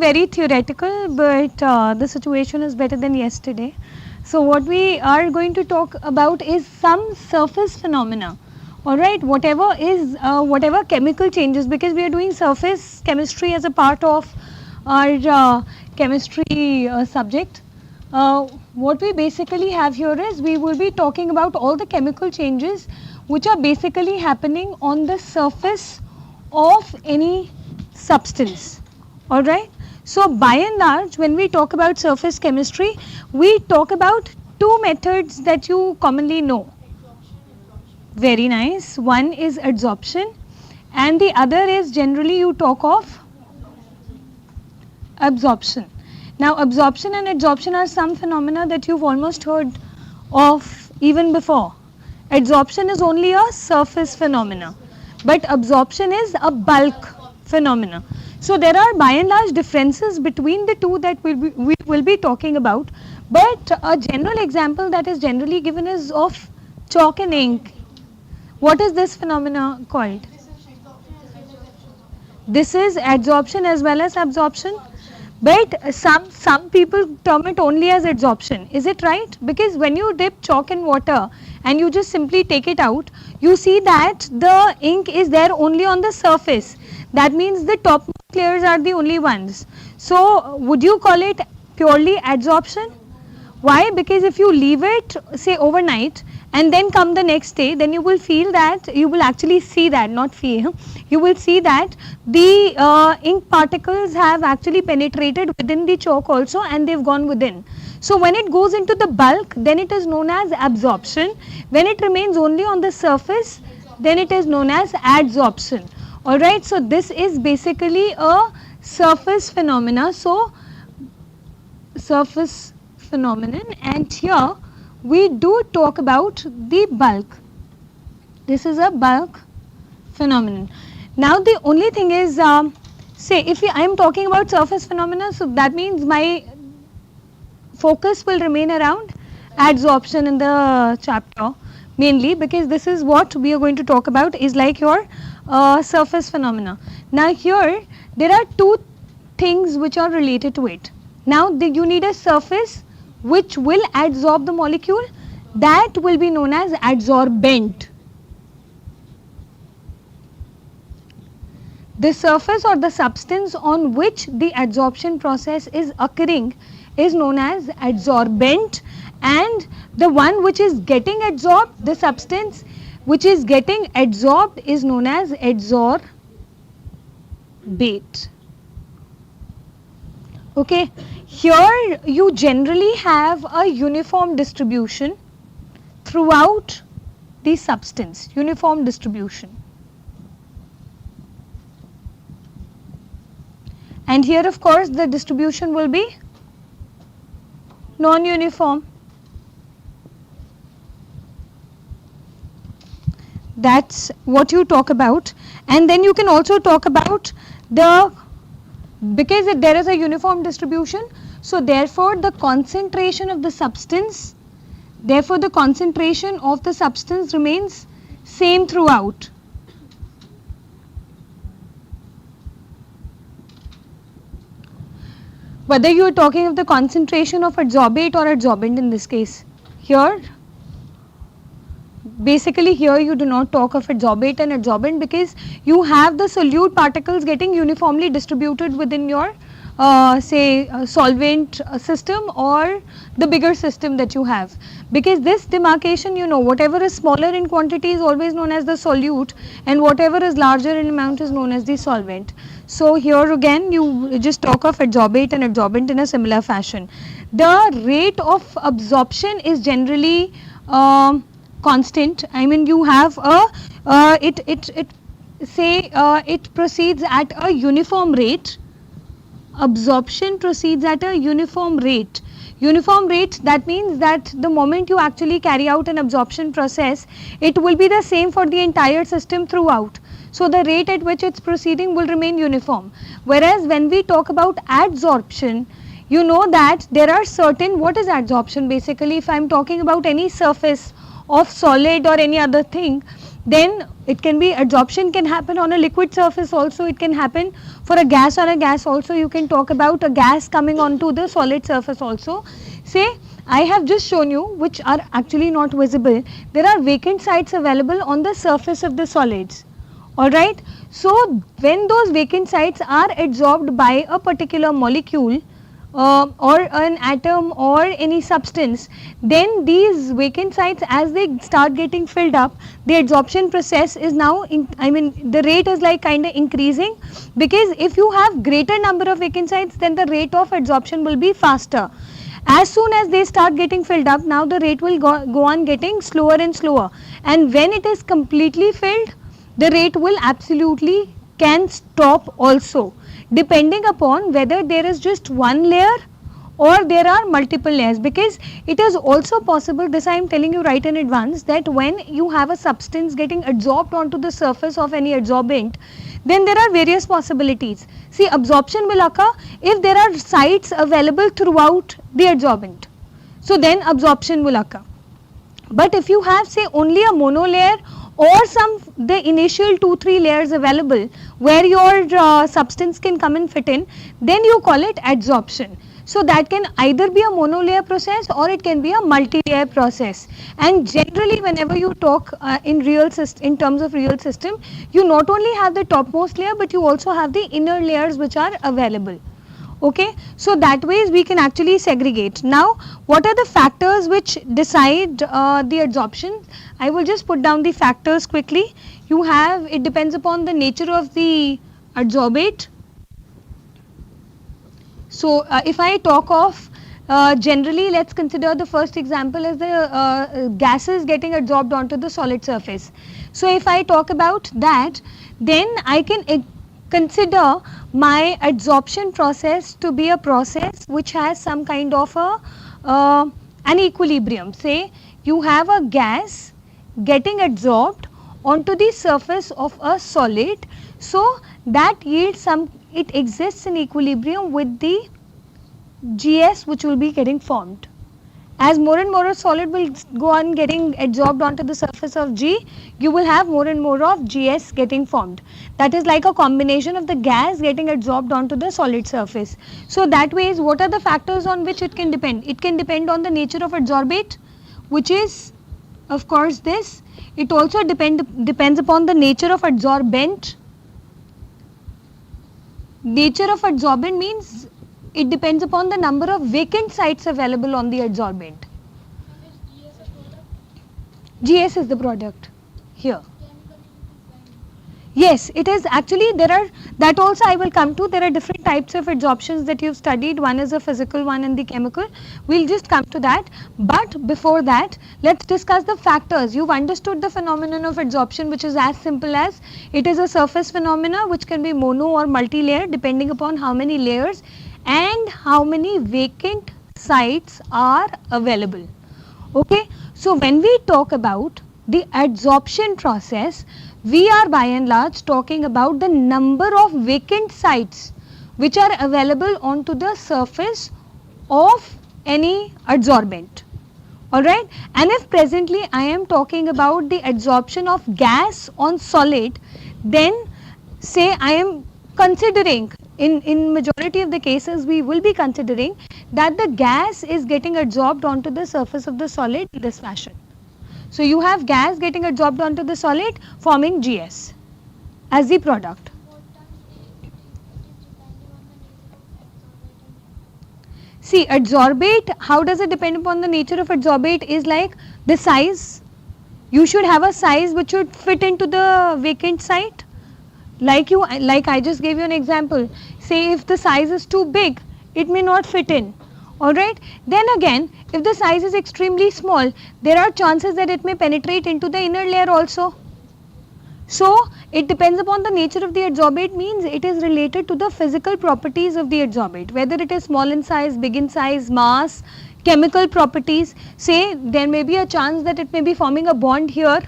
very theoretical, but the situation is better than yesterday. So what we are going to talk about is some surface phenomena. Alright, whatever chemical changes, because we are doing surface chemistry as a part of our chemistry subject. What we basically have here is we will be talking about all the chemical changes which are basically happening on the surface of any substance. Alright, so by and large when we talk about surface chemistry, we talk about two methods that you commonly know. Very nice. One is adsorption and the other is generally you talk of absorption. Now absorption and adsorption are some phenomena that you've almost heard of even before. Adsorption is only a surface phenomena, but absorption is a bulk phenomena. So there are by and large differences between the two that we will be talking about, but a general example that is generally given is of chalk and ink. What is this phenomena called? This is adsorption as well as absorption, but some people term it only as adsorption. Is it right? Because when you dip chalk in water and you just simply take it out, you see that the ink is there only on the surface. That means the top layers are the only ones. So would you call it purely adsorption? Why? Because if you leave it say overnight and then come the next day, then you will feel that, you will actually see that, not feel, you will see that the ink particles have actually penetrated within the chalk also and they've gone within. So when it goes into the bulk, then it is known as absorption. When it remains only on the surface, then it is known as adsorption. Alright, so this is basically a surface phenomena. So surface phenomenon, and here we do talk about the bulk. This is a bulk phenomenon. Now the only thing is, say if I am talking about surface phenomena, so that means my focus will remain around adsorption in the chapter mainly, because this is what we are going to talk about is like your surface phenomena. Now here there are two things which are related to it. Now you need a surface which will adsorb the molecule, that will be known as adsorbent. The surface or the substance on which the adsorption process is occurring is known as adsorbent, and the one which is getting adsorbed, the substance which is getting adsorbed is known as adsorbate. Okay, here you generally have a uniform distribution throughout the substance, uniform distribution. And here of course the distribution will be non-uniform. That's what you talk about. And then you can also talk about because there is a uniform distribution, so therefore the concentration of the substance, remains same throughout. Whether you are talking of the concentration of adsorbate or adsorbent in this case, here basically here you do not talk of adsorbate and adsorbent, because you have the solute particles getting uniformly distributed within your solvent system or the bigger system that you have, because this demarcation, you know, whatever is smaller in quantity is always known as the solute and whatever is larger in amount is known as the solvent. So here again you just talk of adsorbate and adsorbent in a similar fashion. The rate of absorption is generally constant. I mean, you have it proceeds at a uniform rate. Absorption proceeds at a uniform rate. Uniform rate, that means that the moment you actually carry out an absorption process, it will be the same for the entire system throughout. So the rate at which it's proceeding will remain uniform. Whereas when we talk about adsorption, you know that there are certain, what is adsorption basically? If I'm talking about any surface of solid or any other thing, then it can be adsorption can happen on a liquid surface also, it can happen for a gas on a gas also. You can talk about a gas coming onto the solid surface also. Say I have just shown you, which are actually not visible, there are vacant sites available on the surface of the solids. Alright, so when those vacant sites are adsorbed by a particular molecule or an atom or any substance, then these vacant sites, as they start getting filled up, the adsorption process is now, the rate is like kind of increasing, because if you have greater number of vacant sites, then the rate of adsorption will be faster. As soon as they start getting filled up, now the rate will go on getting slower and slower, and when it is completely filled, the rate will absolutely can stop also, depending upon whether there is just one layer or there are multiple layers. Because it is also possible, this I am telling you right in advance, that when you have a substance getting adsorbed onto the surface of any adsorbent, then there are various possibilities. See, absorption will occur if there are sites available throughout the adsorbent. So then absorption will occur. But if you have, say, only a monolayer or the initial 2-3 layers available where your substance can come and fit in, then you call it adsorption. So that can either be a monolayer process or it can be a multi-layer process. And generally, whenever you talk in terms of real system, you not only have the topmost layer, but you also have the inner layers which are available. Okay, so that ways we can actually segregate. Now, what are the factors which decide the adsorption? I will just put down the factors quickly. You have, it depends upon the nature of the adsorbate. So if I talk of generally, let's consider the first example as the gases getting adsorbed onto the solid surface. So if I talk about that, then I can consider my adsorption process to be a process which has some kind of an equilibrium. Say you have a gas getting adsorbed onto the surface of a solid, so that yields it exists in equilibrium with the GS which will be getting formed. As more and more of solid will go on getting adsorbed onto the surface of G, you will have more and more of GS getting formed. That is like a combination of the gas getting adsorbed onto the solid surface. So that way, is what are the factors on which it can depend? It can depend on the nature of adsorbate, which is of course this. It also depends upon the nature of adsorbent. Nature of adsorbent means it depends upon the number of vacant sites available on the adsorbent. GS is the product here. Yes, it is actually, that also I will come to. There are different types of adsorptions that you've studied. One is a physical one and the chemical. We'll just come to that. But before that, let's discuss the factors. You've understood the phenomenon of adsorption, which is as simple as it is a surface phenomena which can be mono or multi-layer depending upon how many layers and how many vacant sites are available. Okay, so when we talk about the adsorption process, we are by and large talking about the number of vacant sites which are available onto the surface of any adsorbent. Alright, and if presently I am talking about the adsorption of gas on solid, then say I am considering, in majority of the cases we will be considering that the gas is getting adsorbed onto the surface of the solid in this fashion. So you have gas getting adsorbed onto the solid forming GS as the product. See, adsorbate, how does it depend upon the nature of adsorbate is like the size. You should have a size which should fit into the vacant site. Like I just gave you an example. Say if the size is too big, it may not fit in. Alright, then again, if the size is extremely small, there are chances that it may penetrate into the inner layer also. So, it depends upon the nature of the adsorbate, means it is related to the physical properties of the adsorbate, whether it is small in size, big in size, mass, chemical properties. Say there may be a chance that it may be forming a bond here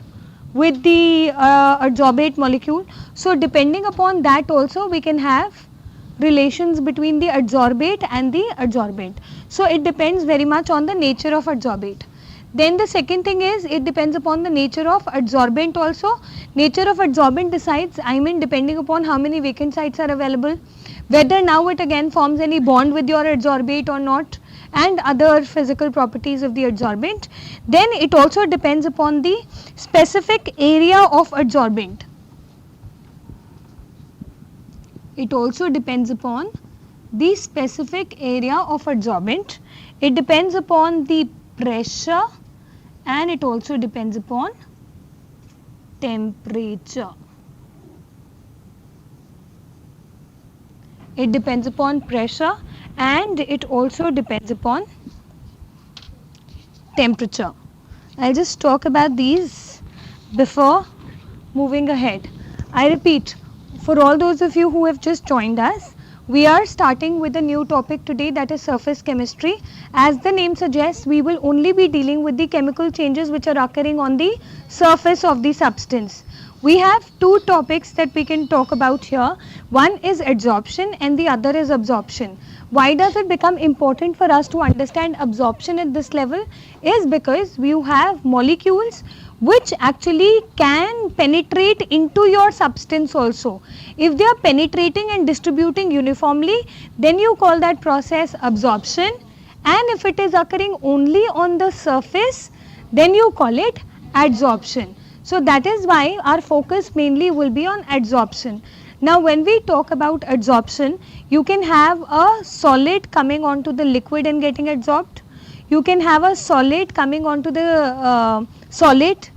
with the adsorbate molecule. So, depending upon that also we can have relations between the adsorbate and the adsorbent. So, it depends very much on the nature of adsorbate. Then the second thing is it depends upon the nature of adsorbent also. Nature of adsorbent decides, depending upon how many vacant sites are available, whether now it again forms any bond with your adsorbate or not, and other physical properties of the adsorbent. Then it also depends upon the specific area of adsorbent. It also depends upon the specific area of adsorbent. It depends upon the pressure and it also depends upon temperature. It depends upon pressure and it also depends upon temperature. I'll just talk about these before moving ahead. I repeat, for all those of you who have just joined us, we are starting with a new topic today, that is surface chemistry. As the name suggests, we will only be dealing with the chemical changes which are occurring on the surface of the substance. We have two topics that we can talk about here. One is adsorption and the other is absorption. Why does it become important for us to understand absorption at this level? Is because we have molecules which actually can penetrate into your substance also. If they are penetrating and distributing uniformly, then you call that process absorption, and if it is occurring only on the surface, then you call it adsorption. So that is why our focus mainly will be on adsorption. Now when we talk about adsorption, you can have a solid coming onto the liquid and getting adsorbed. You can have a solid coming onto the solid,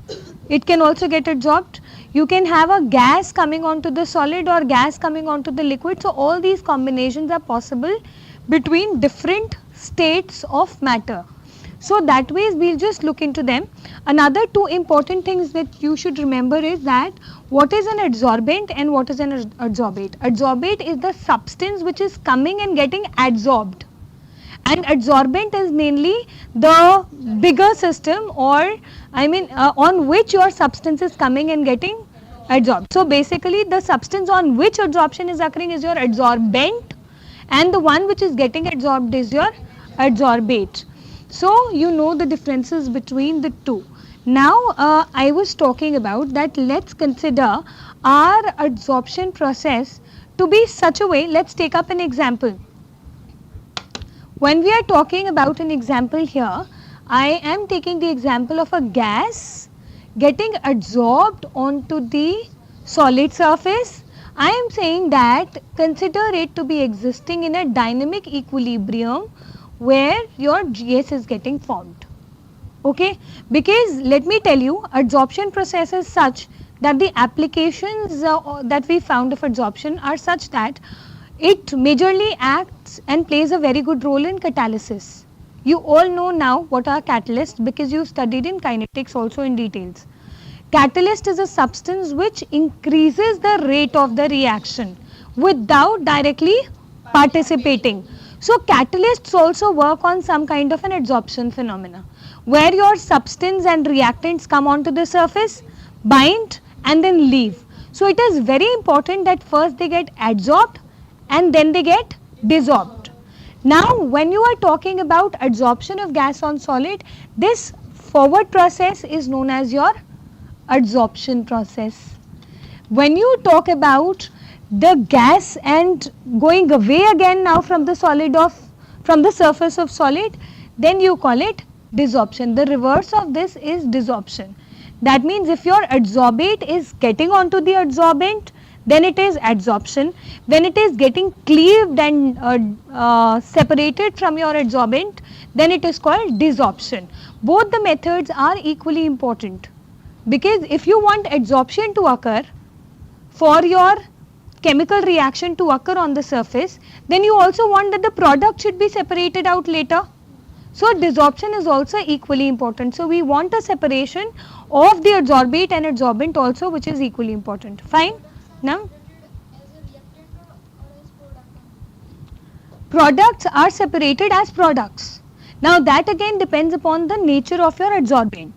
it can also get adsorbed. You can have a gas coming onto the solid or gas coming onto the liquid. So all these combinations are possible between different states of matter. So that way we'll just look into them. Another two important things that you should remember is that what is an adsorbent and what is an adsorbate. Adsorbate is the substance which is coming and getting adsorbed, and adsorbent is mainly the bigger system or on which your substance is coming and getting adsorbed. So basically the substance on which adsorption is occurring is your adsorbent, and the one which is getting adsorbed is your adsorbate. So you know the differences between the two. Now I was talking about that let's consider our adsorption process to be such a way. Let's take up an example. When we are talking about an example here, I am taking the example of a gas getting adsorbed onto the solid surface. I am saying that consider it to be existing in a dynamic equilibrium where your gas is getting formed. Okay, because let me tell you, adsorption process is such that the applications that we found of adsorption are such that it majorly acts and plays a very good role in catalysis. You all know now what are catalysts because you studied in kinetics also in details. Catalyst is a substance which increases the rate of the reaction without directly participating. So catalysts also work on some kind of an adsorption phenomena where your substance and reactants come onto the surface, bind and then leave. So it is very important that first they get adsorbed and then they get desorbed. Now when you are talking about adsorption of gas on solid, this forward process is known as your adsorption process. When you talk about the gas and going away again now from the surface of solid, then you call it desorption. The reverse of this is desorption. That means if your adsorbate is getting onto the adsorbent, then it is adsorption. When it is getting cleaved and separated from your adsorbent, then it is called desorption. Both the methods are equally important, because if you want adsorption to occur for your chemical reaction to occur on the surface, then you also want that the product should be separated out later. So desorption is also equally important. So we want a separation of the adsorbate and adsorbent also, which is equally important. Fine. Now products are separated as products. Now that again depends upon the nature of your adsorbent.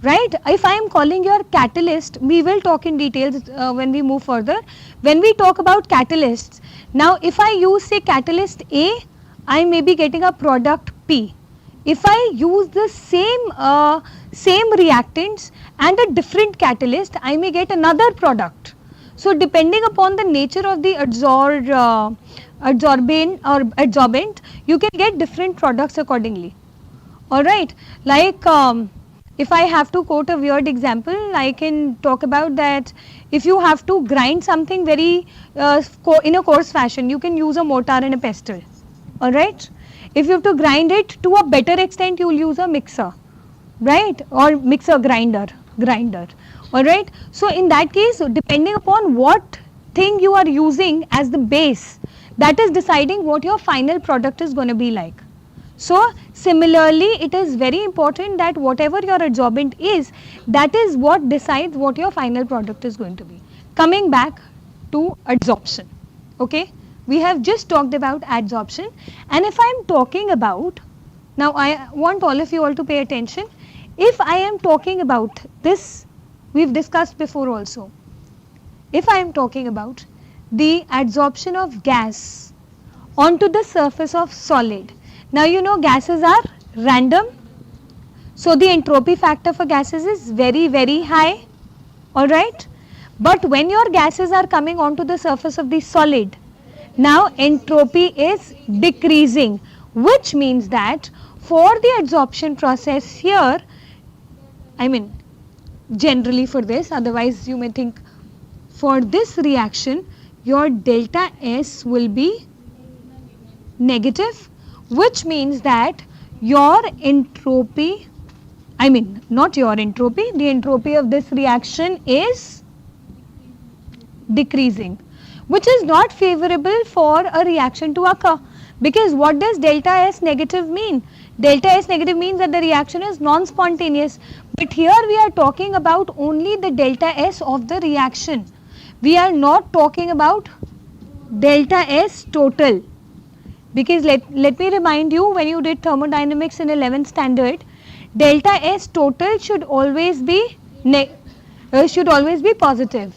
Right? If I am calling your catalyst, we will talk in details when we move further. When we talk about catalysts, now if I use say catalyst A, I may be getting a product P. If I use the same reactants and a different catalyst, I may get another product. So depending upon the nature of the adsorbent, you can get different products accordingly. Alright, like if I have to quote a weird example, I can talk about that if you have to grind something very in a coarse fashion, you can use a mortar and a pestle. Alright, if you have to grind it to a better extent, you will use a mixer, right, or mixer grinder. Alright, so in that case, depending upon what thing you are using as the base, that is deciding what your final product is going to be like. So similarly, it is very important that whatever your adsorbent is, that is what decides what your final product is going to be. Coming back to adsorption, okay, we have just talked about adsorption, and if I am talking about, now I want all of you all to pay attention, if I am talking about this, we've discussed before also, if I am talking about the adsorption of gas onto the surface of solid. Now you know gases are random, so the entropy factor for gases is very, very high, alright. But when your gases are coming onto the surface of the solid, now entropy is decreasing, which means that for the adsorption process here, I mean generally for this, otherwise you may think for this reaction, your delta S will be negative, which means that your entropy, I mean not your entropy, the entropy of this reaction is decreasing, which is not favorable for a reaction to occur, because what does delta S negative mean? Delta S negative means that the reaction is non-spontaneous, but here we are talking about only the delta S of the reaction. We are not talking about delta S total. Because let me remind you, when you did thermodynamics in 11th standard, delta S total should always be positive.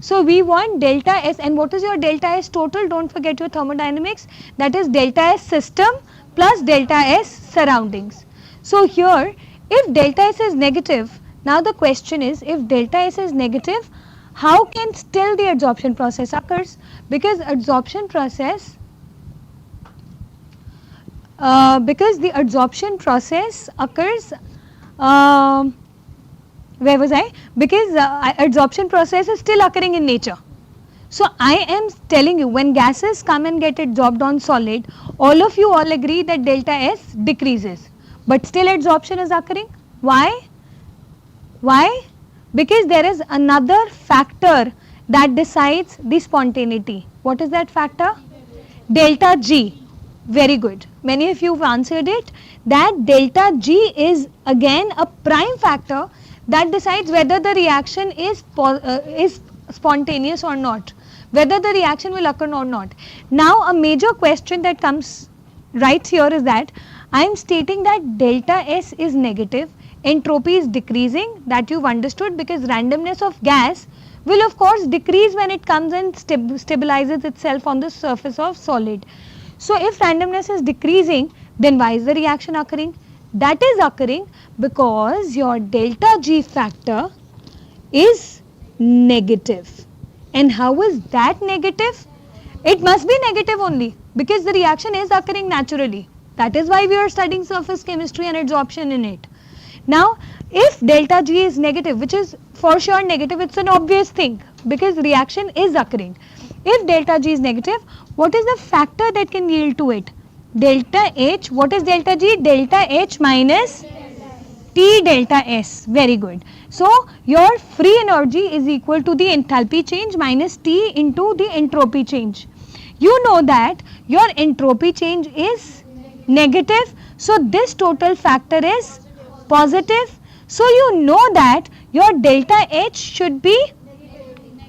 So we want delta S, and what is your delta S total? Don't forget your thermodynamics, that is delta S system plus delta S surroundings. So here, if delta S is negative, now the question is, if delta S is negative, how can still the adsorption process occurs? Because adsorption process occurs, where was I? Because adsorption process is still occurring in nature. So I am telling you, when gases come and get adsorbed on solid, all of you all agree that delta S decreases, but still adsorption is occurring. Why? Because there is another factor that decides the spontaneity. What is that factor? Delta G. Very good. Many of you have answered it, that delta G is again a prime factor that decides whether the reaction is spontaneous or not, whether the reaction will occur or not. Now a major question that comes right here is that I am stating that delta S is negative, entropy is decreasing, that you've understood, because randomness of gas will of course decrease when it comes and stabilizes itself on the surface of solid. So if randomness is decreasing, then why is the reaction occurring? That is occurring because your delta G factor is negative. And how is that negative? It must be negative only, because the reaction is occurring naturally. That is why we are studying surface chemistry and adsorption in it. Now, if delta G is negative, which is for sure negative, it's an obvious thing, because reaction is occurring. If delta G is negative, what is the factor that can yield to it? Delta H. What is delta G? Delta H minus T delta S. Very good. So your free energy is equal to the enthalpy change minus T into the entropy change. You know that your entropy change is negative, so this total factor is positive. So you know that your delta H should be,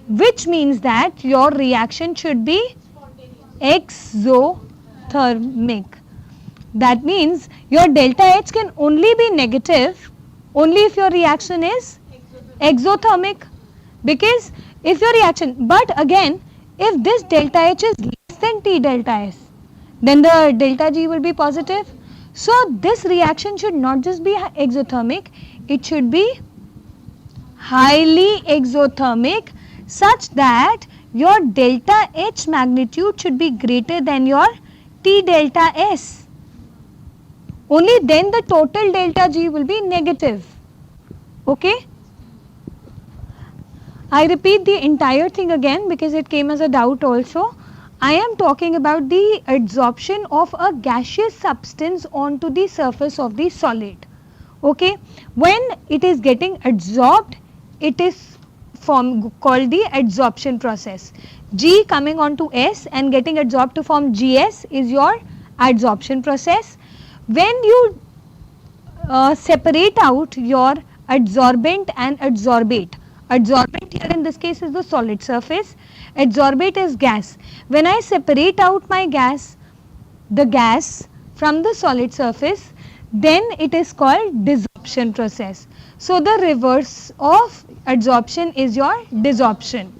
which means that your reaction should be exothermic. That means your delta H can only be negative only if your reaction is exothermic. Because if your reaction, but again, if this delta H is less than T delta S, then the delta G will be positive. So this reaction should not just be exothermic, it should be highly exothermic, such that your delta H magnitude should be greater than your T delta S. Only then the total delta G will be negative. Okay? I repeat the entire thing again because it came as a doubt also. I am talking about the adsorption of a gaseous substance onto the surface of the solid. Okay? When it is getting adsorbed, it is called the adsorption process. G coming onto S and getting adsorbed to form GS is your adsorption process. When you separate out your adsorbent and adsorbate. Adsorbent here in this case is the solid surface, adsorbate is gas. When I separate out my gas, the gas from the solid surface, then it is called desorption process. So the reverse of adsorption is your desorption.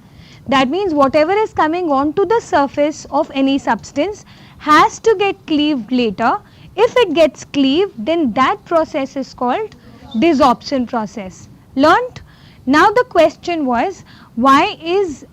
That means whatever is coming onto the surface of any substance has to get cleaved later. If it gets cleaved, then that process is called desorption process. Learnt? Now the question was, why is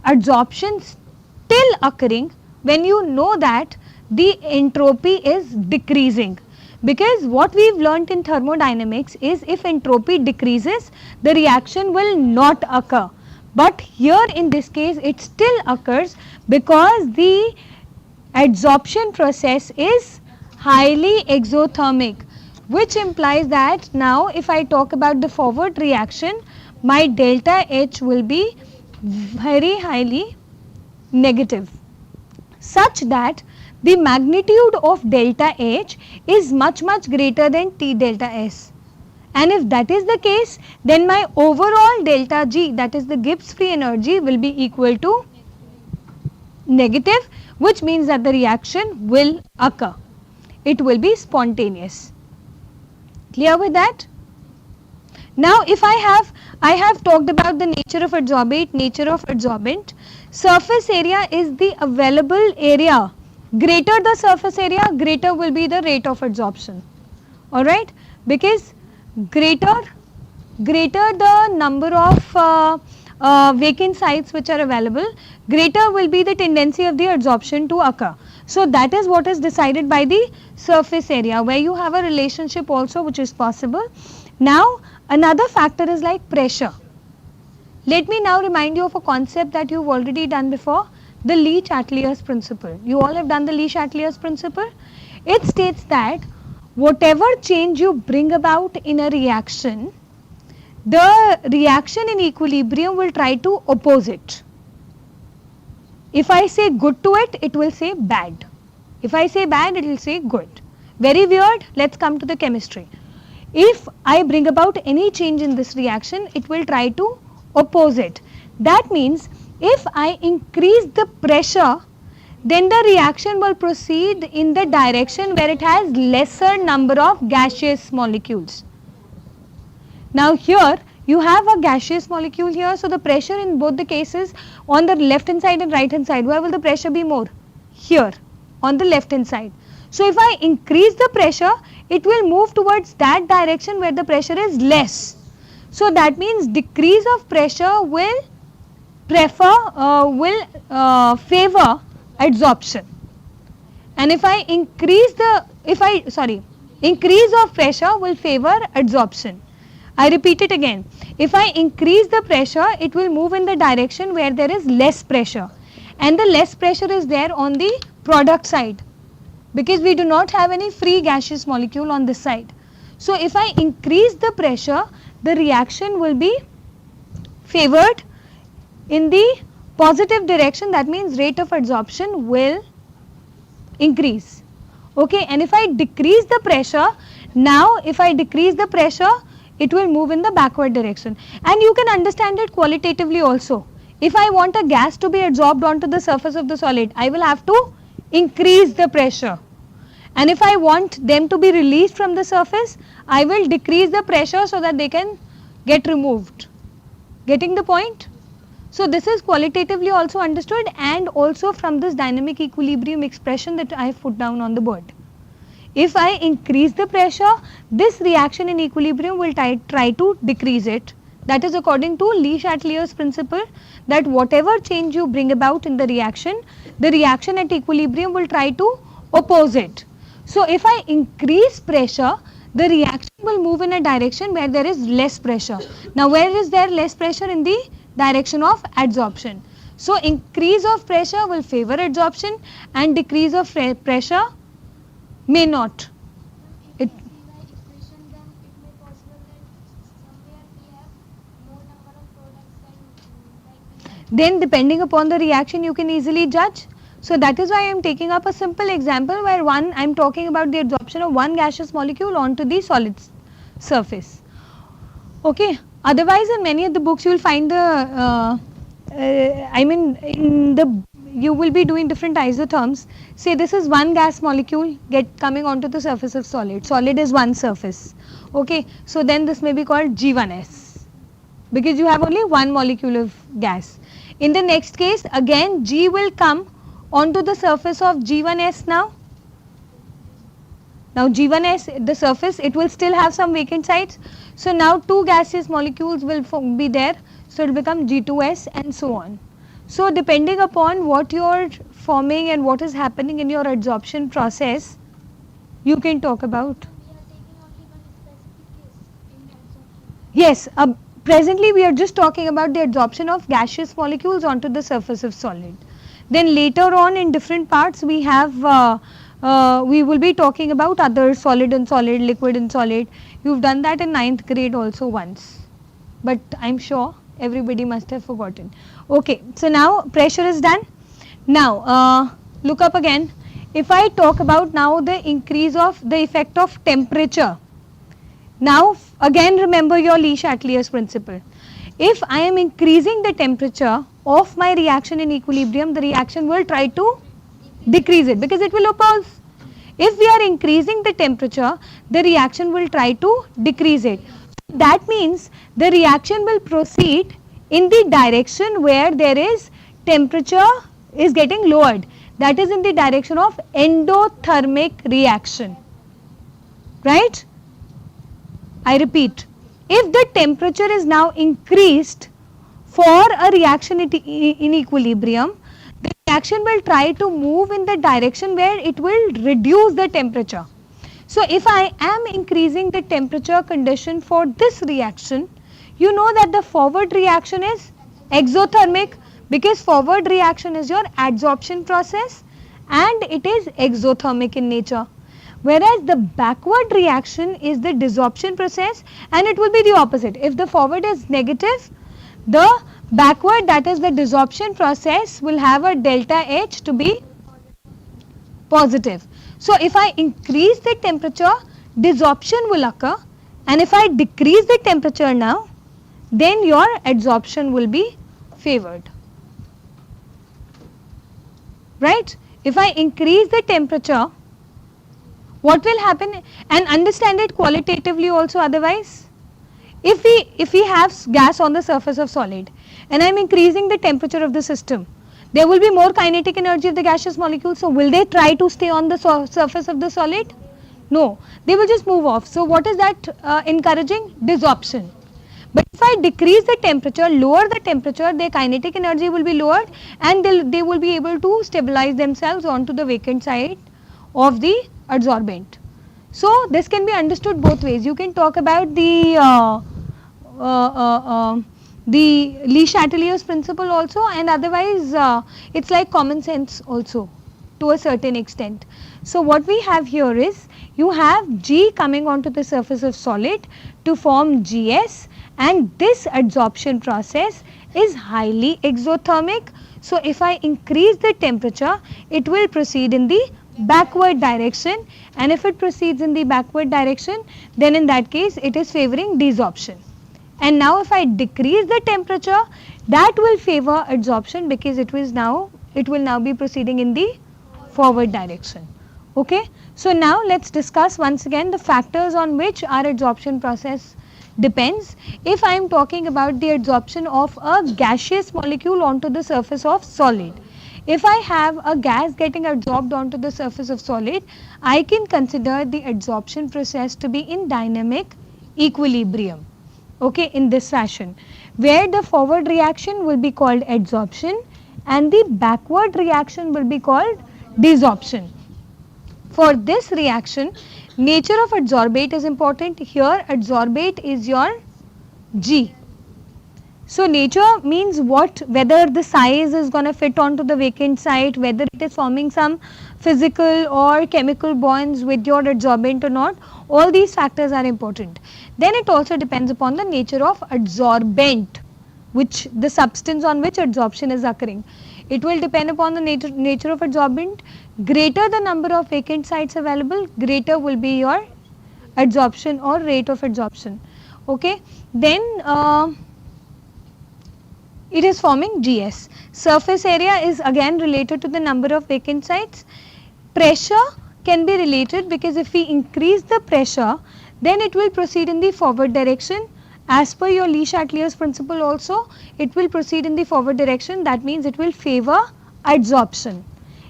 adsorption still occurring when you know that the entropy is decreasing? Because what we've learnt in thermodynamics is if entropy decreases, the reaction will not occur. But here in this case it still occurs because the adsorption process is highly exothermic, which implies that now if I talk about the forward reaction, my delta H will be very highly negative, such that the magnitude of delta H is much greater than T delta S. And if that is the case, then my overall delta G, that is the Gibbs free energy, will be equal to negative, which means that the reaction will occur. It will be spontaneous. Clear with that? Now if I have talked about the nature of adsorbate, nature of adsorbent. Surface area is the available area. Greater the surface area, greater will be the rate of adsorption. Alright? Because greater the number of vacant sites which are available, greater will be the tendency of the adsorption to occur. So that is what is decided by the surface area, where you have a relationship also which is possible. Now another factor is like pressure. Let me now remind you of a concept that you've already done before, the Lee-Chatelier's principle. You all have done the Lee-Chatelier's principle. It states that whatever change you bring about in a reaction, the reaction in equilibrium will try to oppose it. If I say good to it, it will say bad. If I say bad, it will say good. Very weird. Let's come to the chemistry. If I bring about any change in this reaction, it will try to oppose it. That means if I increase the pressure, then the reaction will proceed in the direction where it has lesser number of gaseous molecules. Now here you have a gaseous molecule here, so the pressure in both the cases on the left hand side and right hand side, where will the pressure be more? Here on the left hand side. So if I increase the pressure, it will move towards that direction where the pressure is less. So that means decrease of pressure will favor adsorption. And if I increase of pressure will favor adsorption. I repeat it again. If I increase the pressure, it will move in the direction where there is less pressure. And the less pressure is there on the product side, because we do not have any free gaseous molecule on this side. So if I increase the pressure, the reaction will be favored in the positive direction. That means rate of adsorption will increase. Okay, and if I decrease the pressure, it will move in the backward direction. And you can understand it qualitatively also. If I want a gas to be adsorbed onto the surface of the solid, I will have to increase the pressure. And if I want them to be released from the surface, I will decrease the pressure so that they can get removed. Getting the point? So this is qualitatively also understood, and also from this dynamic equilibrium expression that I have put down on the board. If I increase the pressure, this reaction in equilibrium will try to decrease it. That is according to Le Chatelier's principle, that whatever change you bring about in the reaction at equilibrium will try to oppose it. So if I increase pressure, the reaction will move in a direction where there is less pressure. Now where is there less pressure? In the direction of adsorption. So increase of pressure will favor adsorption and decrease of pressure may not. It then depending upon the reaction you can easily judge. So that is why I am taking up a simple example where I am talking about the adsorption of one gaseous molecule onto the solid surface. Okay. Otherwise, in many of the books you will find the you will be doing different isotherms. Say this is one gas molecule coming onto the surface of solid. Solid is one surface. Okay. So then this may be called G1S because you have only one molecule of gas. In the next case, again G will come onto the surface of G1S now. Now G1S, the surface, it will still have some vacant sites. So now two gaseous molecules will be there. So it will become G2S and so on. So depending upon what you are forming and what is happening in your adsorption process, you can talk about. Yes, presently we are just talking about the adsorption of gaseous molecules onto the surface of solid. Then later on in different parts we have we will be talking about other solid and solid, liquid and solid. You've done that in 9th grade also once, but I'm sure everybody must have forgotten. Okay, so now pressure is done. Now look up again. If I talk about now the increase of the effect of temperature. Now again remember your Le Chatelier's principle. If I am increasing the temperature of my reaction in equilibrium, the reaction will try to decrease it because it will oppose. If we are increasing the temperature, the reaction will try to decrease it. That means the reaction will proceed in the direction where there is temperature is getting lowered. That is in the direction of endothermic reaction. Right? I repeat, if the temperature is now increased for a reaction in equilibrium, the reaction will try to move in the direction where it will reduce the temperature. So if I am increasing the temperature condition for this reaction, you know that the forward reaction is exothermic because forward reaction is your adsorption process and it is exothermic in nature. Whereas the backward reaction is the desorption process and it will be the opposite. If the forward is negative, the backward, that is the desorption process, will have a delta H to be positive. So if I increase the temperature, desorption will occur, and if I decrease the temperature now, then your adsorption will be favored. Right? If I increase the temperature, what will happen? And understand it qualitatively also otherwise. If we have gas on the surface of solid and I am increasing the temperature of the system, there will be more kinetic energy of the gaseous molecules. So will they try to stay on the surface of the solid? No, they will just move off. So what is that encouraging? Desorption. But if I decrease the temperature, lower the temperature, their kinetic energy will be lowered and they will be able to stabilize themselves onto the vacant side of the adsorbent. So this can be understood both ways. You can talk about the Le Chatelier's principle also, and otherwise it's like common sense also to a certain extent. So what we have here is you have G coming onto the surface of solid to form GS, and this adsorption process is highly exothermic. So if I increase the temperature, it will proceed in the backward direction, and if it proceeds in the backward direction, then in that case it is favoring desorption. And now if I decrease the temperature, that will favor adsorption because it will now be proceeding in the forward direction. Okay. So now let's discuss once again the factors on which our adsorption process depends. If I am talking about the adsorption of a gaseous molecule onto the surface of solid, If I have a gas getting absorbed onto the surface of solid, I can consider the adsorption process to be in dynamic equilibrium. Okay, in this fashion, where the forward reaction will be called adsorption and the backward reaction will be called desorption. For this reaction, nature of adsorbate is important. Here adsorbate is your G. So nature means what, whether the size is going to fit onto the vacant site, whether it is forming some physical or chemical bonds with your adsorbent or not, all these factors are important. Then it also depends upon the nature of adsorbent, which the substance on which adsorption is occurring. It will depend upon the nature of adsorbent. Greater the number of vacant sites available, greater will be your adsorption or rate of adsorption. Okay, then it is forming GS. Surface area is again related to the number of vacant sites. Pressure can be related because if we increase the pressure, then it will proceed in the forward direction. As per your Le Chatelier's principle also, it will proceed in the forward direction. That means it will favor adsorption.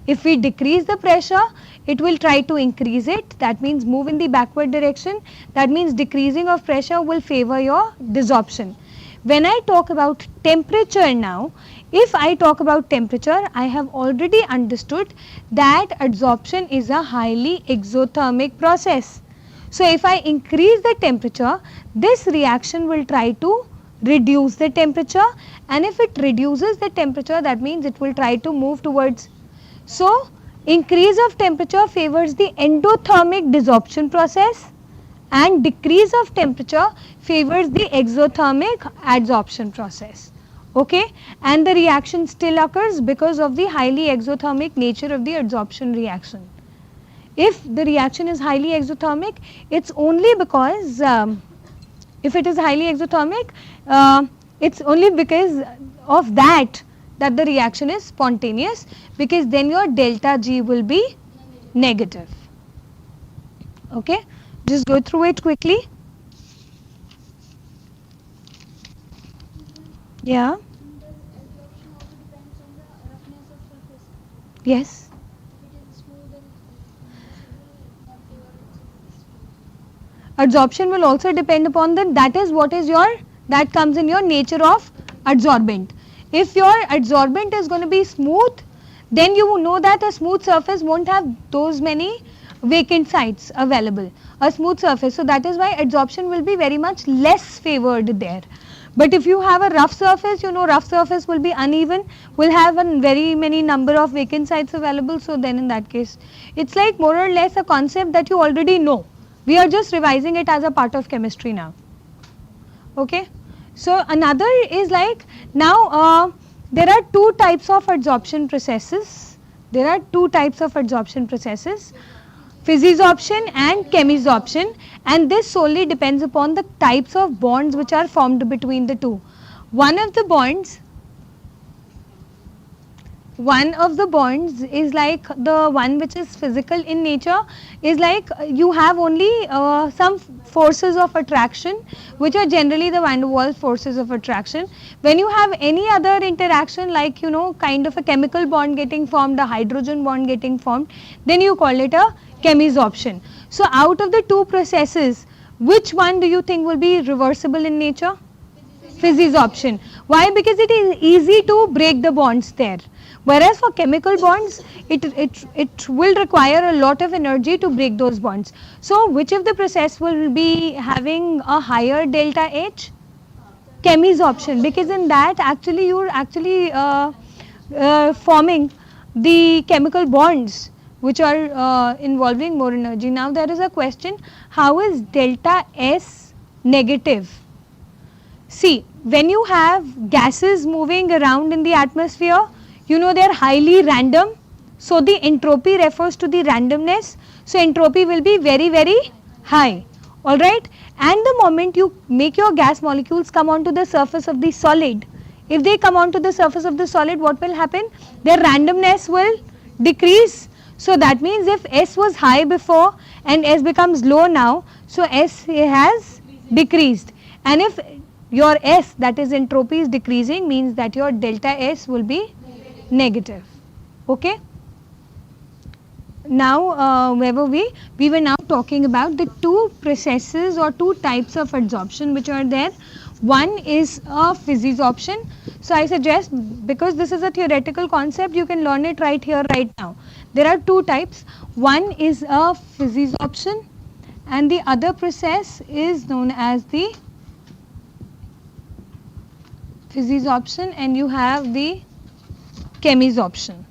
If we decrease the pressure, it will try to increase it. That means move in the backward direction. That means decreasing of pressure will favor your desorption. When I talk about temperature now, if I talk about temperature, I have already understood that adsorption is a highly exothermic process. So if I increase the temperature, this reaction will try to reduce the temperature, and if it reduces the temperature, that means it will try to move towards. So increase of temperature favors the endothermic desorption process and decrease of temperature favors the exothermic adsorption process. Okay, and the reaction still occurs because of the highly exothermic nature of the adsorption reaction. If the reaction is highly exothermic, it's only because if it is highly exothermic, it's only because of that the reaction is spontaneous, because then your delta G will be negative. Okay, just go through it quickly. Yeah. Yes. Adsorption will also depend upon that is what is your, that comes in your nature of adsorbent. If your adsorbent is going to be smooth, then you know that a smooth surface won't have those many vacant sites available, a smooth surface. So that is why adsorption will be very much less favored there. But if you have a rough surface, you know rough surface will be uneven, will have a very many number of vacant sites available. So then in that case, it's like more or less a concept that you already know. We are just revising it as a part of chemistry now. Okay. So another is like, now there are two types of adsorption processes. There are two types of adsorption processes, physisorption and chemisorption, and this solely depends upon the types of bonds which are formed between the two. One of the bonds is like the one which is physical in nature, is like you have only some forces of attraction, which are generally the van der Waals forces of attraction. When you have any other interaction, like kind of a chemical bond getting formed, a hydrogen bond getting formed, then you call it a chemisorption. So out of the two processes, which one do you think will be reversible in nature? Physisorption. Why? Because it is easy to break the bonds there. Whereas for chemical bonds, it will require a lot of energy to break those bonds. So which of the process will be having a higher delta H? Chemisorption, because in that actually you are forming the chemical bonds which are involving more energy. Now there is a question, how is delta S negative? See, when you have gases moving around in the atmosphere, they are highly random. So the entropy refers to the randomness. So entropy will be very, very high. Alright. And the moment you make your gas molecules come onto the surface of the solid, if they come onto the surface of the solid, what will happen? Their randomness will decrease. So that means if S was high before and S becomes low now, so S has decreased. And if your S, that is entropy, is decreasing, means that your delta S will be negative. Okay. Now, where were we? We were now talking about the two processes or two types of adsorption which are there. One is a physisorption. So I suggest, because this is a theoretical concept, you can learn it right here, right now. There are two types. One is a physisorption and the other process is known as the physisorption, and you have the chemisorption.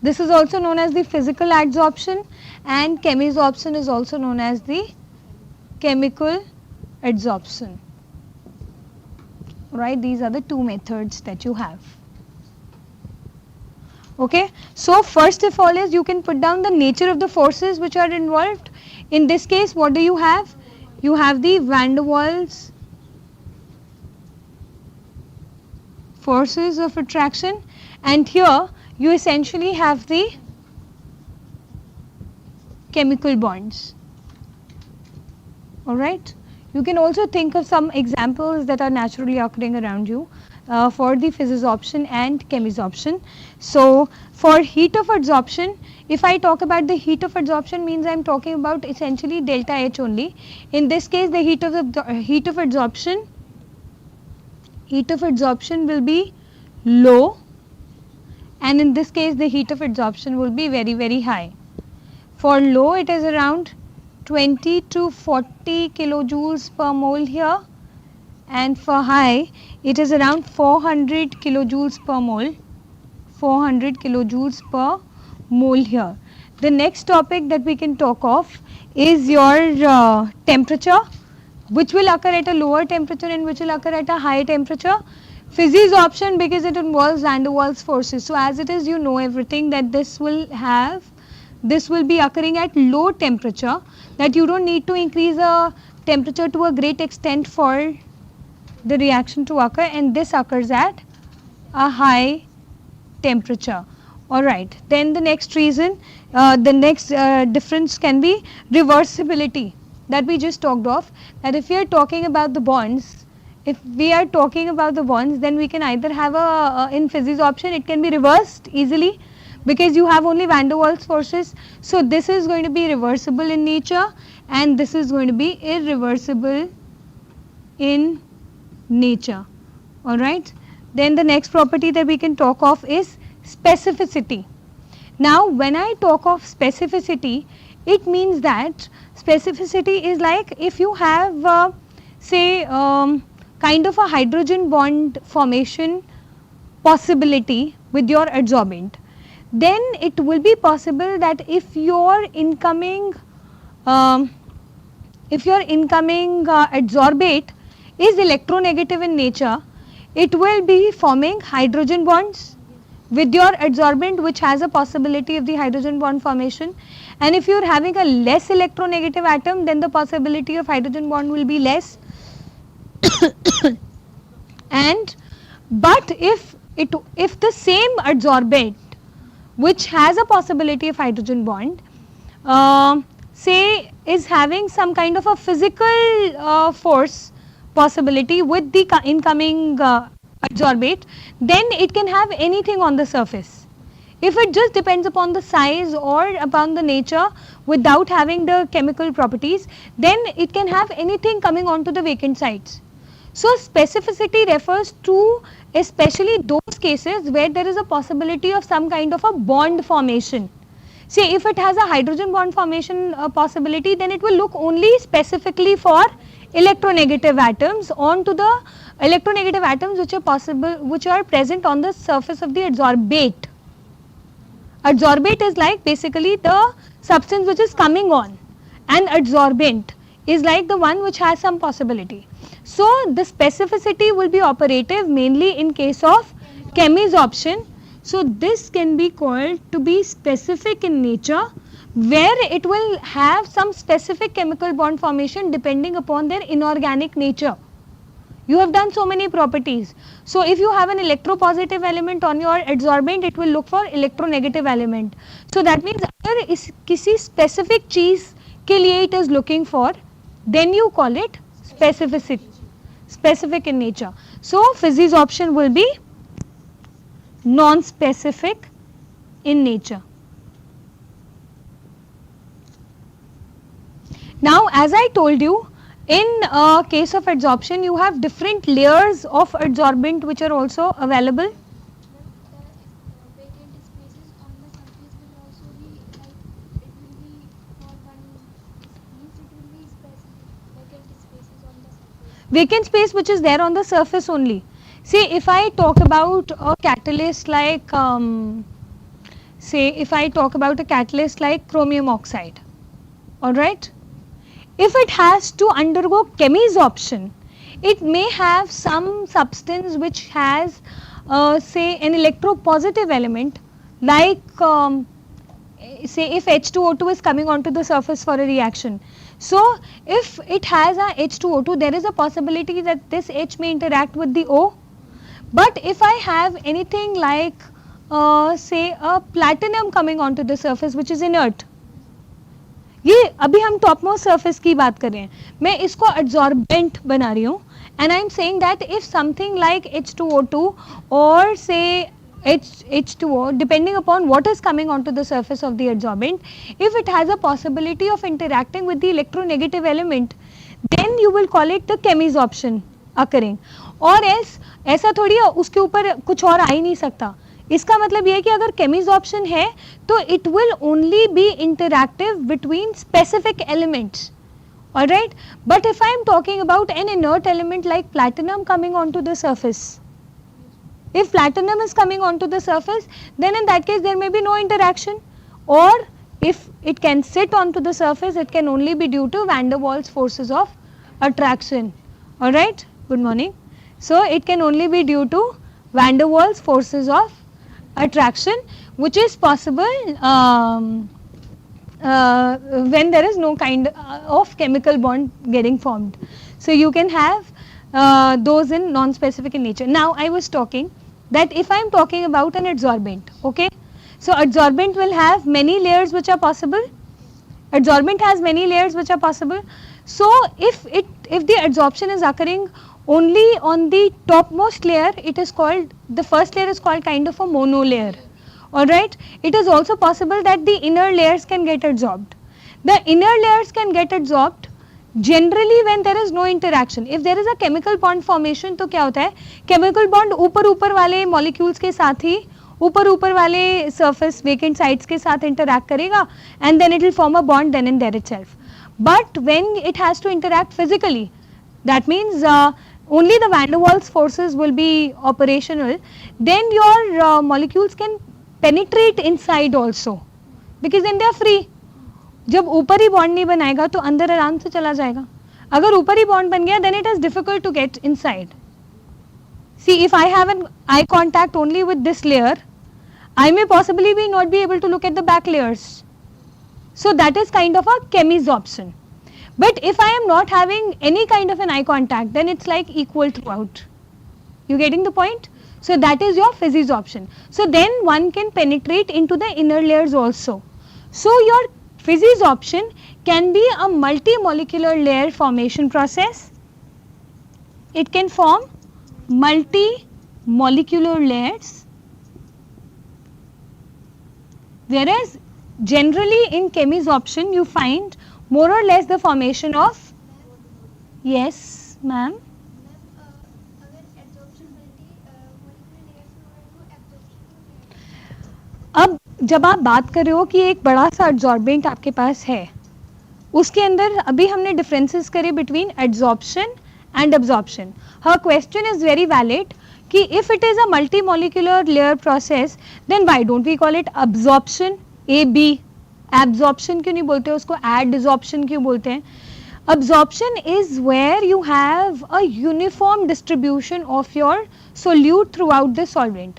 This is also known as the physical adsorption, and chemisorption is also known as the chemical adsorption. Right, these are the two methods that you have. Okay, so first of all is you can put down the nature of the forces which are involved. In this case, what do you have? You have the van der Waals forces of attraction, and here you essentially have the chemical bonds. Alright, you can also think of some examples that are naturally occurring around you for the physisorption and chemisorption. So for heat of adsorption, if I talk about the heat of adsorption, means I am talking about essentially delta H only. In this case, the heat of adsorption will be low, and in this case the heat of adsorption will be very, very high. For low, it is around 20 to 40 kilojoules per mole here, and for high it is around 400 kilojoules per mole. 400 kilojoules per mole here. The next topic that we can talk of is your temperature, which will occur at a lower temperature and which will occur at a high temperature. Physisorption, because it involves van der Waals forces. So as it is, you know everything that this will be occurring at low temperature, that you don't need to increase the temperature to a great extent for the reaction to occur, and this occurs at a high temperature. Alright, then the next reason, the next difference can be reversibility, that we just talked of, that if we are talking about the bonds, then we can either have in physisorption it can be reversed easily, because you have only van der Waals forces. So this is going to be reversible in nature, and this is going to be irreversible in nature. Alright, then the next property that we can talk of is specificity. Now when I talk of specificity, it means that specificity is like if you have say kind of a hydrogen bond formation possibility with your adsorbent, then it will be possible that if your incoming adsorbate is electronegative in nature, it will be forming hydrogen bonds with your adsorbent, which has a possibility of the hydrogen bond formation. And if you are having a less electronegative atom, then the possibility of hydrogen bond will be less. But if the same adsorbent which has a possibility of hydrogen bond, say is having some kind of a physical force possibility with the incoming adsorbate, then it can have anything on the surface. If it just depends upon the size or upon the nature without having the chemical properties, then it can have anything coming onto the vacant sites. So specificity refers to especially those cases where there is a possibility of some kind of a bond formation. Say if it has a hydrogen bond formation possibility, then it will look only specifically for electronegative atoms onto the electronegative atoms which are present on the surface of the adsorbate. Adsorbate is like basically the substance which is coming on, and adsorbent is like the one which has some possibility. So the specificity will be operative mainly in case of chemisorption. So this can be called to be specific in nature, where it will have some specific chemical bond formation depending upon their inorganic nature. You have done so many properties. So if you have an electropositive element on your adsorbent, it will look for electronegative element. So that means अगर इस किसी specific चीज के लिए it is looking for, then you call it specific in nature. So physisorption will be non-specific in nature. Now, as I told you, in case of adsorption, you have different layers of adsorbent which are also available. Vacant space which is there on the surface only. See, if I talk about a catalyst like, chromium oxide, all right, if it has to undergo chemisorption, it may have some substance which has say an electropositive element, like say if H2O2 is coming onto the surface for a reaction. So if it has a H2O2, there is a possibility that this H may interact with the O. But if I have anything like say a platinum coming onto the surface which is inert, ये अभी हम top most surface की बात कर रहे हैं, मैं इसको एड्सॉर्बेंट बना रही हूँ, and I'm saying that if something like H2O2 or say H2O, depending upon what is coming onto the surface of the adsorbent, if it has a possibility of interacting with the electronegative element, then you will call it the chemisorption occurring. और else ऐसा थोड़ी है उसके ऊपर कुछ और आ ही नहीं सकता. इसका मतलब ये है कि अगर chemisorption है तो it will only be interactive between specific elements. Alright, but if I am talking about an inert element like platinum coming onto the surface, if platinum is coming onto the surface, then in that case there may be no interaction, or if it can sit onto the surface, it can only be due to van der Waals forces of attraction. Alright, good morning. So it can only be due to van der Waals forces of attraction, which is possible when there is no kind of chemical bond getting formed. So you can have those in non-specific in nature. Now I was talking that if I am talking about an adsorbent, okay, so adsorbent will have many layers which are possible. Adsorbent has many layers which are possible. So if the adsorption is occurring only on the topmost layer, it is called, the first layer is called kind of a mono layer. Alright, it is also possible that the inner layers can get adsorbed. The inner layers can get adsorbed generally when there is no interaction. If there is a chemical bond formation, तो क्या होता है, chemical bond ऊपर वाले molecules के साथ ही ऊपर वाले surface vacant sites के साथ interact करेगा, and then it will form a bond then and there itself. But when it has to interact physically, that means only the van der Waals forces will be operational, then your molecules can penetrate inside also, because then they are free. जब ऊपर ही bond नहीं बनाएगा तो अंदर आराम से चला जाएगा. अगर ऊपर ही बॉन्ड बन गया, then it is difficult to get inside. See, if I have an eye contact only with this layer, I may possibly not be able to look at the back layers. So that is kind of a chemisorption. But if I am not having any kind of an eye contact, then it's like equal throughout. You getting the point? So that is your physisorption. So then one can penetrate into the inner layers also. So your physisorption can be a multi-molecular layer formation process. It can form multi-molecular layers, whereas generally in chemisorption you find more or less the formation of, yes ma'am, अब जब आप बात कर रहे हो कि एक बड़ा सा एड्सॉर्बेंट आपके पास है, उसके अंदर अभी हमने डिफरेंसेस करे बिटवीन एड्सॉर्प्शन एंड अब्सॉर्प्शन. हर क्वेश्चन इज वेरी वैलिड कि if it is a multi molecular layer process, then why don't we call it absorption, AB. Absorption क्यों नहीं बोलते, उसको एडसॉर्प्शन क्यों बोलते हैं? Absorption is where you have a uniform distribution of your solute throughout the solvent.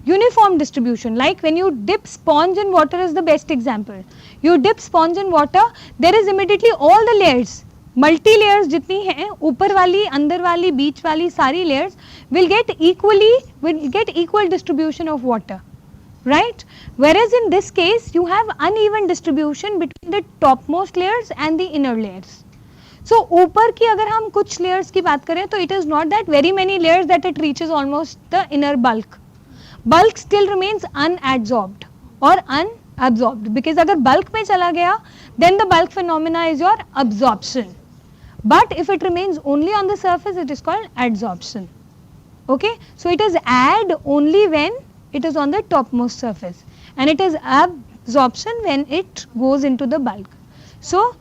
Uniform distribution, like when you dip sponge in water is the best example. You dip sponge in water, there is immediately all the layers, multi layers जितनी हैं, ऊपर वाली, अंदर वाली, बीच वाली, सारी layers will get equal distribution of water, right? Whereas in this case you have uneven distribution between the topmost layers and the inner layers. So ऊपर की अगर हम कुछ layers की बात करें तो it is not that very many layers that it reaches almost the inner bulk. Bulk still remains unadsorbed. or unabsorbed. Because अगर bulk में चला गया, then the bulk phenomena is your absorption. But if it remains only on the surface, it is called adsorption. Okay, so it is add only when it is on the topmost surface, and it is absorption when it goes into the bulk. So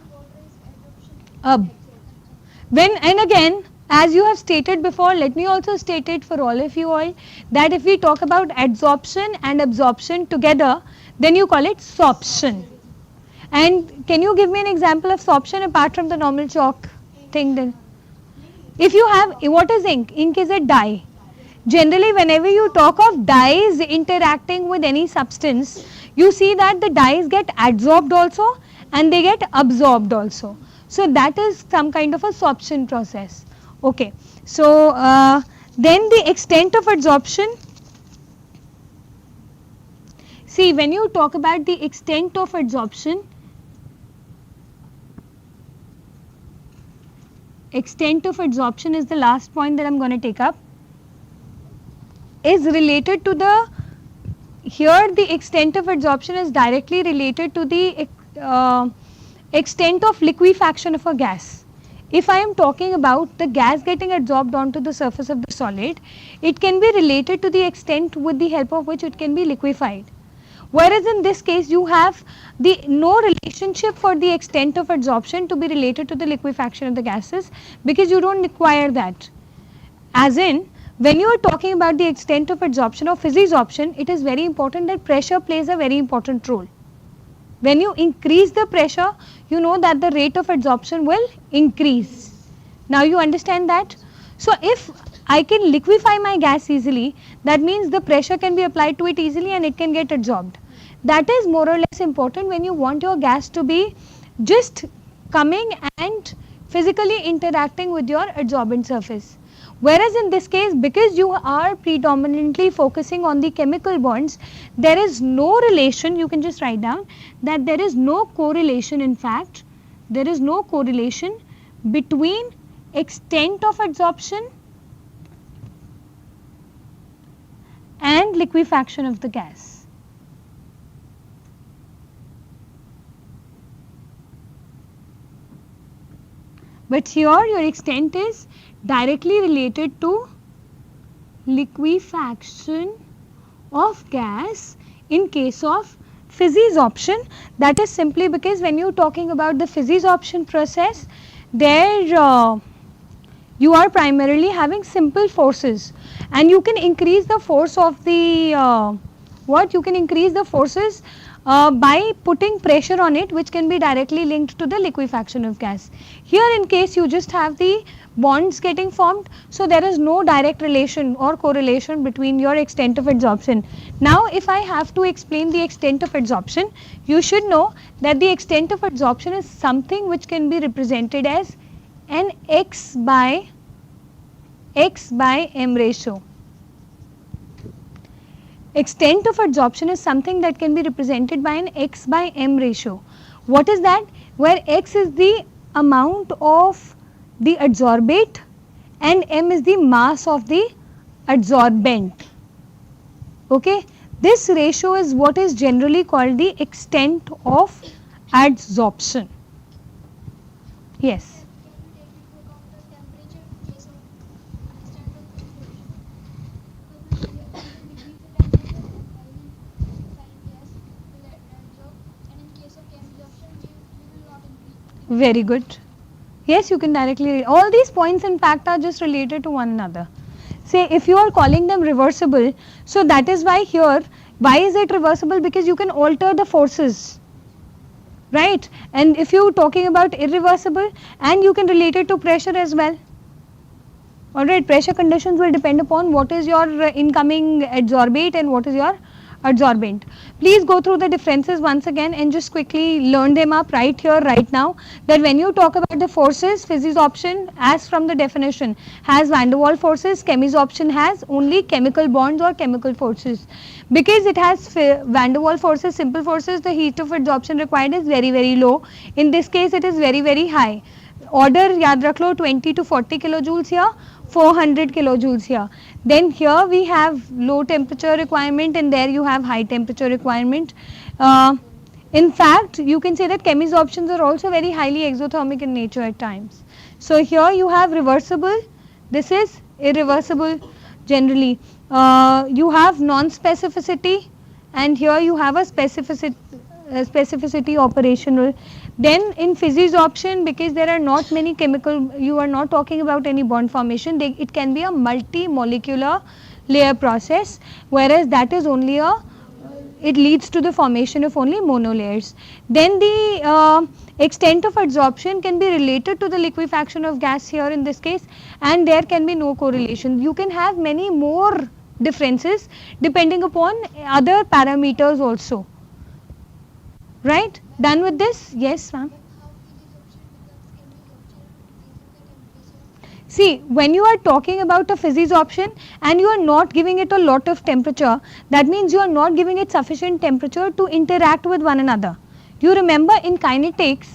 when, and again, as you have stated before, let me also state it for all of you all, that if we talk about adsorption and absorption together, then you call it sorption. And can you give me an example of sorption apart from the normal chalk thing then? If you have, what is ink? Ink is a dye. Generally, whenever you talk of dyes interacting with any substance, you see that the dyes get adsorbed also and they get absorbed also. So that is some kind of a sorption process. Okay. So then the extent of adsorption. See, when you talk about the extent of adsorption, extent of adsorption is the last point that I am going to take up, is related to the, here the extent of adsorption is directly related to the extent of liquefaction of a gas. If I am talking about the gas getting adsorbed onto the surface of the solid, it can be related to the extent with the help of which it can be liquefied. Whereas in this case you have the no relationship for the extent of adsorption to be related to the liquefaction of the gases, because you don't require that. As in, when you are talking about the extent of adsorption or physisorption, it is very important that pressure plays a very important role. When you increase the pressure, you know that the rate of adsorption will increase. Now you understand that? So if I can liquefy my gas easily, that means the pressure can be applied to it easily and it can get adsorbed. That is more or less important when you want your gas to be just coming and physically interacting with your adsorbent surface. Whereas in this case, because you are predominantly focusing on the chemical bonds, there is no relation, you can just write down that there is no correlation, in fact, there is no correlation between extent of adsorption and liquefaction of the gas. But here your extent is directly related to liquefaction of gas in case of physisorption. That is simply because when you are talking about the physisorption process, there you are primarily having simple forces, and you can increase the force of the you can increase the forces by putting pressure on it, which can be directly linked to the liquefaction of gas. Here in case you just have the bonds getting formed, so there is no direct relation or correlation between your extent of adsorption. Now if I have to explain the extent of adsorption, you should know that the extent of adsorption is something which can be represented as an x by m ratio. Extent of adsorption is something that can be represented by an x by m ratio. What is that? Where x is the amount of the adsorbate and m is the mass of the adsorbent. Okay, this ratio is what is generally called the extent of adsorption. Yes. Very good. Yes, you can directly, all these points in fact are just related to one another. Say if you are calling them reversible, so that is why here, why is it reversible? Because you can alter the forces, right? And if you are talking about irreversible, and you can relate it to pressure as well. Alright, pressure conditions will depend upon what is your incoming adsorbate and what is your adsorbent. Please go through the differences once again and just quickly learn them up right here, right now, that when you talk about the forces, physisorption as from the definition has van der Waals forces, chemisorption has only chemical bonds or chemical forces. Because it has van der Waals forces, simple forces, the heat of adsorption required is very, very low. In this case it is very, very high. Order याद रख लो 20 to 40 kilojoules here. 400 kilojoules here. Then here we have low temperature requirement, and there you have high temperature requirement. In fact, you can say that chemisorptions are also very highly exothermic in nature at times. So here you have reversible, this is irreversible generally. You have non-specificity, and here you have a specificity operational. Then in physisorption, because there are not many chemical, you are not talking about any bond formation, it can be a multi-molecular layer process, whereas that is only it leads to the formation of only monolayers. Then the extent of adsorption can be related to the liquefaction of gas here in this case, and there can be no correlation. You can have many more differences depending upon other parameters also. Right? Done with this? Yes, ma'am. See, when you are talking about a physisorption and you are not giving it a lot of temperature, that means you are not giving it sufficient temperature to interact with one another. You remember in kinetics,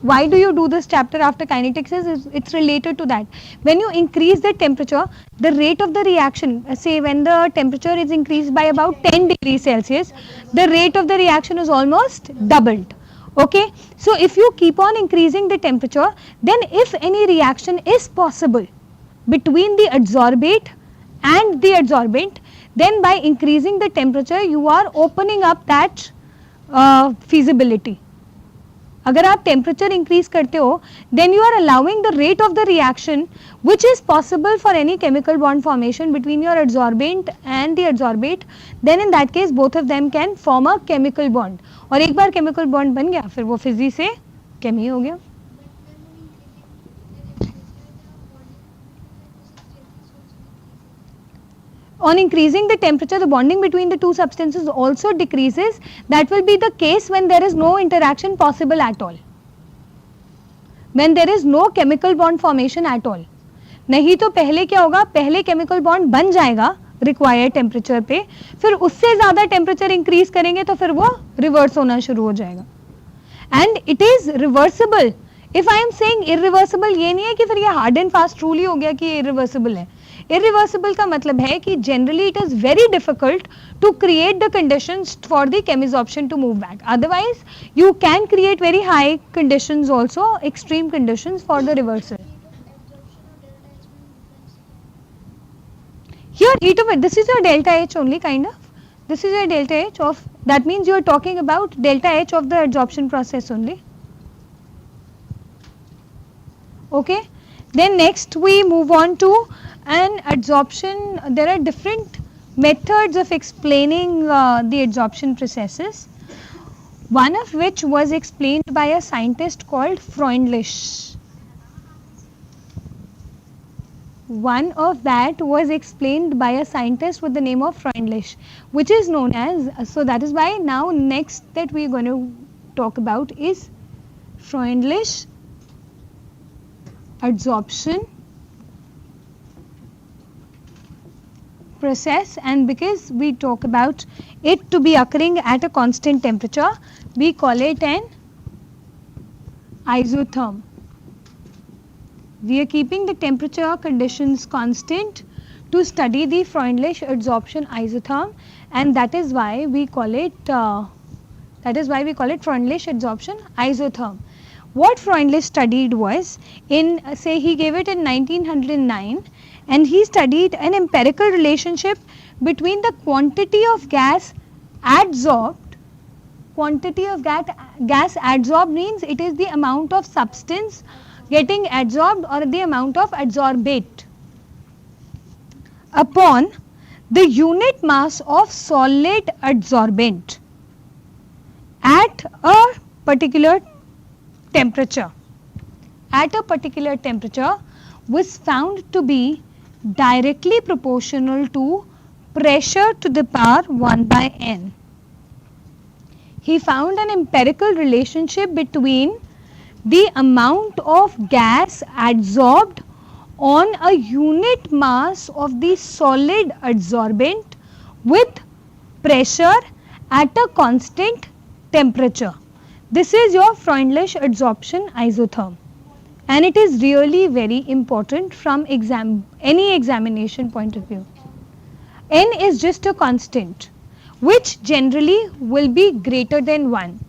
why do you do this chapter after kinetics? It's related to that. When you increase the temperature, the rate of the reaction, say when the temperature is increased by about 10 degrees Celsius, the rate of the reaction is almost doubled. Okay, so if you keep on increasing the temperature, then if any reaction is possible between the adsorbate and the adsorbent, then by increasing the temperature you are opening up that feasibility. अगर आप temperature increase करते हो, then you are allowing the rate of the reaction which is possible for any chemical bond formation between your adsorbent and the adsorbate. Then in that case both of them can form a chemical bond. और एक बार chemical bond बन गया, फिर वो Fiji से केमी हो गया. On increasing the temperature, the bonding between the two substances also decreases. That will be the case when there is no interaction possible at all. When there is no chemical bond formation at all. नहीं तो पहले क्या होगा, पहले chemical bond बन जाएगा required temperature पे, फिर उससे ज़्यादा temperature increase करेंगे तो फिर वो reverse होना शुरू हो जाएगा. And it is reversible. If I am saying irreversible, ये नहीं है कि फिर ये hard and fast rule ही हो गया कि irreversible है. Irreversible का मतलब है कि generally it is very difficult to create the conditions for the chemisorption to move back. Otherwise, you can create very high conditions also, extreme conditions for the reversal. Here, heat of it, this is your delta H only kind of. This is your delta H of, that means you are talking about delta H of the adsorption process only. Okay. Then next we move on to an adsorption. There are different methods of explaining the adsorption processes. One of which was explained by a scientist called Freundlich. One of that was explained by a scientist with the name of Freundlich, which is known as, so that is why now next that we are going to talk about is Freundlich adsorption process, and because we talk about it to be occurring at a constant temperature, we call it an isotherm. We are keeping the temperature conditions constant to study the Freundlich adsorption isotherm, and that is why we call it Freundlich adsorption isotherm. What Freundlich studied was, in say he gave it in 1909, and he studied an empirical relationship between the quantity of gas adsorbed. Quantity of gas adsorbed means it is the amount of substance getting adsorbed or the amount of adsorbate upon the unit mass of solid adsorbent at a particular temperature. At a particular temperature was found to be directly proportional to pressure to the power 1 by n. He found an empirical relationship between the amount of gas adsorbed on a unit mass of the solid adsorbent with pressure at a constant temperature. This is your Freundlich adsorption isotherm. and it is really very important from any examination point of view. N is just a constant which generally will be greater than 1.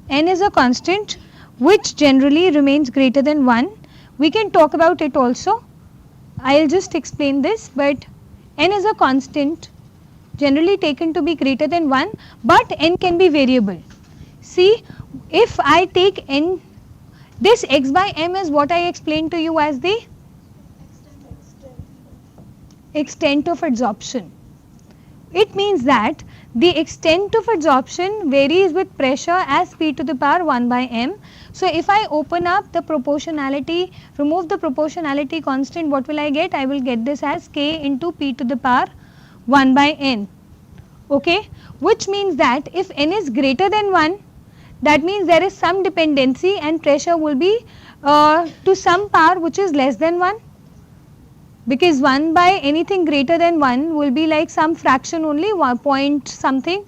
N is a constant which generally remains greater than 1. We can talk about it also. I'll just explain this, but N is a constant generally taken to be greater than 1, but N can be variable. See, if I take N, this x by m is what I explained to you as the extent of adsorption. It means that the extent of adsorption varies with pressure as p to the power 1 by m. So if I open up the proportionality, remove the proportionality constant, what will I get? I will get this as k into p to the power 1 by n. Okay, which means that if n is greater than 1, that means there is some dependency and pressure will be to some power which is less than 1, because 1 by anything greater than 1 will be like some fraction only, 1 point something.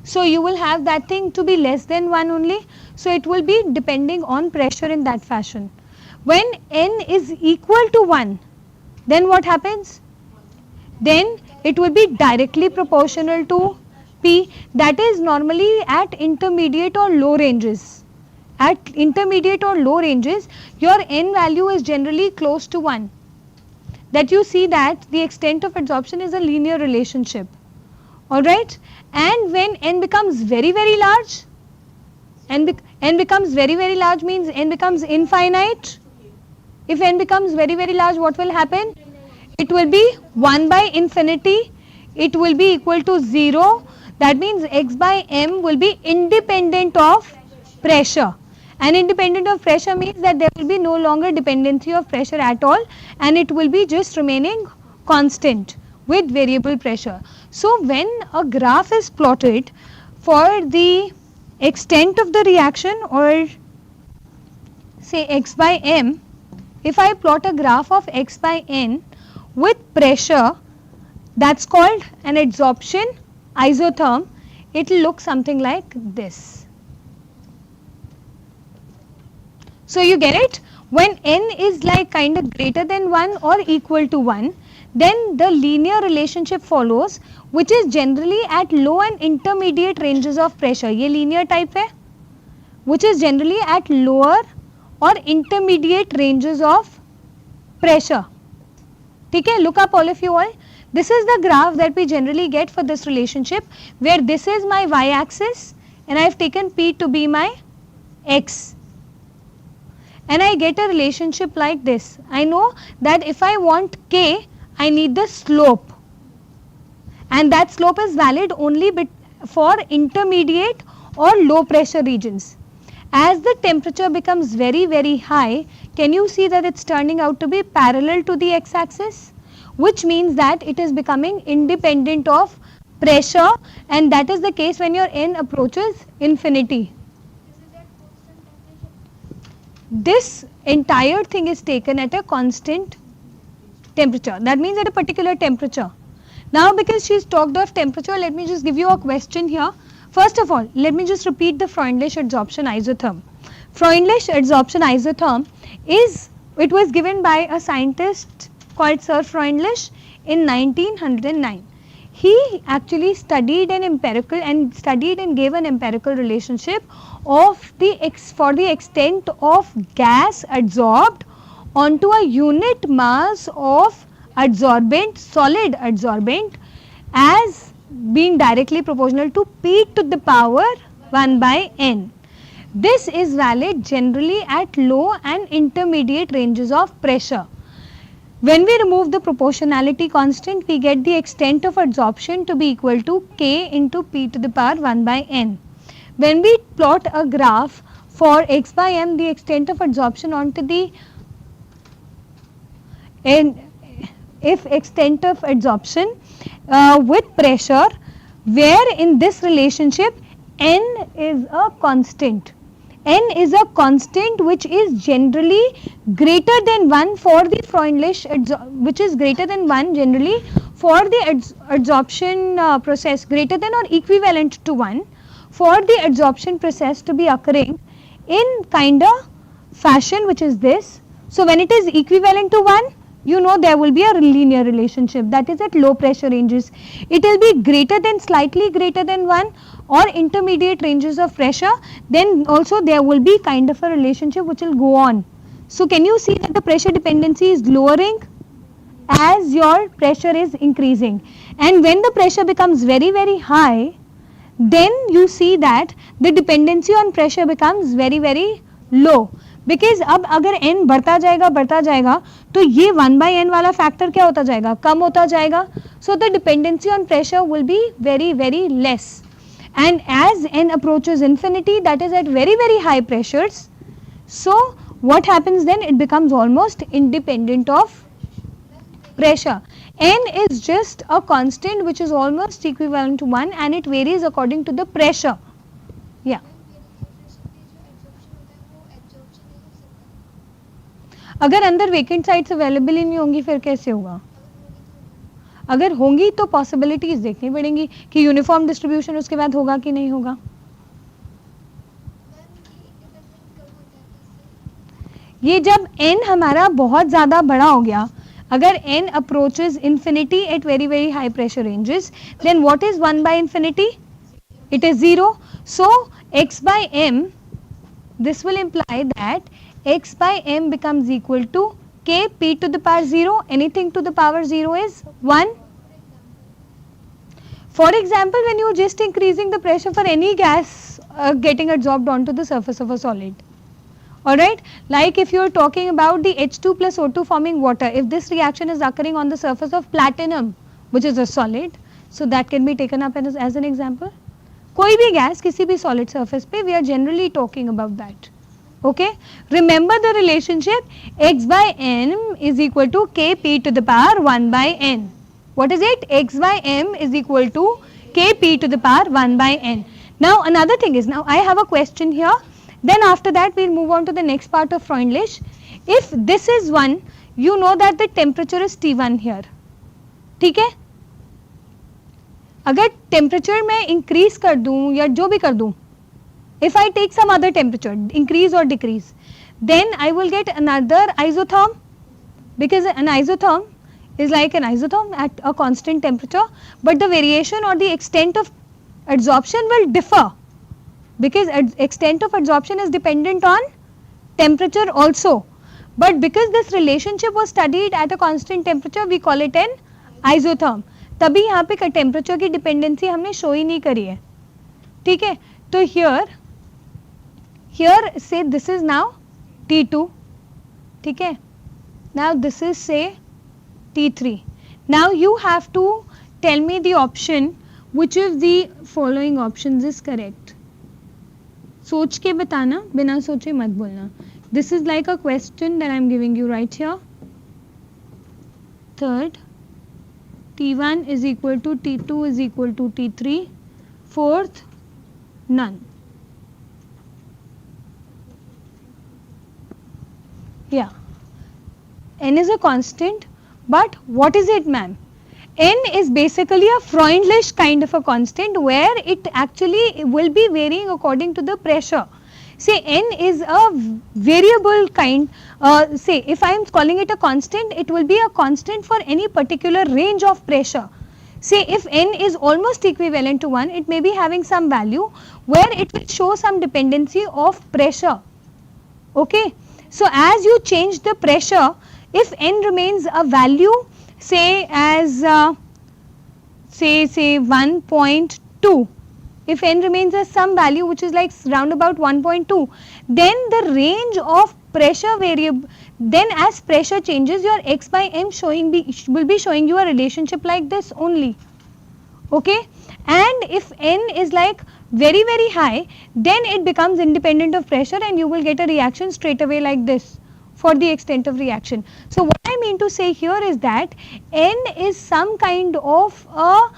So you will have that thing to be less than 1 only. So it will be depending on pressure in that fashion. When n is equal to 1, then what happens? Then it will be directly proportional to P, that is normally at intermediate or low ranges. At intermediate or low ranges, your n value is generally close to 1. That you see that the extent of adsorption is a linear relationship. Alright, and when n becomes very large, n becomes very large means n becomes infinite. If n becomes very large, what will happen? It will be 1 by infinity, it will be equal to 0. That means x by m will be independent of pressure, and independent of pressure means that there will be no longer dependency of pressure at all, and it will be just remaining constant with variable pressure. So when a graph is plotted for the extent of the reaction, or say x by m, if I plot a graph of x by n with pressure, that's called an adsorption isotherm. It will look something like this. So you get it? When n is like kind of greater than 1 or equal to 1, then the linear relationship follows, which is generally at low and intermediate ranges of pressure. ये linear type है, which is generally at lower or intermediate ranges of pressure. ठीक है? Look up all of you all. This is the graph that we generally get for this relationship, where this is my y-axis and I have taken P to be my x. And I get a relationship like this. I know that if I want K, I need the slope. And that slope is valid only for intermediate or low pressure regions. As the temperature becomes very high, can you see that it's turning out to be parallel to the x-axis? Which means that it is becoming independent of pressure, and that is the case when your n approaches infinity. This entire thing is taken at a constant temperature. That means at a particular temperature. Now because she's talked of temperature, let me just give you a question here. First of all, let me just repeat the Freundlich adsorption isotherm. Freundlich adsorption isotherm it was given by a scientist called Sir Freundlich in 1909. He actually studied an empirical and gave an empirical relationship of for the extent of gas adsorbed onto a unit mass of adsorbent, solid adsorbent, as being directly proportional to P to the power 1 by n. This is valid generally at low and intermediate ranges of pressure. When we remove the proportionality constant, we get the extent of adsorption to be equal to K into P to the power 1 by n. When we plot a graph for x by m, the extent of adsorption onto the if extent of adsorption with pressure, where in this relationship n is a constant. N is a constant which is generally greater than 1 for the Freundlich, which is greater than 1 generally for the adsorption process, greater than or equivalent to 1 for the adsorption process to be occurring in kind of fashion, which is this. So when it is equivalent to 1, you know there will be a linear relationship, that is at low pressure ranges. It will be greater than, slightly greater than 1 or intermediate ranges of pressure, then also there will be kind of a relationship which will go on. So can you see that the pressure dependency is lowering as your pressure is increasing, and when the pressure becomes very very high, then you see that the dependency on pressure becomes very very low. Because अब अगर n बढ़ता जाएगा तो ये 1/n वाला factor क्या होता जाएगा, कम होता जाएगा. So the dependency on pressure will be very very less, and as n approaches infinity, that is at very very high pressures, so what happens then, it becomes almost independent of pressure. N is just a constant which is almost equivalent to 1 and it varies according to the pressure. Yeah. अगर अंदर vacant sites available ही नहीं होंगी फिर कैसे होगा? अगर होंगी तो पॉसिबिलिटीज देखनी पड़ेंगी कि यूनिफॉर्म डिस्ट्रीब्यूशन उसके बाद होगा कि नहीं होगा. ये जब n हमारा बहुत ज़्यादा बड़ा हो गया, अगर n approaches infinity at very very high pressure ranges, then what is 1 by infinity? It is 0. So x by m, this will imply that x by m becomes equal to k p to the power 0. Anything to the power 0 is 1. For example, when you are just increasing the pressure for any gas getting absorbed onto the surface of a solid. Alright, like if you are talking about the H2 plus O2 forming water, if this reaction is occurring on the surface of platinum, which is a solid, so that can be taken up as an example. कोई भी gas किसी भी solid surface पे, we are generally talking about that. Okay, remember the relationship, x by n is equal to k p to the power 1 by n. What is it? X by m is equal to k p to the power 1 by n. Now another thing is, now I have a question here, then after that we will move on to the next part of Freundlich. If this is 1, you know that the temperature is T1 here. ठीक है? अगर temperature मैं increase कर दूँ या जो भी कर दूँ, if I take some other temperature, increase or decrease, then I will get another isotherm, because an isotherm is like an isotherm at a constant temperature, but the variation or the extent of adsorption will differ, because extent of adsorption is dependent on temperature also. But because this relationship was studied at a constant temperature, we call it an isotherm. तभी यहाँ पे temperature की dependency हमने show ही नहीं करी है. ठीक है? तो here say this is now T2. ठीक है? Now this is say T3. Now you have to tell me the option which of the following options is correct. सोच के बताना, बिना सोचे मत बोलना. This is like a question that I am giving you right here. Third, T1 is equal to T2 is equal to T3. Fourth, none. Yeah. N is a constant, but what is it, ma'am? N is basically a Freundlich kind of a constant where it actually will be varying according to the pressure. Say N is a variable kind, say if I am calling it a constant, it will be a constant for any particular range of pressure. Say if N is almost equivalent to 1, it may be having some value where it will show some dependency of pressure. Okay. So as you change the pressure, if N remains a value, say as say 1.2, if N remains as some value which is like round about 1.2, then the range of pressure variable, then as pressure changes, your x by m will be showing you a relationship like this only. Okay, and if N is like very very high, then it becomes independent of pressure and you will get a reaction straight away like this for the extent of reaction. So what I mean to say here is that N is some kind of a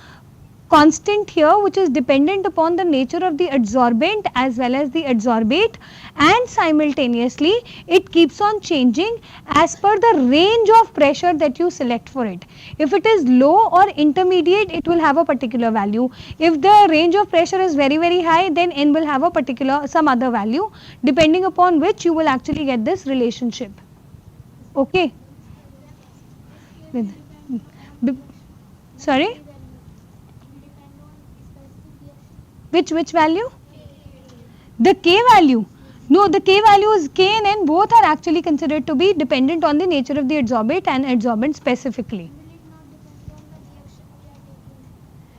constant here which is dependent upon the nature of the adsorbent as well as the adsorbate, and simultaneously it keeps on changing as per the range of pressure that you select for it. If it is low or intermediate, it will have a particular value. If the range of pressure is very high, then n will have a particular some other value, depending upon which you will actually get this relationship. Okay. Sorry? Which value? The K value. No, the K values K and N both are actually considered to be dependent on the nature of the adsorbate and adsorbent specifically.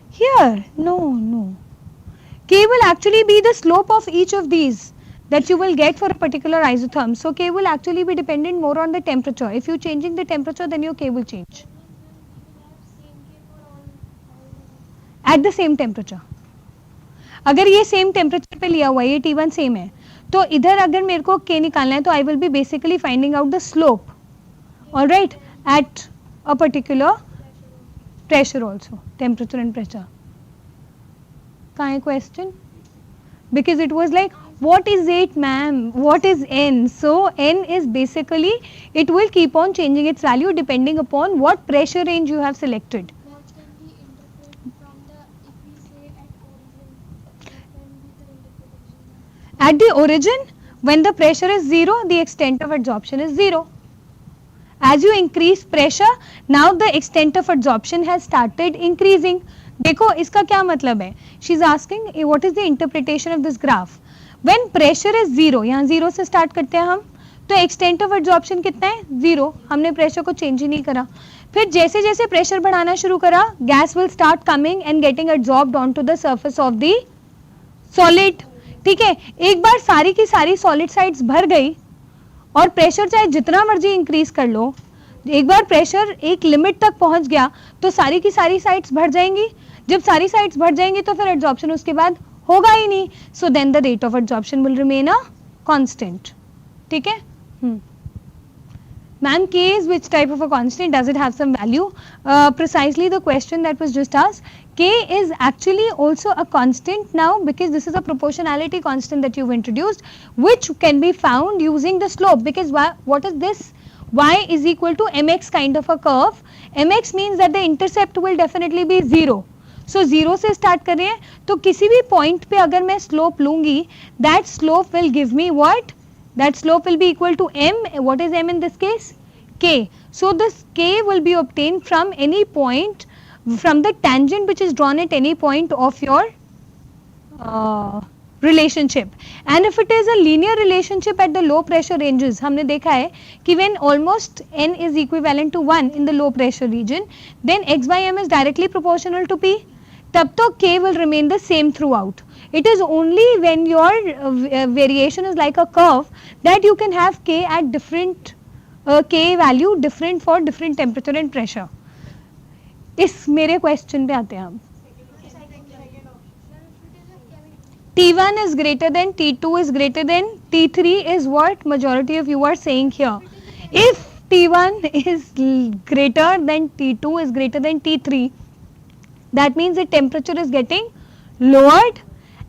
Here, no. K will actually be the slope of each of these that you will get for a particular isotherm. So K will actually be dependent more on the temperature. If you changing the temperature, then your K will change. At the same temperature. अगर ये same temperature पे लिया हुआ है, ये T1 same है, तो इधर अगर मेरे को K निकालना है तो I will be basically finding out the slope, alright, at a particular pressure also, temperature and pressure. कहाँ है question? Because it was like, what is it ma'am, what is N? So N is basically, it will keep on changing its value depending upon what pressure range you have selected. At the origin, when the pressure is 0, the extent of adsorption is 0. As you increase pressure, now the extent of adsorption has started increasing. देखो इसका क्या मतलब है? She is asking what is the interpretation of this graph? When pressure is 0, यहाँ 0 से start करते हैं हम, तो extent of adsorption कितना है? 0. हमने pressure को change ही नहीं करा. फिर जैसे जैसे pressure बढ़ाना शुरू करा, gas will start coming and getting absorbed onto the surface of the solid. ठीक है, एक बार सारी की सारी सॉलिड साइड्स भर गई और प्रेशर चाहे जितना मर्जी इंक्रीज कर लो, एक बार प्रेशर एक लिमिट तक पहुंच गया तो सारी की सारी साइड्स भर जाएंगी. जब सारी साइड्स भर जाएंगी तो फिर एड्सॉर्प्शन उसके बाद होगा ही नहीं. So then the rate of adsorption will remain a constant. ठीक है ma'am, K is which type of a constant? Does it have some value? Precisely the question that was just asked. K is actually also a constant now because this is a proportionality constant that you've introduced, which can be found using the slope. Because what is this? Y is equal to mx kind of a curve. Mx means that the intercept will definitely be 0. So 0 से start कर रहे हैं तो किसी भी point पे अगर मैं slope लूँगी, that slope will give me what? That slope will be equal to m. What is m in this case? K. So this K will be obtained from any point, from the tangent which is drawn at any point of your relationship. And if it is a linear relationship at the low pressure ranges, हमने देखा है कि when almost n is equivalent to 1 in the low pressure region, then x by m is directly proportional to p. तब तो K will remain the same throughout. It is only when your variation is like a curve that you can have K at different K value different for different temperature and pressure. इस मेरे question पे आते हैं हम. T1 is greater than T2 is greater than T3 is what majority of you are saying here. If T1 is greater than T2 is greater than T3, that means the temperature is getting lowered,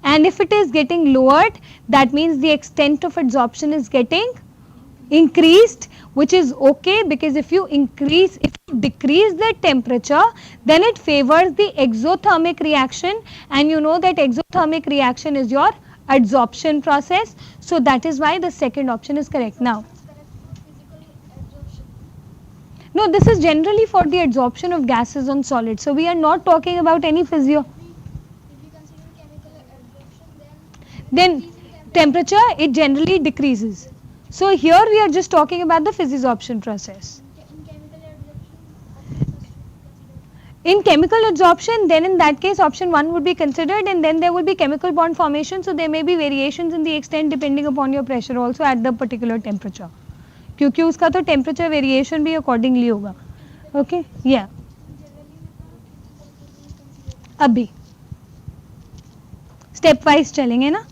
and if it is getting lowered, that means the extent of adsorption is getting increased, which is okay, because if you decrease the temperature, then it favors the exothermic reaction, and you know that exothermic reaction is your adsorption process. So that is why the second option is correct. Now, no, this is generally for the adsorption of gases on solids. So we are not talking about any physio. Then temperature, it generally decreases. So here we are just talking about the physisorption process. In chemical adsorption, then in that case option 1 would be considered, and then there will be chemical bond formation. So there may be variations in the extent depending upon your pressure also at the particular temperature. क्योंकि उसका तो temperature variation भी accordingly होगा. Okay या अभी step wise चलेंगे ना.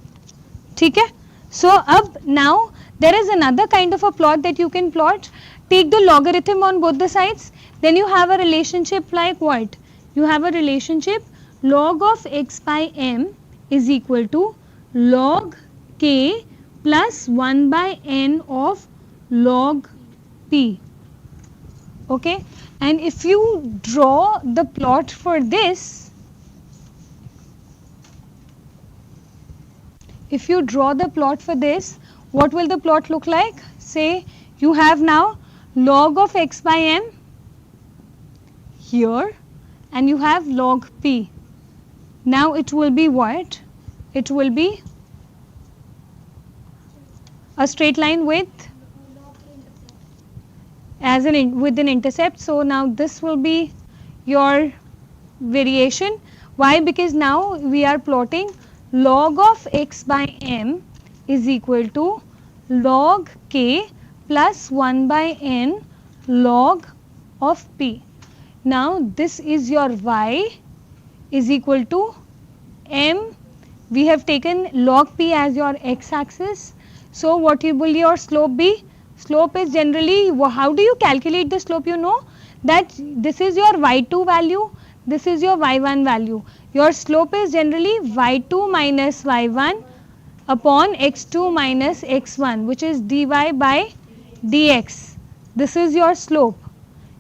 ठीक है. सो अब now there is another kind of a plot that you can plot. Take the logarithm on both the sides, then you have a relationship like what? You have a relationship log of x by m is equal to log k plus 1 by n of log p. Okay, and if you draw the plot for this, what will the plot look like? Say you have now log of x by m here and you have log p. Now it will be what? It will be a straight line with with an intercept. So now this will be your variation. Why? Because now we are plotting log of x by m is equal to log k plus 1 by n log of p. Now this is your y is equal to m. We have taken log p as your x axis. So what will your slope be? Slope is generally, how do you calculate the slope? You know that this is your y2 value, this is your y1 value. Your slope is generally y2 minus y1 upon x2 minus x1, which is dy by dx. This is your slope,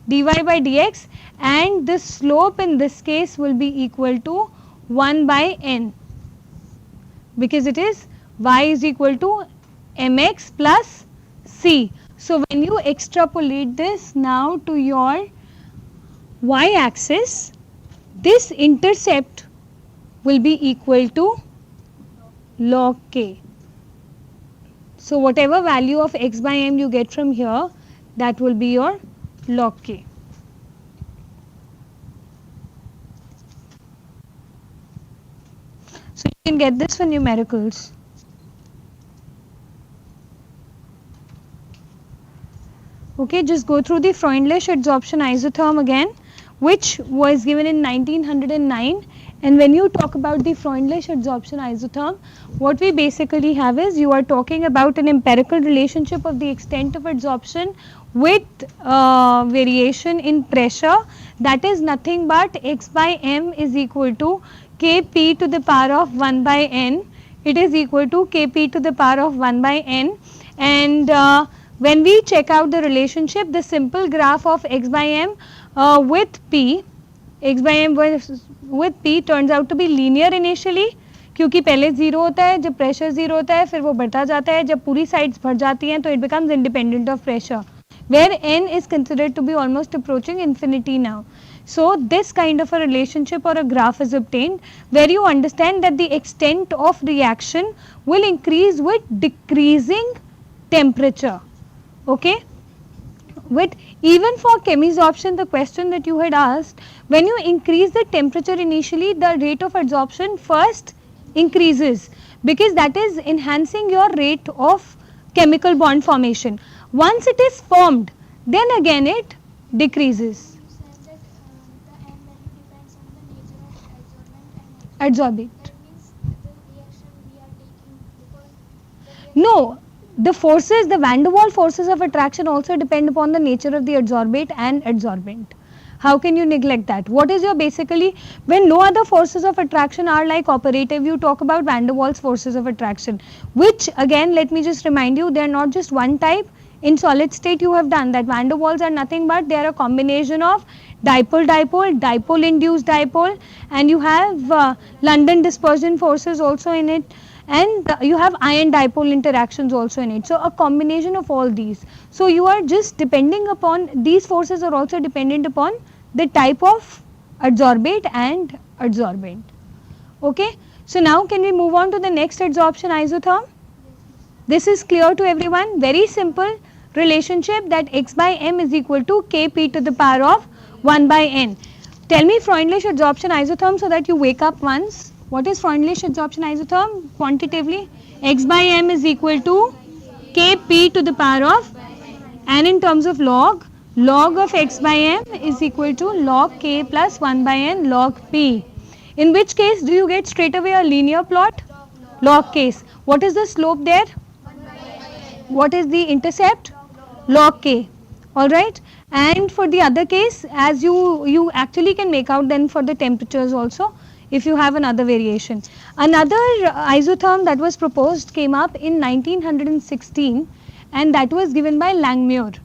dy by dx, and this slope in this case will be equal to 1 by n, because it is y is equal to mx plus c. So when you extrapolate this now to your y axis, this intercept will be equal to log k. So whatever value of x by m you get from here, that will be your log k. So you can get this for numericals. Okay, just go through the Freundlich adsorption isotherm again, which was given in 1909. And when you talk about the Freundlich adsorption isotherm, what we basically have is, you are talking about an empirical relationship of the extent of adsorption with variation in pressure. That is nothing but x by m is equal to kp to the power of 1 by n. It is equal to kp to the power of 1 by n. And when we check out the relationship, the simple graph of x by m with p, x by m with p turns out to be linear initially, क्योंकि पहले 0 होता है, जब pressure 0 होता है फिर वो बढ़ता जाता है, जब पूरी साइड्स भर जाती हैं तो it becomes independent of pressure, where n is considered to be almost approaching infinity now. So this kind of a relationship or a graph is obtained, where you understand that the extent of reaction will increase with decreasing temperature. Okay, with even for chemisorption, the question that you had asked, when you increase the temperature initially, the rate of adsorption first increases, because that is enhancing your rate of chemical bond formation. Once it is formed, then again it decreases. Adsorbate. No. The forces, the van der Waals forces of attraction also depend upon the nature of the adsorbate and adsorbent. How can you neglect that? What is your basically, when no other forces of attraction are like operative, you talk about van der Waals forces of attraction, which again, let me just remind you, they are not just one type. In solid state you have done that van der Waals are nothing but they are a combination of dipole-dipole, dipole-induced dipole, and you have London dispersion forces also in it. And you have ion dipole interactions also in it. So a combination of all these. So you are just depending upon, these forces are also dependent upon the type of adsorbate and adsorbent. Okay. So now can we move on to the next adsorption isotherm? This is clear to everyone. Very simple relationship, that x by m is equal to kp to the power of 1 by n. Tell me Freundlich adsorption isotherm so that you wake up once. What is Freundlich adsorption isotherm quantitatively? X by m is equal to kp to the power of, and in terms of log, log of x by m is equal to log k plus 1 by n log p. In which case do you get straight away a linear plot? Log case. What is the slope there? What is the intercept? Log k. Alright. And for the other case, as you actually can make out then for the temperatures also, if you have another variation. Another isotherm that was proposed came up in 1916, and that was given by Langmuir.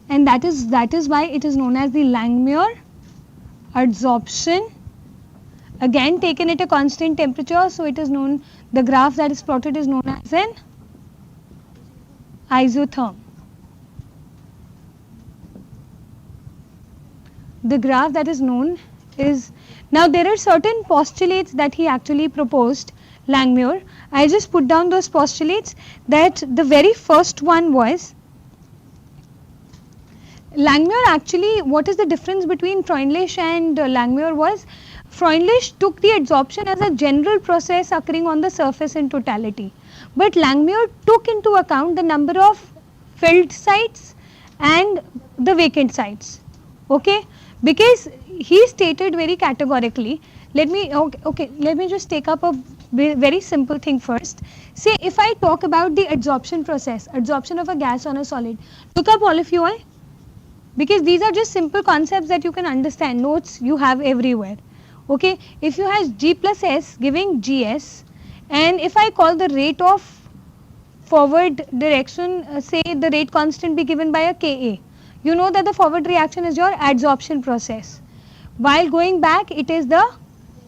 And that is why it is known as the Langmuir adsorption. Again, taken at a constant temperature, so it is known, the graph that is plotted is known as an isotherm. The graph that is known is, now there are certain postulates that he actually proposed, Langmuir. I just put down those postulates. That the very first one was, Langmuir actually, what is the difference between Freundlich and Langmuir was, Freundlich took the adsorption as a general process occurring on the surface in totality, but Langmuir took into account the number of filled sites and the vacant sites. Okay, because he stated very categorically, let me just take up a very simple thing first. Say if I talk about the adsorption process, adsorption of a gas on a solid, look up all of you all, because these are just simple concepts that you can understand, notes you have everywhere. Okay, if you have G plus S giving GS, and if I call the rate of forward direction, say the rate constant be given by a Ka, you know that the forward reaction is your adsorption process, while going back it is the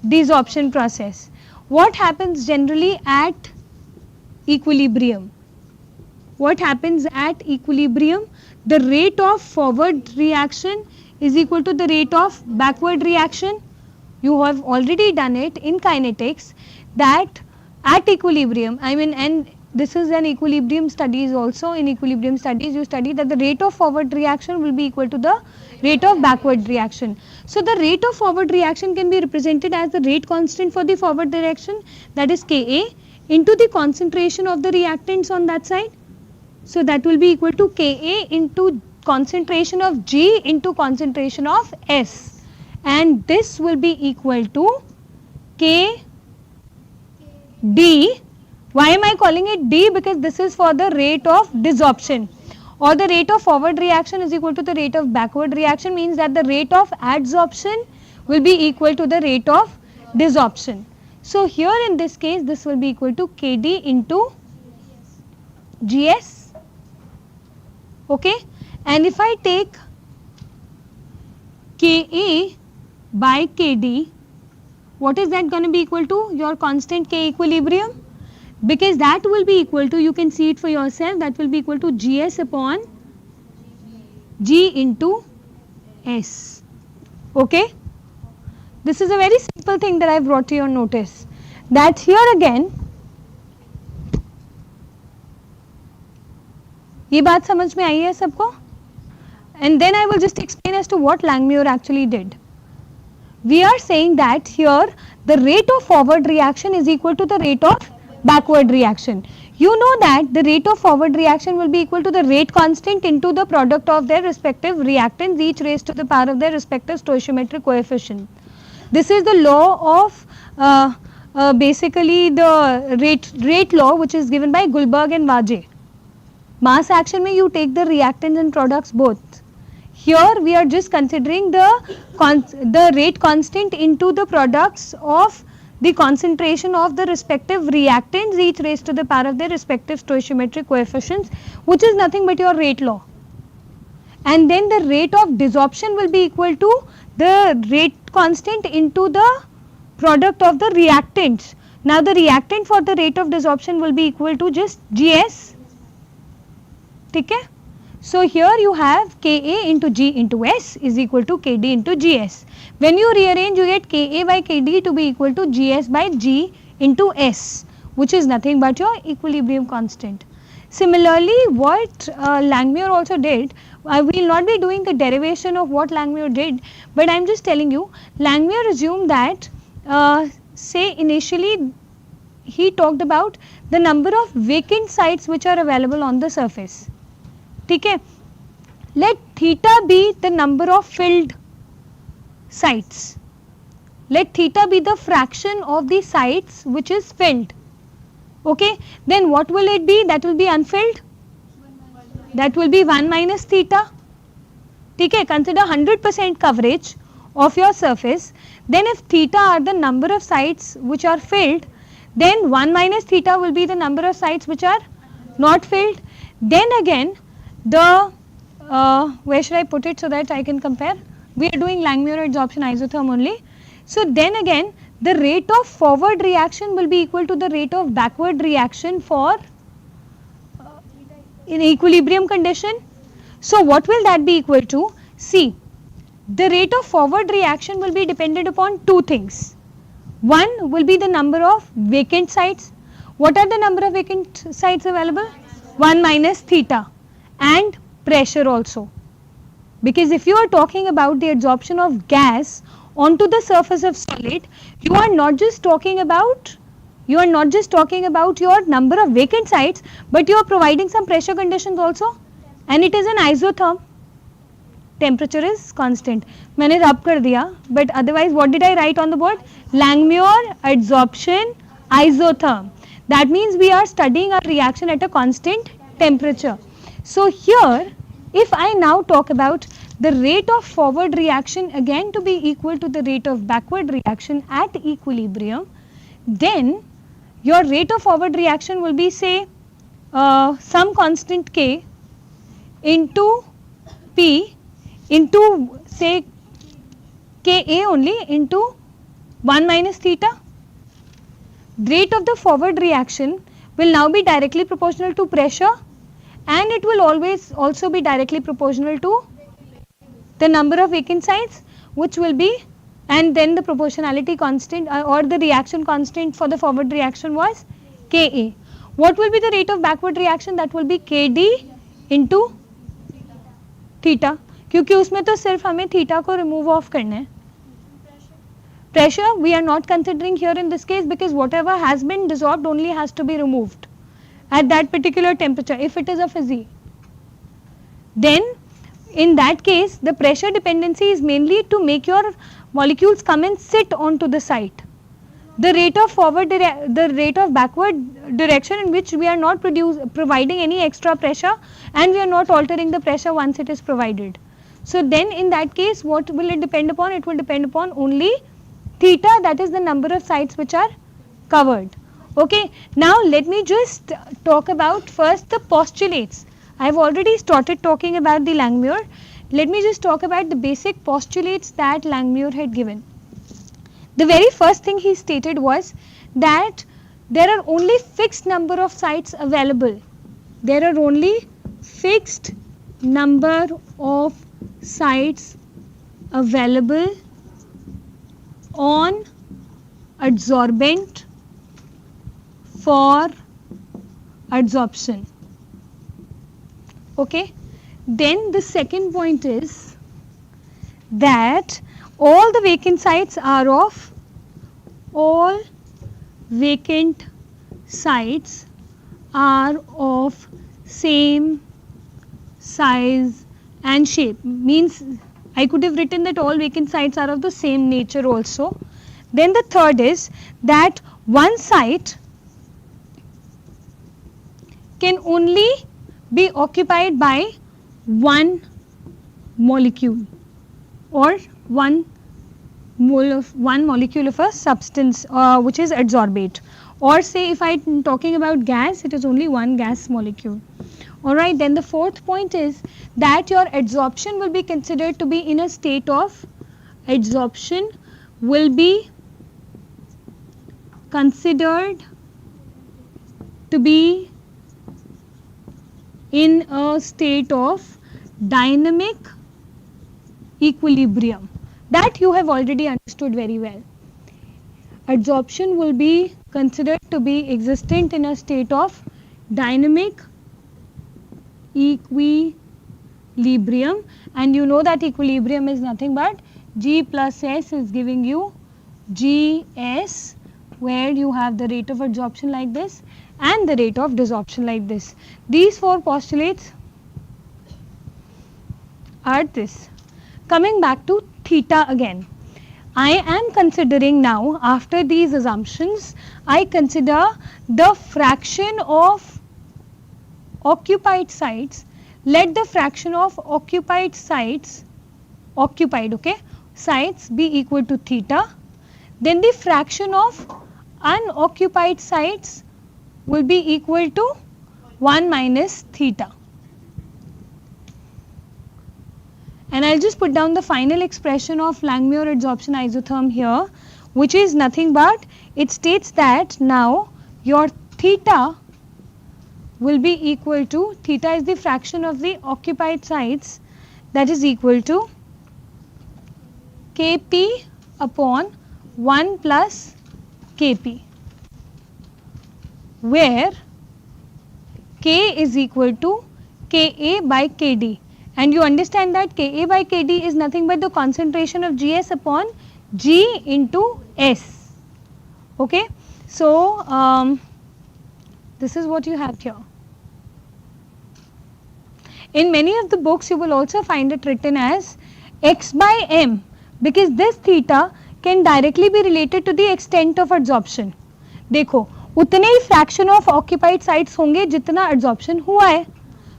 desorption process. What happens generally at equilibrium? What happens at equilibrium? The rate of forward reaction is equal to the rate of backward reaction. You have already done it in kinetics, that at equilibrium, and this is an equilibrium studies also. In equilibrium studies you study that the rate of forward reaction will be equal to the rate of backward reaction. So the rate of forward reaction can be represented as the rate constant for the forward direction, that is Ka, into the concentration of the reactants on that side. So that will be equal to Ka into concentration of G into concentration of S, and this will be equal to K D. Why am I calling it D? Because this is for the rate of desorption, or the rate of forward reaction is equal to the rate of backward reaction, means that the rate of adsorption will be equal to the rate of desorption. So here in this case this will be equal to Kd into Gs. Okay, and if I take Ka by Kd, what is that going to be equal to? Your constant K equilibrium, because that will be equal to, you can see it for yourself, that will be equal to Gs upon G into S. Okay, this is a very simple thing that I have brought to your notice, that here again, ये बात समझ में आई है सबको? And then I will just explain as to what Langmuir actually did. We are saying that here the rate of forward reaction is equal to the rate of backward reaction. You know that the rate of forward reaction will be equal to the rate constant into the product of their respective reactants, each raised to the power of their respective stoichiometric coefficient. This is the law of basically the rate law, which is given by Goldberg and Vajay. Mass action mein you take the reactants and products both. Here we are just considering the rate constant into the products of the concentration of the respective reactants, each raised to the power of their respective stoichiometric coefficients, which is nothing but your rate law. And then the rate of desorption will be equal to the rate constant into the product of the reactants. Now the reactant for the rate of desorption will be equal to just Gs. Okay? So here you have Ka into G into S is equal to Kd into Gs. When you rearrange, you get Ka by Kd to be equal to Gs by G into S, which is nothing but your equilibrium constant. Similarly, what Langmuir also did, I will not be doing the derivation of what Langmuir did, but I am just telling you, Langmuir assumed that, say initially he talked about the number of vacant sites which are available on the surface. Okay. Let theta be the number of filled sites. Let theta be the fraction of the sites which is filled. Okay. Then what will it be? That will be unfilled. That will be 1 minus theta. Okay. Consider 100% coverage of your surface, then if theta are the number of sides which are filled, then 1 minus theta will be the number of sides which are not filled. Then again, the where should I put it so that I can compare? We are doing Langmuir adsorption isotherm only. So then again, the rate of forward reaction will be equal to the rate of backward reaction for in equilibrium condition. So what will that be equal to? See, the rate of forward reaction will be dependent upon two things. One will be the number of vacant sites. What are the number of vacant sites available? 1 minus theta, and pressure also. Because if you are talking about the adsorption of gas onto the surface of solid, you are not just talking about your number of vacant sites, but you are providing some pressure conditions also, and it is an isotherm. Temperature is constant. मैंने rub कर दिया, but otherwise what did I write on the board? Langmuir adsorption isotherm. That means we are studying a reaction at a constant temperature. So here, if I now talk about the rate of forward reaction again to be equal to the rate of backward reaction at equilibrium, then your rate of forward reaction will be, say, some constant K into P into, say, Ka only into 1 minus theta. Rate of the forward reaction will now be directly proportional to pressure, and it will always also be directly proportional to the number of vacant sites, which will be, and then the proportionality constant or the reaction constant for the forward reaction was Ka. What will be the rate of backward reaction? That will be Kd into theta, क्योंकि उसमें तो सिर्फ हमें theta को remove of करना है. Pressure we are not considering here in this case, because whatever has been dissolved only has to be removed at that particular temperature if it is a fizzy. Then in that case, the pressure dependency is mainly to make your molecules come and sit onto the site. The rate of backward direction in which we are not providing any extra pressure, and we are not altering the pressure once it is provided. So then in that case, what will it depend upon? It will depend upon only theta, that is the number of sites which are covered. Okay, now let me just talk about first the postulates. I have already started talking about the Langmuir. Let me just talk about the basic postulates that Langmuir had given. The very first thing he stated was that there are only fixed number of sites available. There are only fixed number of sites available on adsorbent for adsorption. Okay, then the second point is that all the vacant sites are of same size and shape. Means I could have written that all vacant sites are of the same nature also. Then the third is that one site can only be occupied by one molecule or one molecule of a substance which is adsorbate. Or say if I am talking about gas, it is only one gas molecule. Alright, then the fourth point is that your adsorption will be considered to be in a state of adsorption will be considered to be in a state of dynamic equilibrium. That you have already understood very well. Adsorption will be considered to be existent in a state of dynamic equilibrium, and you know that equilibrium is nothing but G plus S is giving you Gs, where you have the rate of adsorption like this and the rate of desorption like this. These four postulates are this. Coming back to theta again, I am considering now, after these assumptions, I consider the fraction of occupied sites. Let the fraction of occupied sites, okay, sides be equal to theta, then the fraction of unoccupied sides will be equal to 1 minus theta. And I'll just put down the final expression of Langmuir adsorption isotherm here, which is nothing but, it states that now your theta will be equal to, theta is the fraction of the occupied sides, that is equal to Kp upon 1 plus Kp, where K is equal to Ka by Kd. And you understand that Ka by Kd is nothing but the concentration of Gs upon G into S. Okay, so this is what you have here. In many of the books you will also find it written as x by m, because this theta can directly be related to the extent of adsorption. देखो उतने ही fraction of occupied sites होंगे जितना adsorption हुआ है.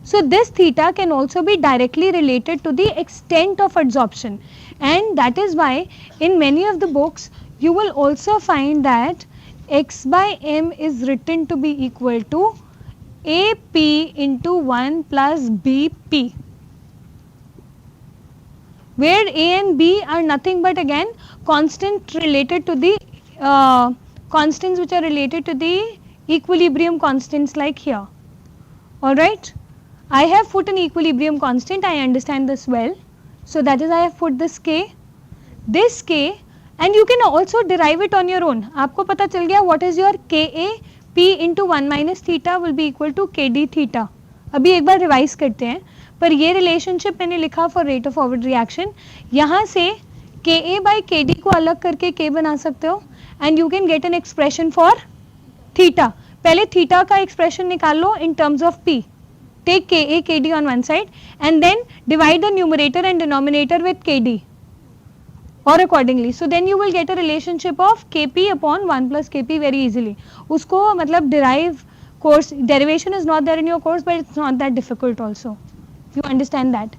So this theta can also be directly related to the extent of adsorption, and that is why in many of the books you will also find that x by m is written to be equal to AP into 1 plus BP, where A and B are nothing but again constant related to the constants which are related to the equilibrium constants like here. Alright, I have put an equilibrium constant, I understand this well. So that is I have put this K, and you can also derive it on your own. आपको पता चल गया what is your Ka, P into 1 minus theta will be equal to Kd theta. अभी एक बार revise करते हैं, पर ये रिलेशनशिप मैंने लिखा for rate of forward reaction. यहाँ से Ka by Kd को अलग करके K बना सकते हो, and you can get an expression for theta. पहले थीटा का एक्सप्रेशन निकाल लो in terms of P. Take Ka, Kd on one side and then divide the numerator and denominator with Kd or accordingly. So then you will get a relationship of Kp upon 1 plus Kp very easily. उसको मतलब derive course, derivation is not there in your course, but it's not that difficult also. You understand that.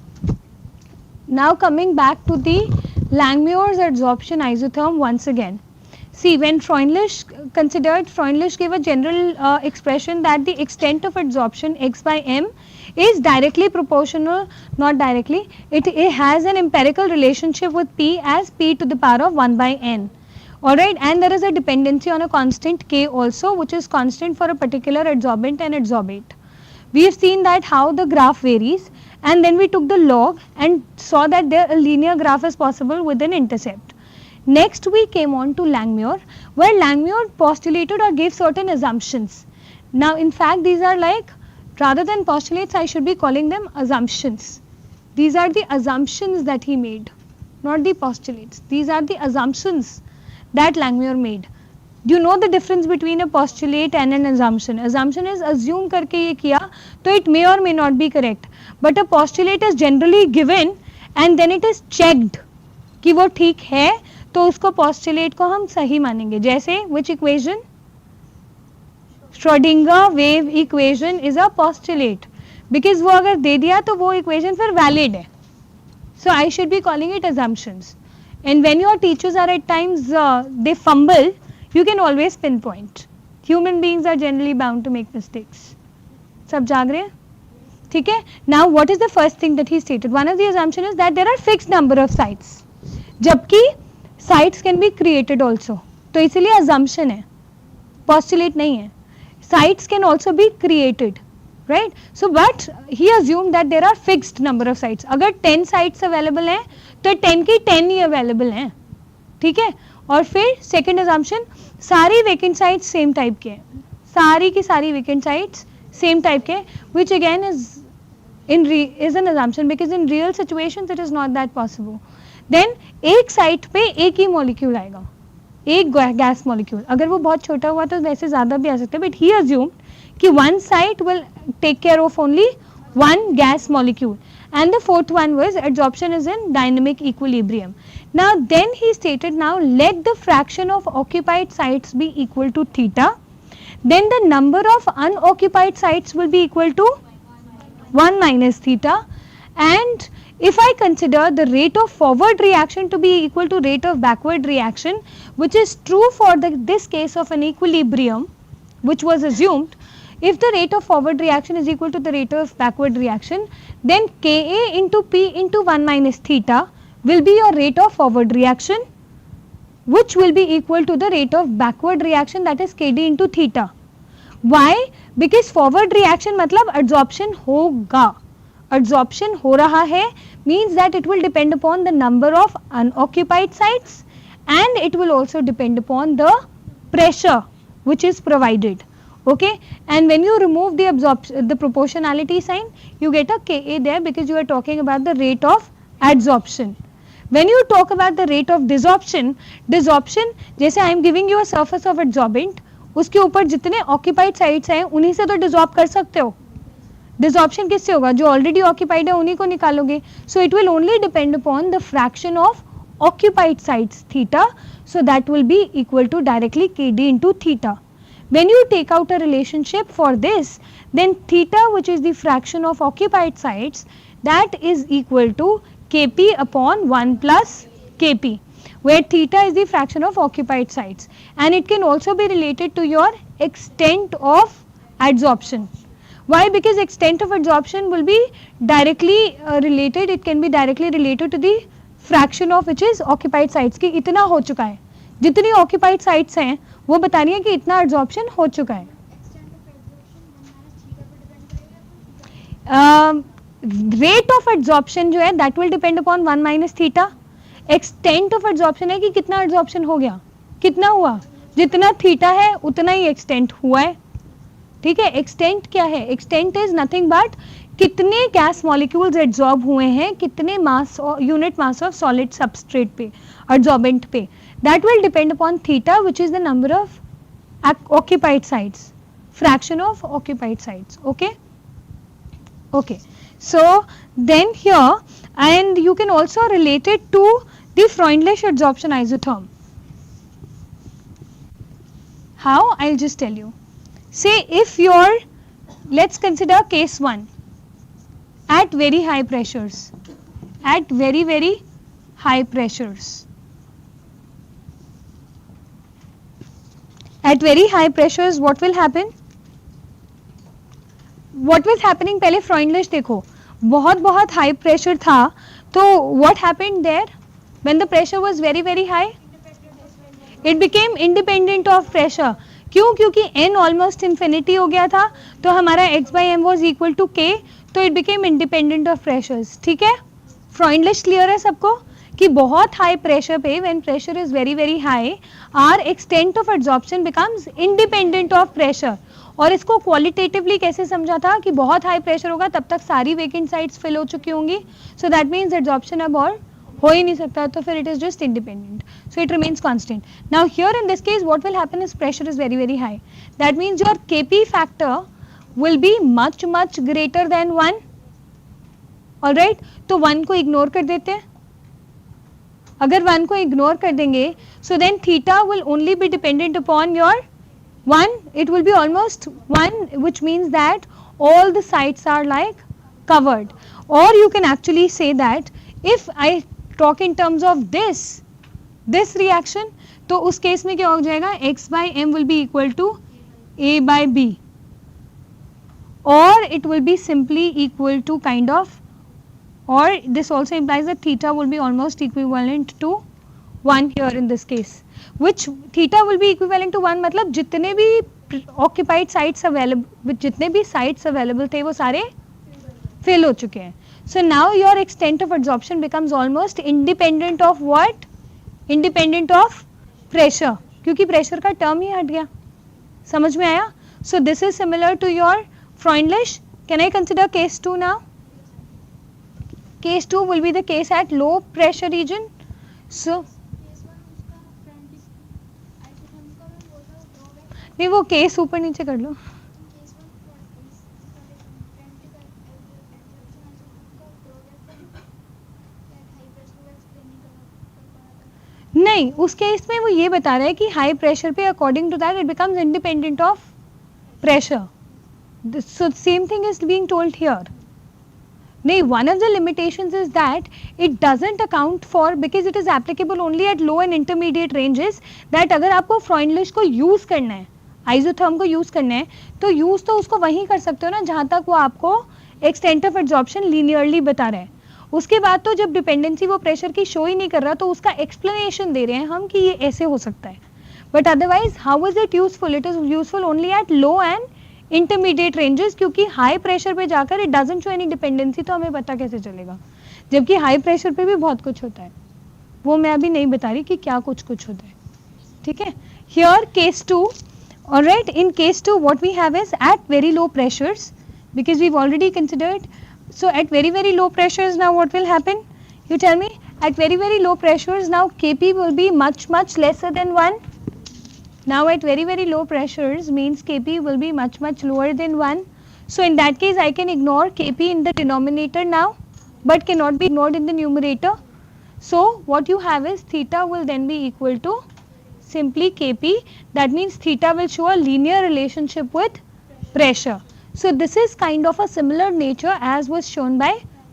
Now coming back to the Langmuir's adsorption isotherm once again. See, when Freundlich considered, Freundlich gave a general expression that the extent of adsorption x by m is directly proportional, not directly, it has an empirical relationship with P as P to the power of 1 by n. Alright, and there is a dependency on a constant K also, which is constant for a particular adsorbent and adsorbate. We have seen that how the graph varies, and then we took the log and saw that there a linear graph is possible with an intercept. Next we came on to Langmuir, where Langmuir postulated or gave certain assumptions. Now in fact these are like, rather than postulates I should be calling them assumptions. These are the assumptions that he made, not the postulates. These are the assumptions that Langmuir made. Do you know the difference between a postulate and an assumption? Assumption is assume करके ये किया, तो it may or may not be correct. But a postulate is generally given and then it is checked कि वो ठीक है, तो उसको postulate को हम सही मानेंगे. जैसे which equation? Schrödinger wave equation is a postulate, because वो अगर दे दिया तो वो equation फिर valid है. So I should be calling it assumptions. And when your teachers are at times they fumble, you can always pinpoint. Human beings are generally bound to make mistakes. सब जाग रहे हैं? ठीक है? Now what is the first thing that he stated? One of the assumptions is that there are fixed number of sites. जबकि sites can be created also. तो इसीलिए assumption है, postulate नहीं है. Sites can also be created, right? So but he assumed that there are fixed number of sites. अगर 10 sites available हैं, तो 10 की 10 ही available हैं, ठीक है? और फिर second assumption, सारी vacant sites same type के हैं, सारी की सारी vacant sites same type के, which again is an assumption, because in real situations it is not that possible. Then एक site पे एक ही molecule आएगा, एक gas molecule. अगर वो बहुत छोटा हुआ तो वैसे ज़्यादा भी आ सकता है, but he assumed कि one site will take care of only one gas molecule. And the fourth one was adsorption is in dynamic equilibrium. Now then he stated, now let the fraction of occupied sites be equal to theta, then the number of unoccupied sites will be equal to 1 minus theta, and If I consider the rate of forward reaction to be equal to rate of backward reaction, which is true for this case of an equilibrium, which was assumed, if the rate of forward reaction is equal to the rate of backward reaction, then Ka into P into 1 minus theta will be your rate of forward reaction, which will be equal to the rate of backward reaction, that is Kd into theta. Why? Because forward reaction मतलब adsorption होगा. Adsorption हो रहा है means that it will depend upon the number of unoccupied sites and it will also depend upon the pressure which is provided. Okay, and when you remove the proportionality sign, you get a Ka there because you are talking about the rate of adsorption. When you talk about the rate of desorption, जैसे I am giving you a surface of adsorbent, उसके ऊपर जितने occupied sites हैं उन्हीं से तो dissolve कर सकते हो. Desorption किससे होगा? जो already occupied है उन्हीं को निकालोगे. So it will only depend upon the fraction of occupied sites theta. So that will be equal to directly Kd into theta. When you take out a relationship for this, then theta, which is the fraction of occupied sites, that is equal to Kp upon 1 plus Kp, where theta is the fraction of occupied sites, and it can also be related to your extent of adsorption. Why? Because extent of adsorption will be directly related, it can be directly related to the fraction of which is occupied sites की इतना हो चुका है, जितनी occupied sites हैं वो बता रही है कि इतना adsorption हो चुका है. Rate of adsorption जो है that will depend upon 1 minus theta. Extent of adsorption है कि कितना adsorption हो गया, कितना हुआ, जितना थीटा है उतना ही extent हुआ है. ठीक है, एक्सटेंट क्या है? एक्सटेंट इज नथिंग बट कितने गैस मॉलिक्यूल्स एब्जॉर्ब हुए हैं, कितने mass unit mass of solid substrate पे, एब्जॉर्बेंट पे. That will depend upon theta which is the number of occupied sites, fraction of occupied sites. Okay okay, so then here and you can also related to the Freundlich absorption isotherm. How? I will just tell you. Say if let's consider case 1 at very high pressures, at very high pressures. At very high pressures what will happen? What was happening पहले Freundlich देखो, बहुत high pressure था तो what happened there when the pressure was very high? It became independent of pressure. क्यों? क्योंकि n almost infinity हो गया था तो हमारा x by m was equal to k, तो it became independent of pressures. ठीक है, फ्रॉइंडलिश क्लियर है सबको कि बहुत हाई प्रेशर पे when pressure is very high our extent of absorption becomes independent of pressure. और इसको क्वालिटेटिवली कैसे समझा था कि बहुत हाई प्रेशर होगा तब तक सारी वेकेंट साइट्स फिल हो चुकी होंगी, सो दैट मीन्स एब्जॉर्प्शन अब और हो ही नहीं सकता, तो फिर it is just independent, so it remains constant. Now here in this case what will happen is pressure is very high, that means your Kp factor will be much greater than 1. alright, तो 1 को ignore कर देते हैं. अगर 1 को ignore कर देंगे so then theta will only be dependent upon your 1, it will be almost 1, which means that all the sites are like covered. Or you can actually say that if I talk in terms of this reaction, तो उस case में क्या हो जाएगा? x by m will be equal to a by b, or it will be simply equal to kind of, or this also implies that theta will be almost equivalent to 1 here in this case, which theta will be equivalent to 1 मतलब जितने भी occupied sites available, जितने भी sites available थे वो सारे fill हो चुके हैं. So now your extent of adsorption becomes almost independent of what? Independent of pressure, क्योंकि pressure का term ही हट गया. समझ में आया? So this is similar to your Freundlich. Can I consider case 2 now? Case 2 will be the case at low pressure region. So नहीं वो case ऊपर नीचे कर लो. नहीं, उस केस में वो ये बता रहा है कि हाई प्रेशर पे according to that it becomes independent of pressure. So same thing is being told here. नहीं, one of the limitations is that it doesn't account for, because it is applicable only at low and intermediate ranges, that अगर आपको फ्रॉइनलिश को use करना है, isotherm को use करना है, तो यूज़ तो उसको वहीं कर सकते हो ना जहाँ तक वो आपको एक्सटेंट ऑफ एब्जॉर्प्शन लीनियरली बता रहे हैं. उसके बाद तो जब डिपेंडेंसी वो प्रेशर की शो ही नहीं कर रहा, तो उसका एक्सप्लेनेशन दे रहे हैं हम कि ये ऐसे हो सकता है. But otherwise how is it useful? It is useful only at low and intermediate ranges, क्योंकि हाई प्रेशर पे जाकर it doesn't show any dependency, तो हमें पता कैसे चलेगा, जबकि हाई प्रेशर पे भी बहुत कुछ होता है. वो मैं अभी नहीं बता रही कि क्या कुछ कुछ होता है. ठीक है. Here case 2, alright, in case 2 what we have is at very low pressures, because we've already considered. So at very low pressures, now what will happen? You tell me. At very low pressures, now Kp will be much lesser than 1. Now at very low pressures means Kp will be much lower than 1. So in that case I can ignore Kp in the denominator now, but cannot be ignored in the numerator. So what you have is theta will then be equal to simply Kp. That means theta will show a linear relationship with pressure. So this is kind of a similar nature as was shown by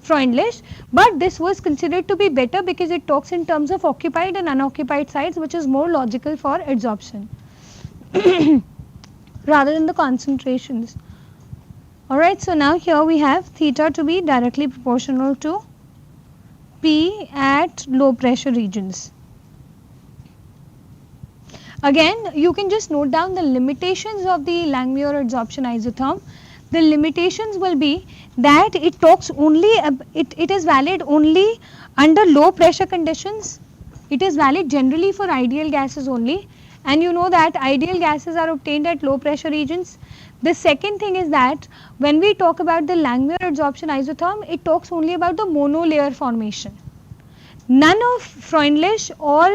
Freundlich, but this was considered to be better because it talks in terms of occupied and unoccupied sites, which is more logical for adsorption rather than the concentrations. Alright, so now here we have theta to be directly proportional to P at low pressure regions. Again, you can just note down the limitations of the Langmuir adsorption isotherm. The limitations will be that it talks only, it is valid only under low pressure conditions. It is valid generally for ideal gases only, and you know that ideal gases are obtained at low pressure regions. The second thing is that when we talk about the Langmuir adsorption isotherm, it talks only about the monolayer formation. None of Freundlich or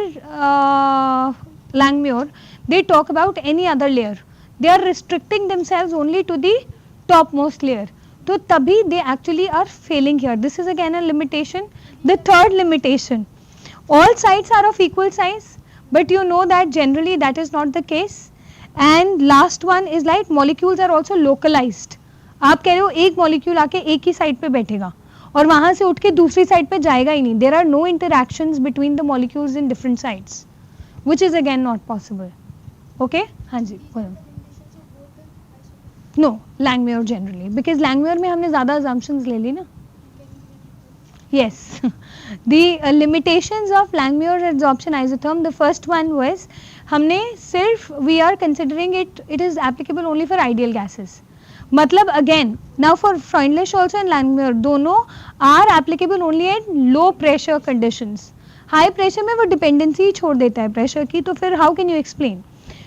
Langmuir, they talk about any other layer. They are restricting themselves only to the topmost layer. So tabhi they actually are failing here. This is again a limitation. The third limitation, all sites are of equal size, but you know that generally that is not the case. And last one is like molecules are also localized. आप कह रहे हो एक molecule आके एक ही side पे बैठेगा और वहाँ से उठ के दूसरी साइड पे जाएगा ही नहीं. There are no interactions between the molecules in different sites, which is again not possible. Okay? हाँ जी बोलो. No, Langmuir generally, because Langmuir में हमने ज़्यादा assumptions ले ली ना. Yes, the limitations of Langmuir adsorption isotherm, the first one was हमने सिर्फ we are considering it is applicable only for ideal gases. मतलब again, now for Freundlich also and Langmuir दोनों are applicable only at low pressure conditions. High pressure में वो dependency ही छोड़ देता है pressure की, तो फिर how can you explain?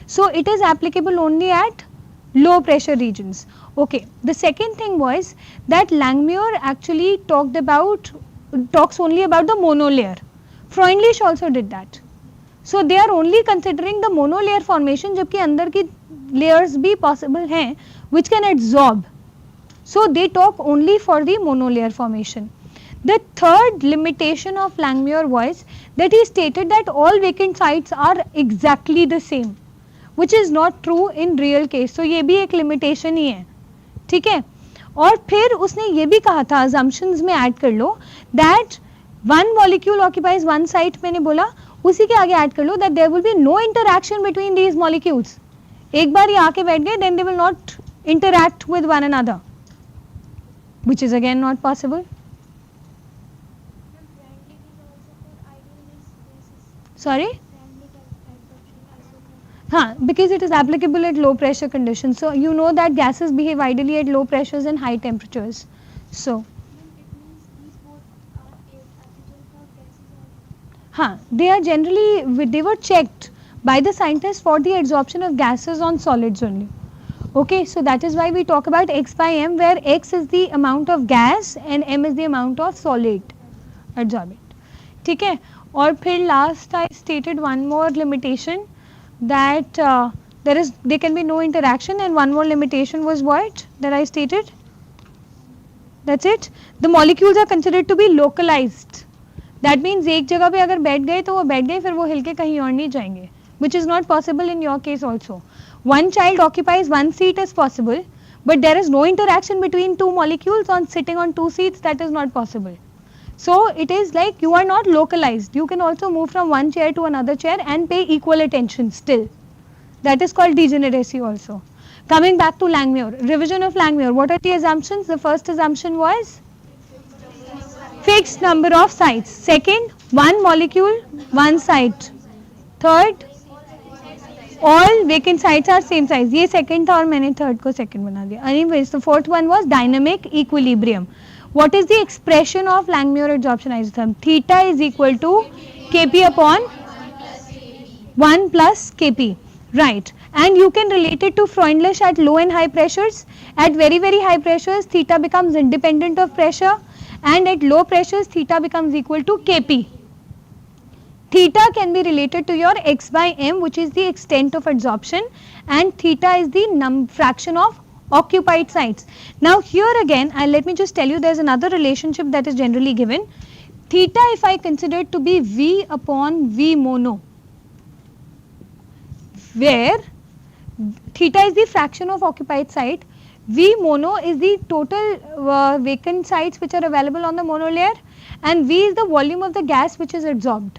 So it is applicable only at low pressure regions. Okay, the second thing was that Langmuir actually talks only about the monolayer. Freundlich also did that. So they are only considering the monolayer formation, जबकि अंदर की layers भी possible हैं which can adsorb. So they talk only for the monolayer formation. The third limitation of Langmuir was that he stated that all vacant sites are exactly the same, which is not true in real case. So ये भी एक limitation ही है. ठीक है. और फिर उसने ये भी कहा था, assumptions में ऐड कर लो, that one molecule occupies one site. मैंने बोला उसी के आगे ऐड कर लो that there will be no interaction between these molecules. एक बार ये आके बैठ गए, then they will not interact with one another, which is again not possible. Sorry? Because it is applicable at low pressure conditions. So you know that gases behave ideally at low pressures and high temperatures. So they are generally, they were checked by the scientists for the adsorption of gases on solids only. Okay, so that is why we talk about x by m, where x is the amount of gas and m is the amount of solid adsorbent. ठीक है. और फिर last I stated one more limitation, that there can be no interaction, and one more limitation was what that I stated. That's it. The molecules are considered to be localized. That means एक जगह पे अगर बैठ गए तो वो बैठ गए, फिर वो हिल के कहीं और नहीं जाएंगे, which is not possible in your case also. One child occupies one seat is possible, but there is no interaction between two molecules on sitting on two seats. That is not possible. So it is like you are not localized. You can also move from one chair to another chair and pay equal attention still. That is called degeneracy also. Coming back to Langmuir, revision of Langmuir. What are the assumptions? The first assumption was fixed number of sites. Second, one molecule, one site. Third, all vacant sites are same size. ये second था और मैंने third को second बना दिया. Anyways, the fourth one was dynamic equilibrium. What is the expression of Langmuir adsorption isotherm? Theta is equal to Kp upon 1 plus Kp. Right. And you can relate it to Freundlich at low and high pressures. At very, very high pressures, theta becomes independent of pressure, and at low pressures, theta becomes equal to Kp. Theta can be related to your x by m, which is the extent of adsorption, and theta is the fraction of occupied sites. Now here again, let me just tell you, there is another relationship that is generally given. Theta, if I consider it to be V upon V mono, where theta is the fraction of occupied site, V mono is the total vacant sites which are available on the monolayer, and V is the volume of the gas which is adsorbed.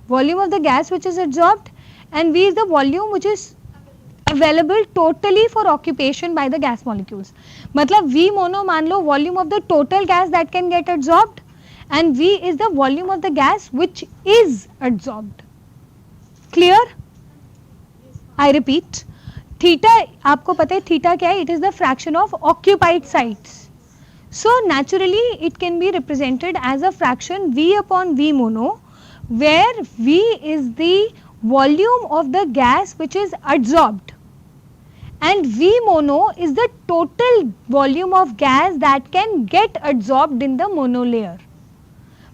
Volume of the gas which is adsorbed, and V is the volume which is available totally for occupation by the gas molecules. मतलब V mono मान लो volume of the total gas that can get adsorbed, and V is the volume of the gas which is adsorbed. Clear? I repeat, theta आपको पता है theta क्या है? It is the fraction of occupied sites. So naturally it can be represented as a fraction V upon V mono, where V is the volume of the gas which is adsorbed, and V mono is the total volume of gas that can get adsorbed in the monolayer.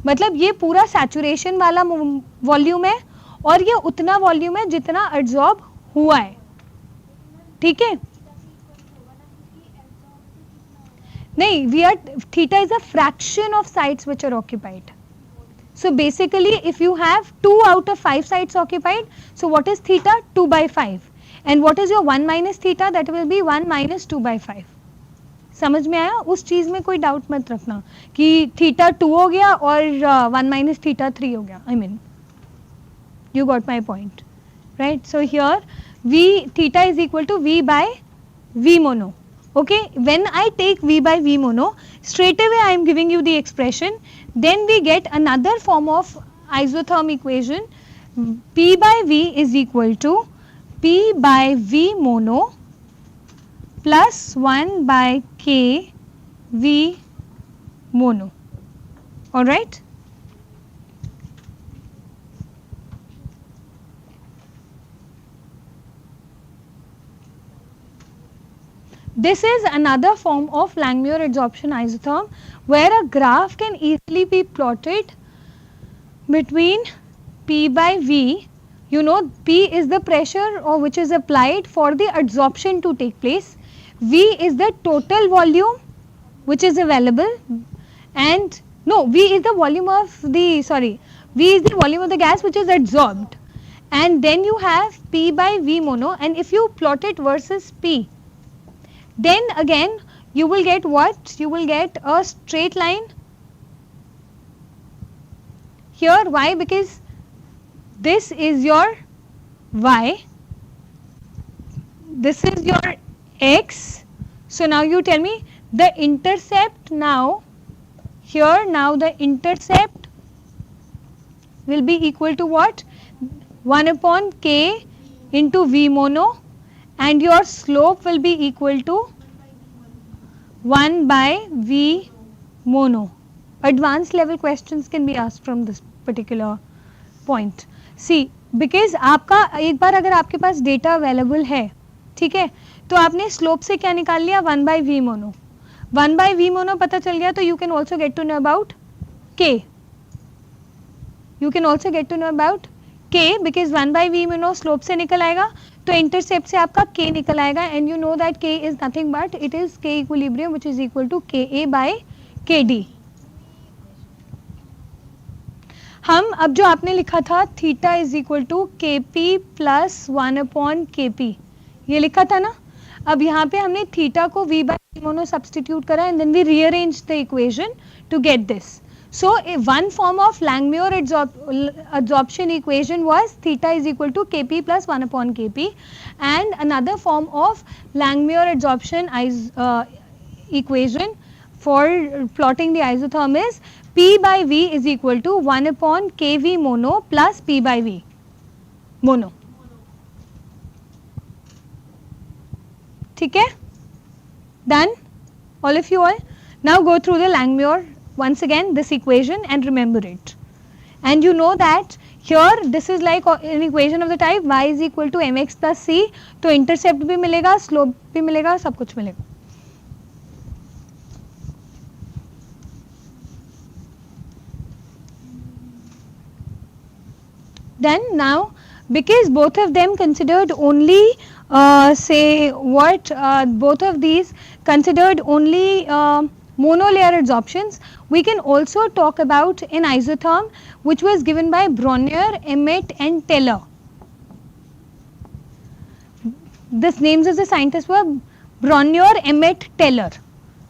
मतलब ये पूरा saturation वाला volume है और ये उतना volume है जितना adsorb हुआ है. ठीक है? नहीं, we are theta is a fraction of sites which are occupied. So basically, if you have 2 out of 5 sites occupied, so what is theta? 2 by 5. And what is your 1 minus theta? That will be 1 minus 2 by 5. समझ में आया? उस चीज में कोई doubt मत रखना कि थीटा 2 हो गया और 1 माइनस थीटा 3 हो गया. I mean, you got my point, right? So here V theta is equal to V by V mono. Okay, when I take V by V mono, straight away I am giving you the expression. Then we get another form of isotherm equation. P by V is equal to P by V mono plus 1 by K V mono. All right. This is another form of Langmuir adsorption isotherm, where a graph can easily be plotted between P by V. You know, P is the pressure or which is applied for the adsorption to take place. V is the total volume which is available, and no, V is the volume of the V is the volume of the gas which is adsorbed, and then you have P by V mono, and if you plot it versus P, then again you will get what? You will get a straight line here. Why? Because this is your Y, this is your X. So now you tell me the intercept now here, now the intercept will be equal to what? 1 upon K into V mono, and your slope will be equal to 1 by V mono. Advanced level questions can be asked from this particular point. See, because आपका एक बार अगर आपके पास data available है, ठीक है, तो आपने slope से क्या निकाल लिया? 1 by V mono. 1 by V mono पता चल गया, तो you can also get to know about K. You can also get to know about K because 1 by V mono slope से निकल आएगा, तो इंटरसेप्ट से आपका K निकल आएगा, and you know that K is nothing but it is K equilibrium which is equal to Ka by Kd. हम अब जो आपने लिखा था theta is equal to Kp plus 1 upon Kp, ये लिखा था ना. अब यहाँ पे हमने थीटा को v by v mono substitute करा and then we rearrange the equation to get this. So one form of Langmuir adsorption equation was theta is equal to Kp plus 1 upon Kp, and another form of Langmuir adsorption equation for plotting the isotherm is P by V is equal to 1 upon Kv mono plus P by V mono. ठीक है? Done? All of you all? Now go through the Langmuir once again this equation and remember it. And you know that here this is like an equation of the type y is equal to mx plus c. तो intercept भी मिलेगा, slope भी मिलेगा, सब कुछ मिलेगा. Then now, because both of them considered only both of these considered only monolayer adsorptions, we can also talk about an isotherm which was given by Brongniart, Emmett and Teller. This names of the scientists were Brongniart, Emmett, Teller.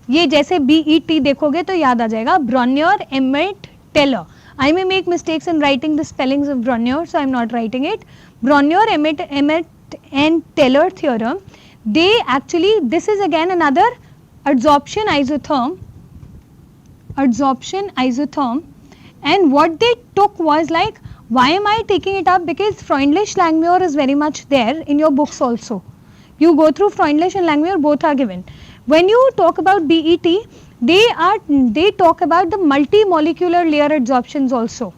ये जैसे BET देखोगे तो याद आ जाएगा, Brongniart, Emmett, Teller. I may make mistakes in writing the spellings of Brongniart, so I am not writing it. Brongniart, Emmett and Teller theorem, they actually, this is again another adsorption isotherm, and what they took was like, why am I taking it up? Because Freundlich Langmuir is very much there in your books also. You go through Freundlich and Langmuir, both are given. When you talk about BET, they talk about the multi-molecular layer adsorptions also.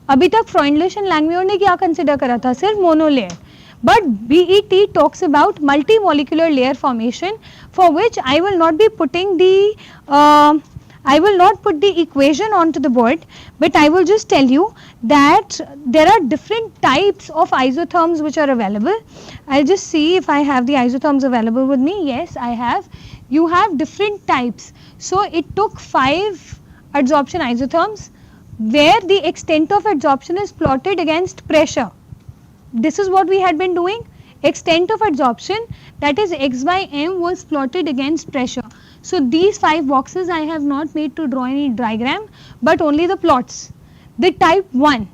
अभी तक Freundlich and Langmuir ने क्या consider करा था? सिर्फ monolayer. But BET talks about multi-molecular layer formation, for which I will not be putting the I will not put the equation onto the board, but I will just tell you that there are different types of isotherms which are available. I'll just see if I have the isotherms available with me. Yes, I have. You have different types. So it took 5 adsorption isotherms where the extent of adsorption is plotted against pressure. This is what we had been doing. Extent of adsorption, that is x by m, was plotted against pressure. So these 5 boxes I have not made to draw any diagram, but only the plots. The type 1,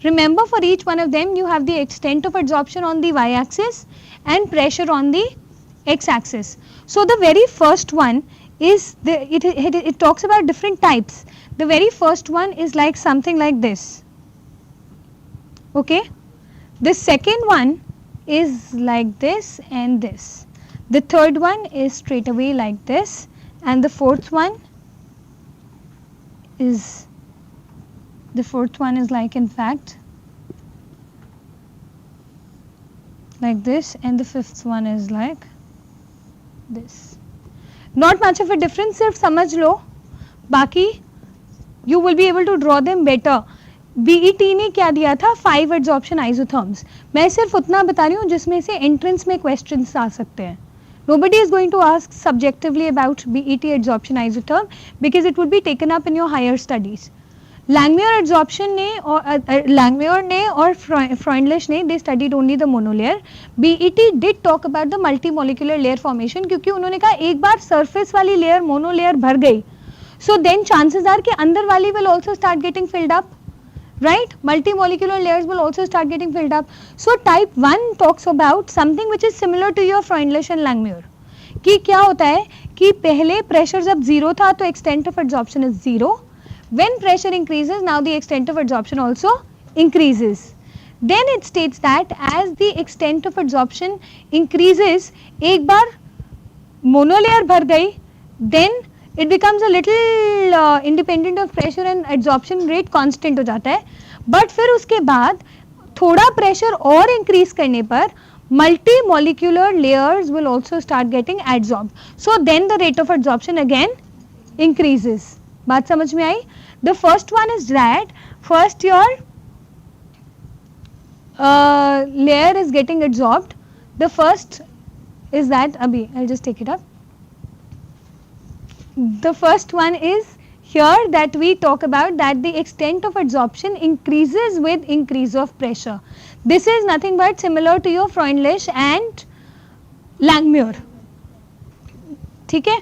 remember for each one of them you have the extent of adsorption on the y-axis and pressure on the x-axis. So the very first one is, it talks about different types. The very first one is like something like this. Okay. The second one is like this and this. The third one is straight away like this, and the fourth one is like, in fact, like this, and the fifth one is like this. Not much of a difference, सिर्फ समझ लो, बाकी you will be able to draw them better. BET ने क्या दिया था? 5 adsorption isotherms. मैं सिर्फ उतना बता रही हूँ जिसमें से एंट्रेंस में क्वेश्चंस आ सकते हैं. Nobody is going to ask subjectively about BET adsorption isotherm because it would be taken up in your higher studies. Langmuir adsorption ने और Langmuir ने और Freundlich ने, they studied only the monolayer. BET did talk about the multi-molecular layer formation, क्योंकि उन्होंने कहा एक बार surface वाली layer monolayer भर गई, so then chances are कि अंदर वाली will also start getting filled up. Right? Multi-molecular layers will also start getting filled up. So type 1 talks about something which is similar to your Freundlich and Langmuir. कि क्या होता है कि पहले pressure जब 0 था तो extent of adsorption is 0. When pressure increases, now the extent of adsorption also increases. Then it states that as the extent of adsorption increases, एक बार monolayer भर गई, then it becomes a little independent of pressure and adsorption rate constant हो जाता है. But फिर उसके बाद थोड़ा pressure और increase करने पर multi-molecular layers will also start getting adsorbed. So then the rate of adsorption again increases. बात समझ में आई? The first one is that first your layer is getting adsorbed. The first is that, abhi, I'll just take it up. The first one is here that we talk about that the extent of adsorption increases with increase of pressure. This is nothing but similar to your Freundlich and लैंगम्योर, ठीक है।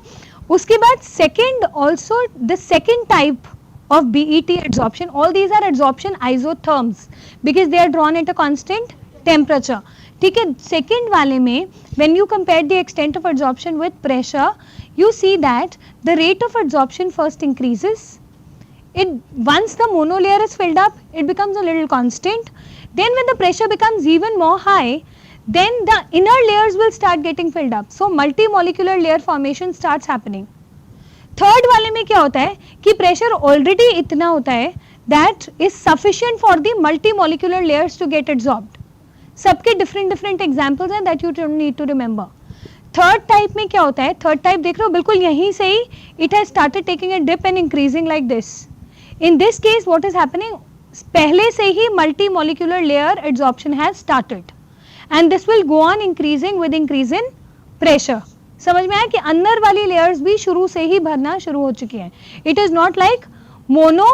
उसके बाद second also the second type of BET adsorption, all these are adsorption isotherms because they are drawn at a constant temperature, ठीक है। Second वाले में when you compare the extent of adsorption with pressure, you see that the rate of adsorption first increases. It once the monolayer is filled up, it becomes a little constant. Then when the pressure becomes even more high, then the inner layers will start getting filled up. So multimolecular layer formation starts happening. Third वाले में क्या होता है कि pressure already इतना होता है that is sufficient for the multi molecular layers to get absorbed. सबके डिफरेंट डिफरेंट एग्जांपल्स हैं that you need to remember. Third type में क्या होता है, थर्ड टाइप देख रहे हो बिल्कुल यहीं से ही it has started taking a dip and increasing like this. In this case what is happening, पहले से ही multi molecular layer absorption has started and this will go on increasing with increase in pressure. समझ में आया कि अंदर वाली layers भी शुरू से ही भरना शुरू हो चुकी हैं। It is not like mono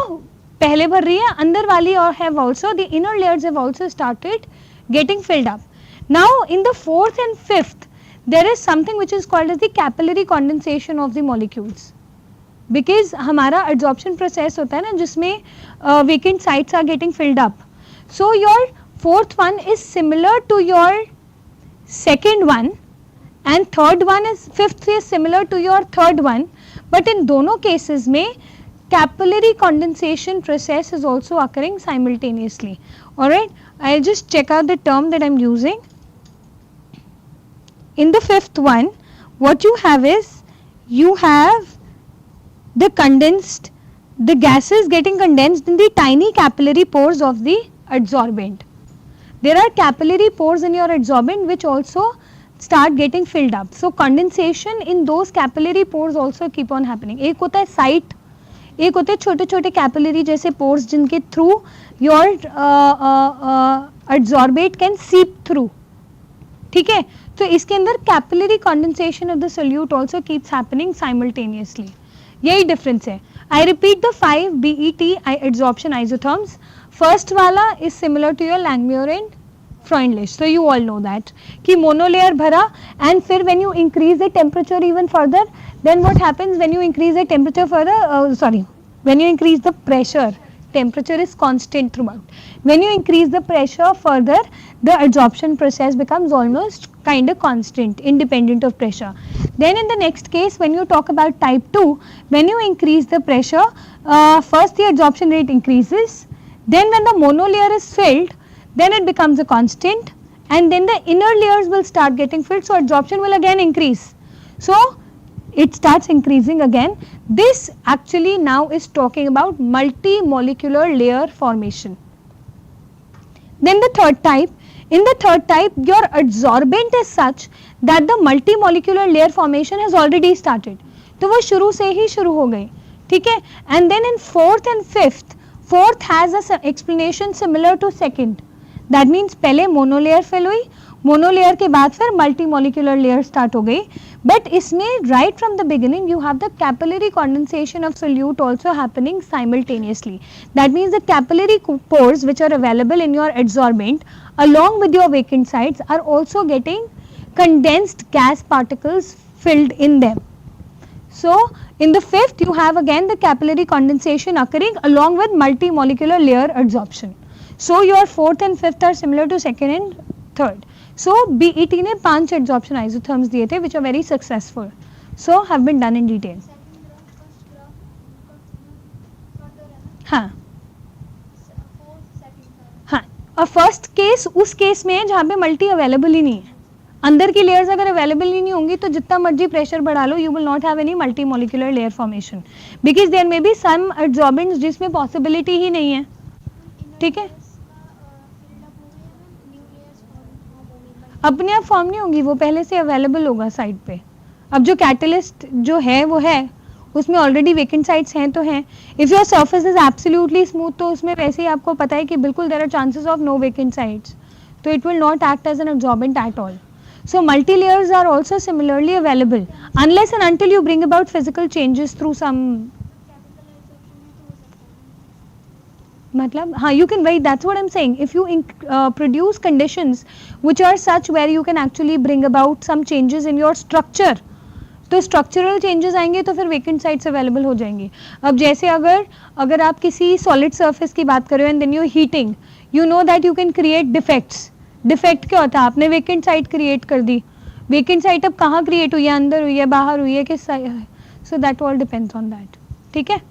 पहले भर रही है, अंदर वाली और have also the inner layers have also started getting filled up. Now in the fourth and fifth there is something which is called as the capillary condensation of the molecules, because हमारा absorption process होता है ना जिसमें vacant sites are getting filled up. So your fourth one is similar to your second one and third one is fifth is similar to your third one, but in दोनों cases में capillary condensation process is also occurring simultaneously. Alright, I'll just check out the term that I'm using. In the fifth one, what you have is you have the condensed, the gases getting condensed in the tiny capillary pores of the adsorbent. There are capillary pores in your adsorbent which also start getting filled up. So condensation in those capillary pores also keep on happening. एक होता है site, एक होते हैं छोटे छोटे capillary जैसे pores जिनके through your adsorbate can seep through, ठीक है। तो इसके अंदर capillary condensation of the solute also keeps happening simultaneously, यही डिफरेंस है। I repeat the 5 BET adsorption isotherms. First वाला is similar to your Langmuir and Freundlich, so you all know that कि monolayer भरा and फिर when you increase the temperature even further, then what happens when you increase the temperature further, when you increase the pressure, temperature is constant throughout. When you increase the pressure further, the adsorption process becomes almost kind of constant, independent of pressure. Then in the next case, when you talk about type 2, when you increase the pressure, first the adsorption rate increases, then when the monolayer is filled, then it becomes a constant and then the inner layers will start getting filled, so adsorption will again increase. So it starts increasing again. This actually now is talking about multi-molecular layer formation. Then the third type, in the third type your adsorbent is such that the multi-molecular layer formation has already started, तो वो शुरू से ही शुरू हो गई, ठीक है। And then in fourth and fifth, fourth has a explanation similar to second. That means पहले मोनोलेयर फिल हुई, मोनोलेयर के बाद फिर मल्टी मॉलिक्यूलर लेयर स्टार्ट हो गई, बट इसमें right from the beginning you have the capillary condensation of solute also happening simultaneously. That means the capillary pores which are available in your adsorbent along with your vacant sites are also getting condensed gas particles filled in them. So in the fifth you have again the capillary condensation occurring along with multi-molecular layer adsorption. So your fourth and fifth are similar to second and third. So BET ने 5 adsorption isotherms दिए थे which are very successful. So have been done in detail. हाँ हाँ, और first case उस case में है जहाँ पे मल्टी अवेलेबल ही नहीं है, अंदर की लेयर्स अगर अवेलेबल ही नहीं होंगी तो जितना मर्जी प्रेशर बढ़ा लो you will not have any multi molecular layer formation because there may be some adsorbents जिसमें पॉसिबिलिटी ही नहीं है, ठीक है। अपने आप फॉर्म नहीं होंगी, वो पहले से अवेलेबल होगा साइड पे। अब जो कैटलिस्ट जो है वो है, उसमें ऑलरेडी वेकेंट साइट्स हैं तो हैं। If your surface is absolutely smooth तो उसमें वैसे ही आपको पता है कि बिल्कुल there are chances of no vacant sites, तो it will not act as an absorbent at all. So multi-layers are also similarly available unless and until you bring about physical changes through some. मतलब हाँ, you can write, that's what I'm saying. If you produce conditions which are such where you can actually bring about some changes in your structure, तो structural changes आएंगे तो फिर vacant sites available हो जाएंगी. अब जैसे अगर आप किसी सॉलिड सरफेस की बात कर रहे हो and then you heating, you know that you can create defects. Defect क्या होता है? आपने वेकेंट साइट क्रिएट कर दी. वेकेंट साइट अब कहाँ क्रिएट हुई है? अंदर हुई है, बाहर हुई है, किस side? So that all depends on that. ठीक है.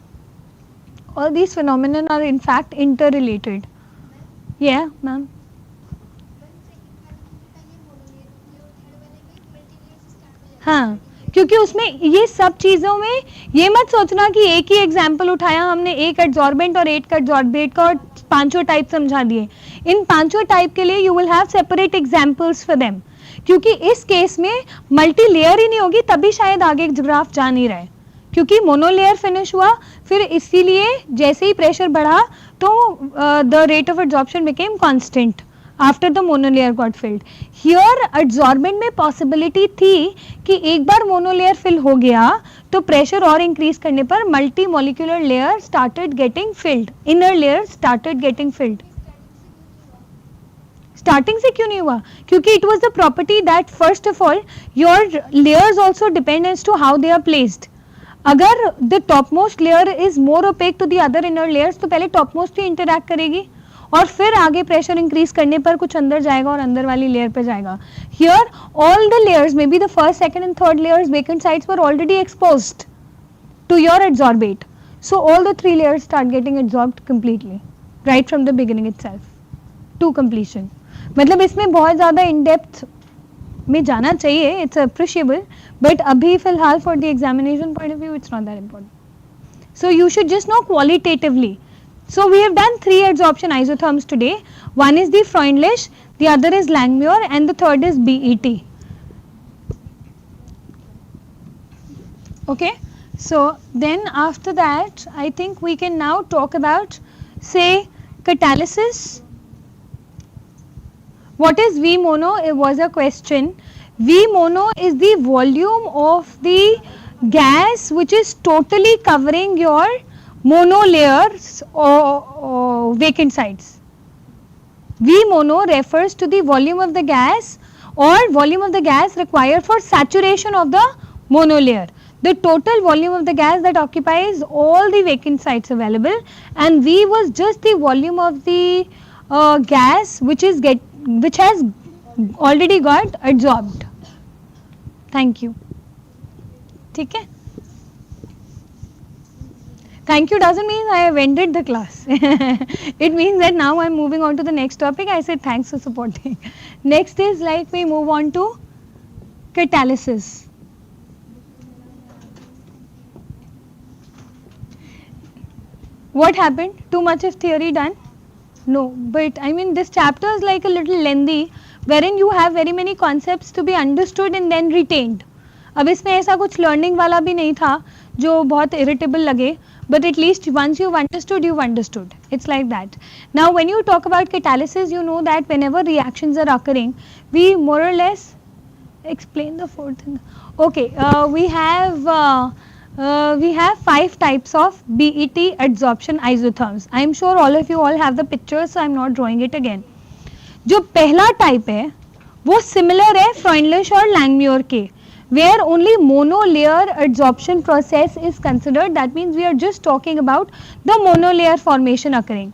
All these phenomena are in fact interrelated. Yeah, ma'am. हाँ, क्योंकि उसमें ये सब चीज़ों में ये मत सोचना कि एक ही एग्जाम्पल उठाया हमने, एक एड्जॉर्बेंट और एक एड्जॉर्बेट का, और पांचों टाइप समझा दिए. इन पांचों टाइप के लिए you will have separate examples for them, क्योंकि इस केस में मल्टी लेयर ही नहीं होगी, तभी शायद आगे ग्राफ जा नहीं रहा है, क्योंकि मोनोलेयर फिनिश हुआ. फिर इसीलिए जैसे ही प्रेशर बढ़ा तो the rate of adsorption became constant after the monolayer got field. Here adsorbent में पॉसिबिलिटी थी कि एक बार मोनोलेयर फिल हो गया तो प्रेशर और इंक्रीज करने पर multi molecular layer started getting filled, inner layer started getting filled. Starting से क्यों नहीं हुआ? क्योंकि it was the property that first of all your layers also depend as to how they are placed. अगर the top most layer is more opaque to the other inner layers तो पहले top most ही interact करेगी और फिर आगे pressure increase करने पर कुछ अंदर जाएगा और अंदर वाली लेयर पे जाएगा. Here all the layers, may be the first, second and third layers, vacant sites were already exposed to your adsorbate, so all the three layers start getting absorbed completely right from the beginning itself to completion. मतलब इसमें बहुत ज़्यादा in depth में जाना चाहिए, it's appreciable, but अभी फिलहाल for the examination point of view it's not that important. So you should just know qualitatively. So we have done 3 adsorption isotherms today. One is the Freundlich, the other is Langmuir, and the third is BET. Okay. So then after that I think we can now talk about, say, catalysis. What is V mono? It was a question. V mono is the volume of the gas which is totally covering your monolayers or vacant sites. V mono refers to the volume of the gas or volume of the gas required for saturation of the monolayer. The total volume of the gas that occupies all the vacant sites available, and V was just the volume of the gas which has already got adsorbed. Thank you. ठीक है? Thank you doesn't mean I have ended the class. It means that now I am moving on to the next topic. I said thanks for supporting. Next is like we move on to catalysis. What happened? Too much of theory done? No, but I mean this chapter is like a little lengthy, wherein you have very many concepts to be understood and then retained. अब इसमें ऐसा कुछ learning वाला भी नहीं था जो बहुत irritable लगे, but at least once you've understood. It's like that. Now when you talk about catalysis, you know that whenever reactions are occurring, we more or less explain the fourth thing. Okay, we have 5 types of BET adsorption isotherms. I am sure all of you all have the pictures, so I am not drawing it again. जो पहला type है वो similar है Freundlich और Langmuir के, where only monolayer adsorption process is considered. That means we are just talking about the monolayer formation occurring.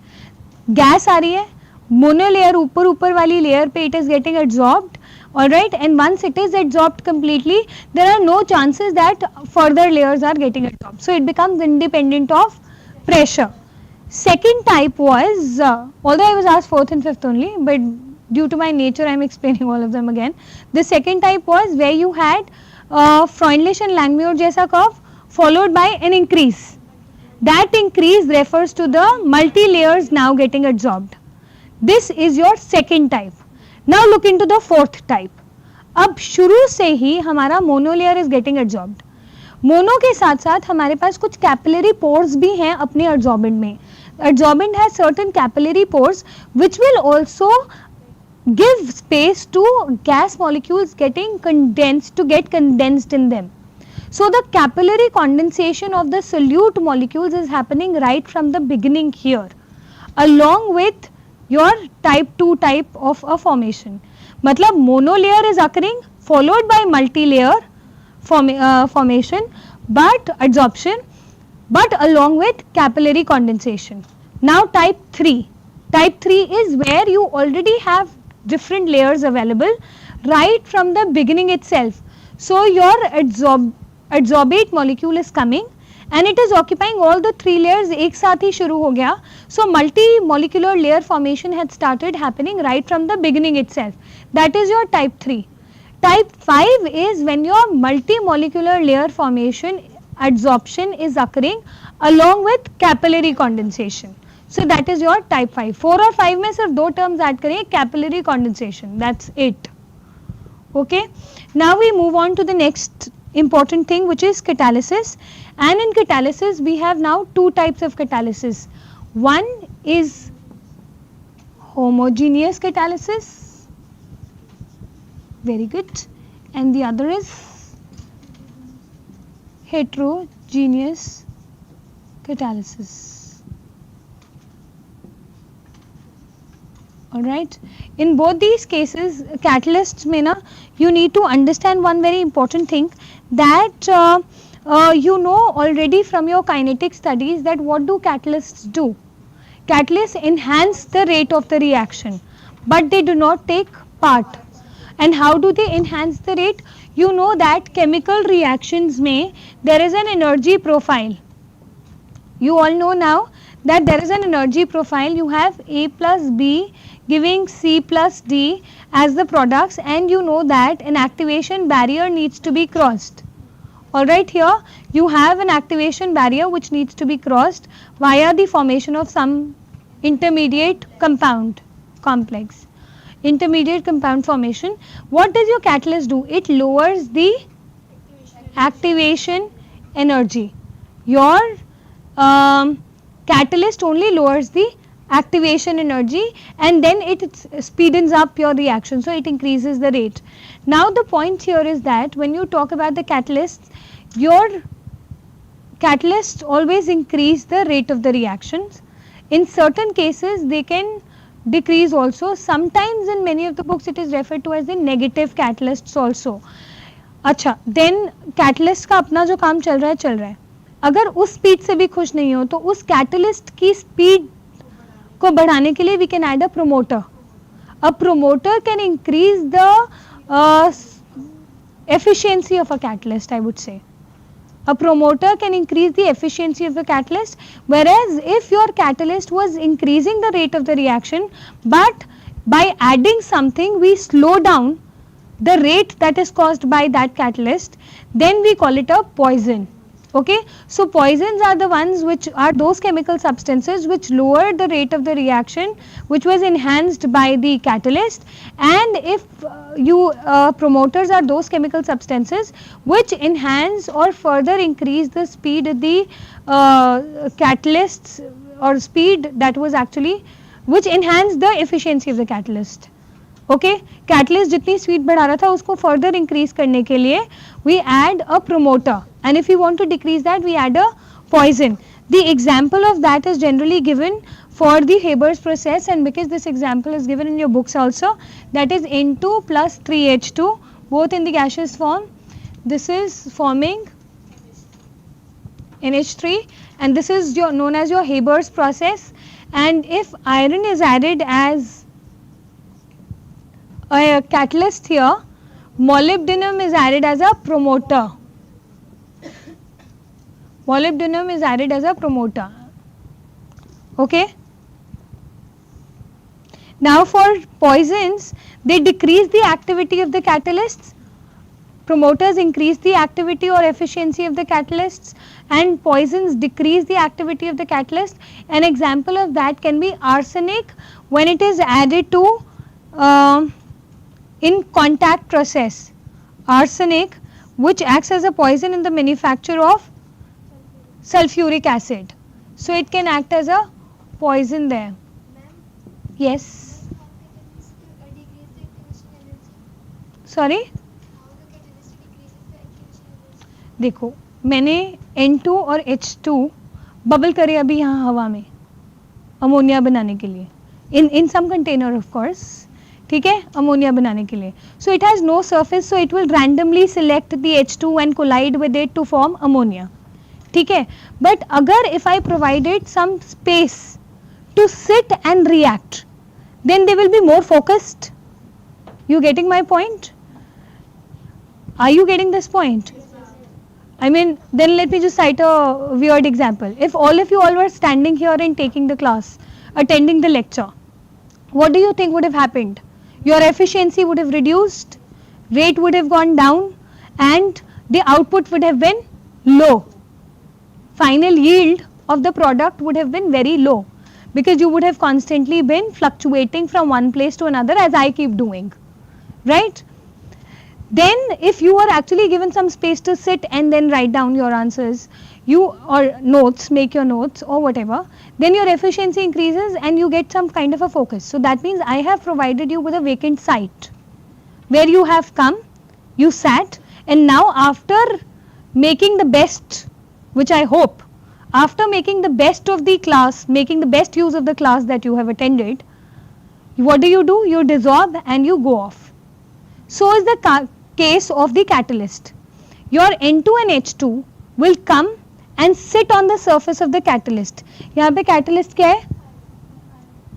Gas आ रही है, monolayer ऊपर वाली layer पे it is getting adsorbed. Alright, and once it is adsorbed completely, there are no chances that further layers are getting adsorbed. So it becomes independent of pressure. Second type was, although I was asked 4th and 5th only, but due to my nature I am explaining all of them again. The second type was where you had Freundlich and Langmuir जैसा curve followed by an increase. That increase refers to the multi-layers now getting adsorbed. This is your second type. Now look into the fourth type. अब शुरू से ही हमारा monolayer is getting adsorbed. Mono के साथ साथ हमारे पास कुछ कैपिलरी पोर्स भी हैं अपने एड्सॉर्बेंट में. Adsorbent has certain capillary pores which will also give space to gas molecules getting condensed to get condensed in them. So the capillary condensation of the solute molecules is happening right from the beginning here. along with your type 2 type of a formation. मतलब monolayer is occurring followed by multi-layer formation but adsorption, but along with capillary condensation. Now type 3. Type 3 is where you already have different layers available right from the beginning itself. So your adsorbate molecule is coming and it is occupying all the 3 layers एक साथ ही शुरू हो गया. So multi-molecular layer formation had started happening right from the beginning itself. That is your type 3. Type 5 is when your multi-molecular layer formation adsorption is occurring along with capillary condensation. So that is your type 5. 4 और 5 में सिर्फ 2 terms add करें, capillary condensation. That's it. Okay. Now we move on to the next important thing, which is catalysis. And in catalysis we have now 2 types of catalysis. One is homogeneous catalysis. Very good. And the other is heterogeneous catalysis. Alright. In both these cases, catalysts mein na, you need to understand one very important thing, that you know already from your kinetic studies that what do catalysts do? Catalysts enhance the rate of the reaction, but they do not take part. And how do they enhance the rate? You know that chemical reactions may there is an energy profile. You all know now that there is an energy profile. You have A plus B giving C plus D as the products, and you know that an activation barrier needs to be crossed. Alright, here you have an activation barrier which needs to be crossed via the formation of some intermediate compound complex. Intermediate compound formation. What does your catalyst do? It lowers the activation energy. Your catalyst only lowers the activation energy and then it speedens up your reaction, so it increases the rate. Now the point here is that when you talk about the catalysts, your catalysts always increase the rate of the reactions. In certain cases they can decrease also. Sometimes in many of the books it is referred to as the negative catalysts also. अच्छा, then catalyst का अपना जो काम चल रहा है, अगर उस स्पीड से भी खुश नहीं हो तो उस कैटलिस्ट की स्पीड को बढ़ाने के लिए we can add a promoter. A promoter can increase the efficiency of a catalyst, I would say. A promoter can increase the efficiency of the catalyst, whereas if your catalyst was increasing the rate of the reaction, but by adding something we slow down the rate that is caused by that catalyst, then we call it a poison. Okay, so poisons are the ones which are those chemical substances which lower the rate of the reaction which was enhanced by the catalyst, and if promoters are those chemical substances which enhance or further increase the speed of the catalysts or speed that was actually which enhance the efficiency of the catalyst. Okay, catalyst जितनी speed बढ़ा रहा था उसको further increase करने के लिए we add a promoter, and if you want to decrease that we add a poison. The example of that is generally given for the Haber's process, and because this example is given in your books also, that is N2 plus 3H2 both in the gaseous form. This is forming NH3 and this is known as your Haber's process. And if iron is added as a catalyst here, molybdenum is added as a promoter. Molybdenum is added as a promoter. Okay. Now for poisons, they decrease the activity of the catalysts. Promoters increase the activity or efficiency of the catalysts, and poisons decrease the activity of the catalyst. An example of that can be arsenic when it is added to in contact process. Arsenic, which acts as a poison in the manufacture of sulfuric acid. So it can act as a poison there. Yes. Sorry? देखो, मैंने N2 और H2 bubble करे अभी यहाँ हवा में. Ammonia बनाने के लिए, in some container of course, ठीक है, अमोनिया बनाने के लिए. So it has no surface, so it will randomly select the H2 and collide with it to form ammonia. ठीक है, but अगर if I provided some space to sit and react, then they will be more focused. You getting my point? Are you getting this point? I mean, then let me just cite a weird example. If all of you all were standing here and taking the class, attending the lecture, what do you think would have happened? Your efficiency would have reduced, rate would have gone down, and the output would have been low. Final yield of the product would have been very low because you would have constantly been fluctuating from one place to another as I keep doing, right? Then if you are actually given some space to sit and then write down your answers, you or notes, make your notes or whatever, then your efficiency increases and you get some kind of a focus. So that means I have provided you with a vacant site where you have come, you sat, and now after making the best, which I hope, after making the best of the class, making the best use of the class that you have attended, what do? You dissolve and you go off. So is the case of the catalyst. Your N2 and H2 will come and sit on the surface of the catalyst. यहाँ पे catalyst क्या है?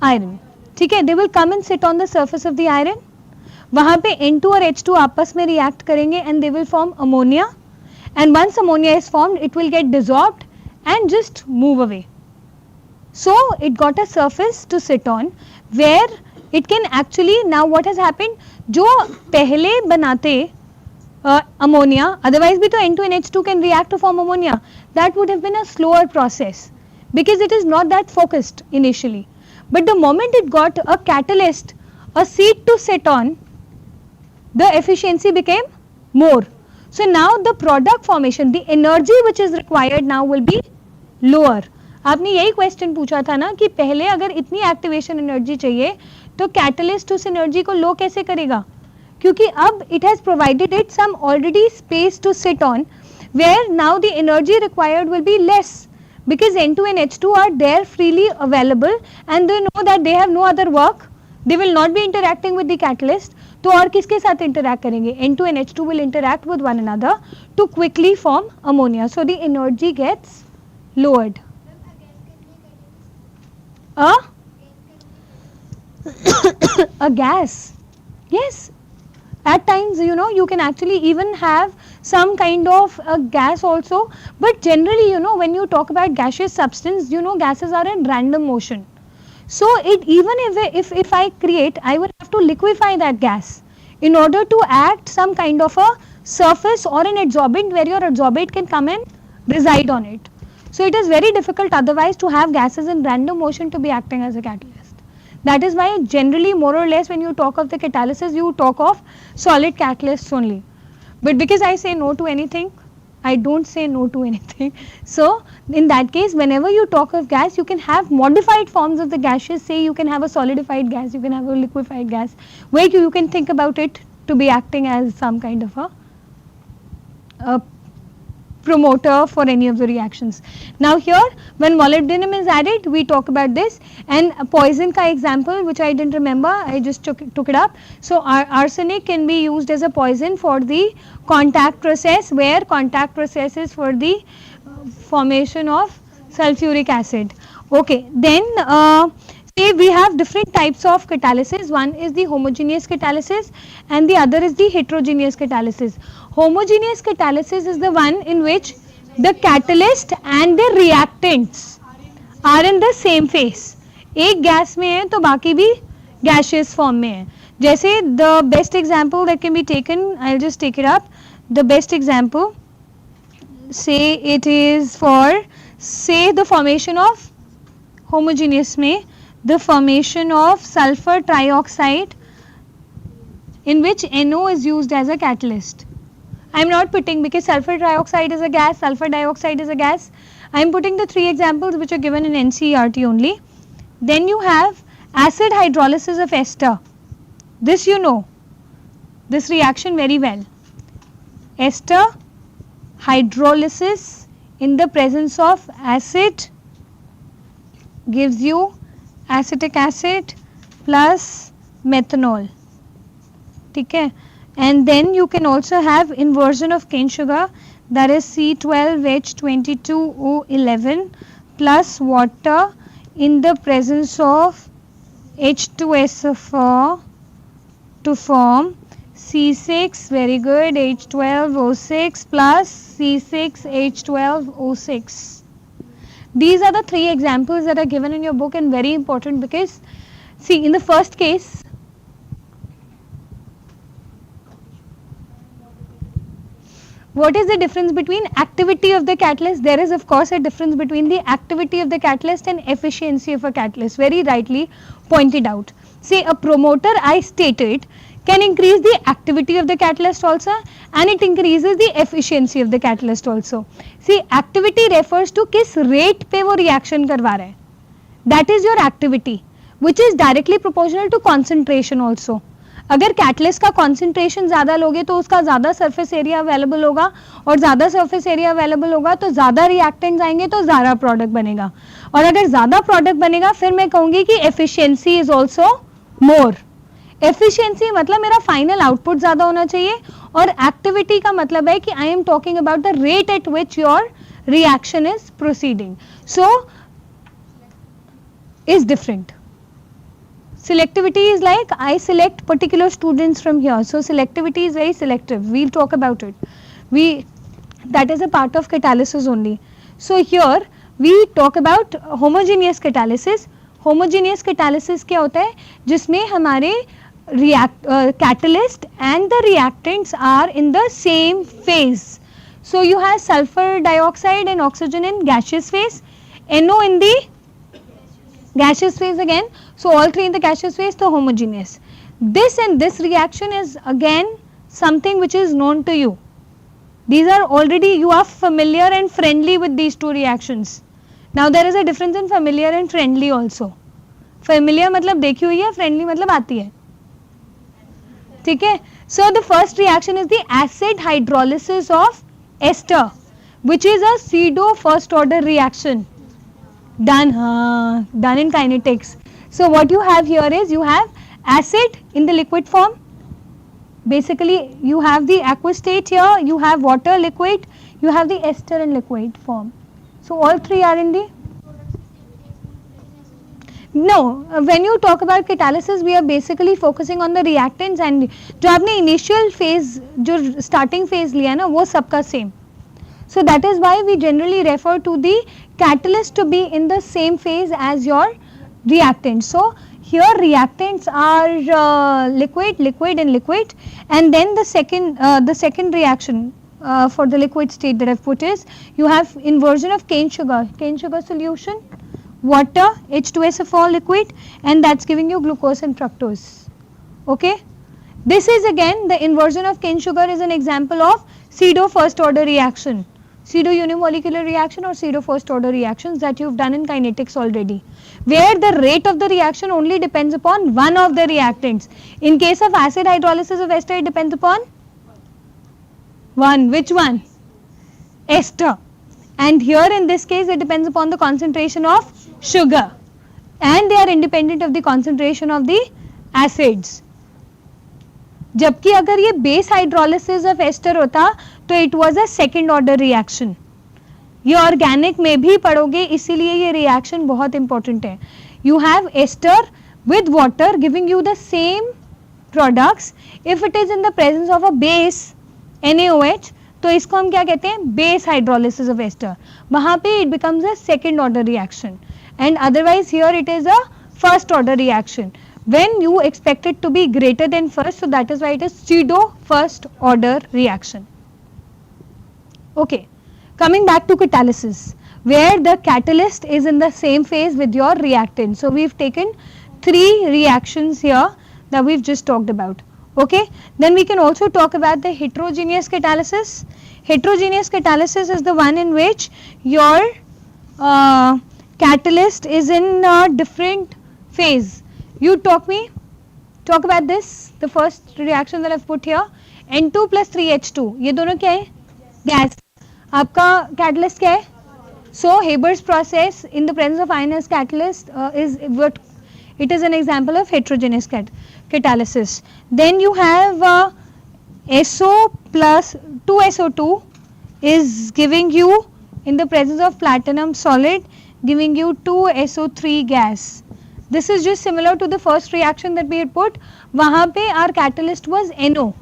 Iron. ठीक है, they will come and sit on the surface of the iron. वहाँ पे N2 और H2 आपस में react करेंगे and they will form ammonia. And once ammonia is formed, it will get dissolved and just move away. So it got a surface to sit on where it can actually, now what has happened, जो पहले बनाते ammonia, otherwise भी तो N2 and H2 can react to form ammonia, that would have been a slower process because it is not that focused initially. But the moment it got a catalyst, a seat to sit on, the efficiency became more. So now the product formation, the energy which is required now will be lower. आपने यही question पूछा था ना कि पहले अगर इतनी activation energy चाहिए तो कैटलिस्ट उस एनर्जी को लो कैसे करेगा, क्योंकि अब it has provided it some already space to sit on where now the energy required will be less because N2 and H2 are there freely available and they know that they have no other work, they will not be interacting with the catalyst. तो और किसके साथ interact करेंगे? N2 and H2 will interact with one another to quickly form ammonia. So the energy gets lowered. A gas, yes. At times, you know, you can actually even have some kind of a gas also, but generally, you know, when you talk about gaseous substance, you know, gases are in random motion. So it, even if I create, I will have to liquefy that gas in order to act some kind of a surface or an adsorbent where your adsorbate can come and reside on it. So it is very difficult otherwise to have gases in random motion to be acting as a catalyst. That is why generally more or less when you talk of the catalysis, you talk of solid catalysts only. But because I say no to anything, I don't say no to anything. So in that case, whenever you talk of gas, you can have modified forms of the gases. Say you can have a solidified gas, you can have a liquefied gas, where you can think about it to be acting as some kind of a promoter for any of the reactions. Now here, when molybdenum is added, we talk about this, and poison ka example which I didn't remember, I just took it up. So arsenic can be used as a poison for the contact process, where contact process is for the formation of sulfuric acid. Okay, then say we have different types of catalysis. One is the homogeneous catalysis and the other is the heterogeneous catalysis. Homogeneous catalysis is the one in which the catalyst and the reactants are in the same phase. एक gas में है तो बाकी भी gaseous form में है. जैसे the best example that can be taken, I'll just take it up. The best example, say it is for, say the formation of homogeneous में, the formation of sulfur trioxide in which NO is used as a catalyst. I am not putting, because sulfur trioxide is a gas, sulfur dioxide is a gas. I am putting the three examples which are given in NCERT only. Then you have acid hydrolysis of ester. This you know, this reaction very well. Ester hydrolysis in the presence of acid gives you acetic acid plus methanol. ठीक है, and then you can also have inversion of cane sugar, that is C12H22O11 plus water in the presence of H2SO4 to form C6, very good, H12O6 plus C6H12O6. These are the three examples that are given in your book and very important because see, in the first case, what is the difference between activity of the catalyst? There is of course a difference between the activity of the catalyst and efficiency of a catalyst, very rightly pointed out. Say a promoter, I stated, can increase the activity of the catalyst also and it increases the efficiency of the catalyst also. See, activity refers to किस rate पे वो reaction करवा रहा है, that is your activity, which is directly proportional to concentration also. अगर catalyst का concentration ज़्यादा लोगे तो उसका ज़्यादा सरफेस एरिया अवेलेबल होगा और ज़्यादा सरफेस एरिया अवेलेबल होगा तो ज़्यादा रिएक्टेंट्स आएंगे तो ज़्यादा प्रोडक्ट बनेगा और अगर ज़्यादा प्रोडक्ट बनेगा फिर मैं कहूँगी कि efficiency is also more. Efficiency मतलब मेरा फाइनल आउटपुट ज़्यादा होना चाहिए और एक्टिविटी का मतलब है कि आई am talking about the rate at which your reaction is proceeding. So is different. Selectivity is like I select particular students from here. So selectivity is very selective. We'll talk about it. That is a part of catalysis only. So here we talk about homogeneous catalysis. Homogeneous catalysis क्या होता है? जिसमें हमारे catalyst and the reactants are in the same phase. So you have sulfur dioxide and oxygen in gaseous phase, NO in the gaseous phase again. So all three in the gaseous phase, so homogeneous. This and this reaction is again something which is known to you. These are already, you are familiar and friendly with these two reactions. Now there is a difference in familiar and friendly also. Familiar मतलब देखी हुई है, friendly मतलब आती है. ठीक है. So the first reaction is the acid hydrolysis of ester, which is a pseudo first order reaction. Done in kinetics. So what you have here is you have acid in the liquid form. Basically you have the aqueous state here, you have water liquid, you have the ester in liquid form. So all three are in the no. When you talk about catalysis, we are basically focusing on the reactants and जो आपने initial phase, जो starting phase लिया ना, वो सबका same. So that is why we generally refer to the catalyst to be in the same phase as your reactants. So here reactants are liquid and liquid, and then the second reaction for the liquid state that I've put is you have inversion of cane sugar solution, water, H2SO4 liquid, and that's giving you glucose and fructose. Okay, this is again the inversion of cane sugar is an example of pseudo first order reaction, pseudo unimolecular reaction or pseudo first order reactions that you've done in kinetics already, where the rate of the reaction only depends upon one of the reactants. In case of acid hydrolysis of ester, it depends upon one. Which one? Ester. And here in this case it depends upon the concentration of sugar, and they are independent of the concentration of the acids. जबकि अगर ये base hydrolysis of ester होता तो it was a second order reaction. ये organic में भी पढ़ोगे, इसीलिए ये रिएक्शन बहुत इंपॉर्टेंट है. You have ester with water giving you the same products. If it is in the presence of a base NaOH, तो इसको हम क्या कहते हैं? Base hydrolysis of ester. वहाँ पे it becomes a second order reaction, and otherwise here it is a first order reaction when you expect it to be greater than first, so that is why it is pseudo first order reaction. Okay, coming back to catalysis, where the catalyst is in the same phase with your reactant. So we've taken three reactions here that we've just talked about. Okay, then we can also talk about the heterogeneous catalysis. Heterogeneous catalysis is the one in which your catalyst is in a different phase. You talk about this, the first reaction that I've put here, N2 plus 3H2, ये दोनों क्या है? Gas. आपका catalyst क्या है? So Haber's process in the presence of iron as catalyst is what It is an example of heterogeneous catalysis. Then you have SO plus 2SO2 is giving you, in the presence of platinum solid, giving you 2SO3 gas. This is just similar to the first reaction that we had put. वहाँ पे our catalyst was NO,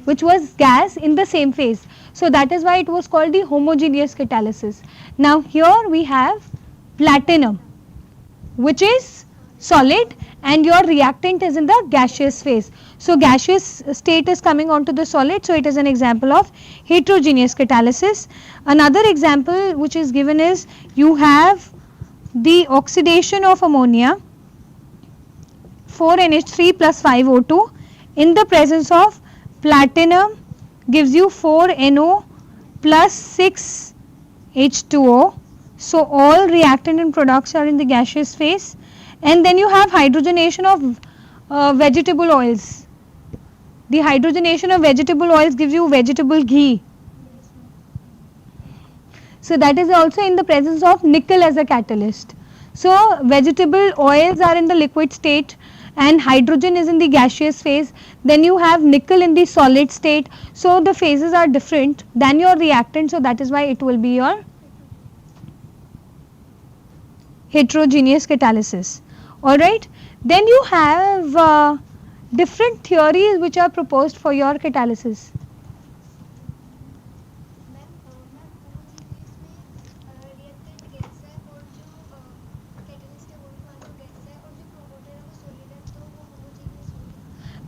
which was gas in the same phase. So that is why it was called the homogeneous catalysis. Now here we have platinum, which is solid, and your reactant is in the gaseous phase. So gaseous state is coming onto the solid, so it is an example of heterogeneous catalysis. Another example which is given is, you have the oxidation of ammonia, 4NH3 plus 5O2, in the presence of platinum, gives you 4NO plus 6H2O. So all reactant and products are in the gaseous phase. And then you have hydrogenation of vegetable oils. The hydrogenation of vegetable oils gives you vegetable ghee. So that is also in the presence of nickel as a catalyst. So vegetable oils are in the liquid state and hydrogen is in the gaseous phase. Then you have nickel in the solid state. So the phases are different than your reactant. So that is why it will be your heterogeneous catalysis. Alright. Then you have different theories which are proposed for your catalysis.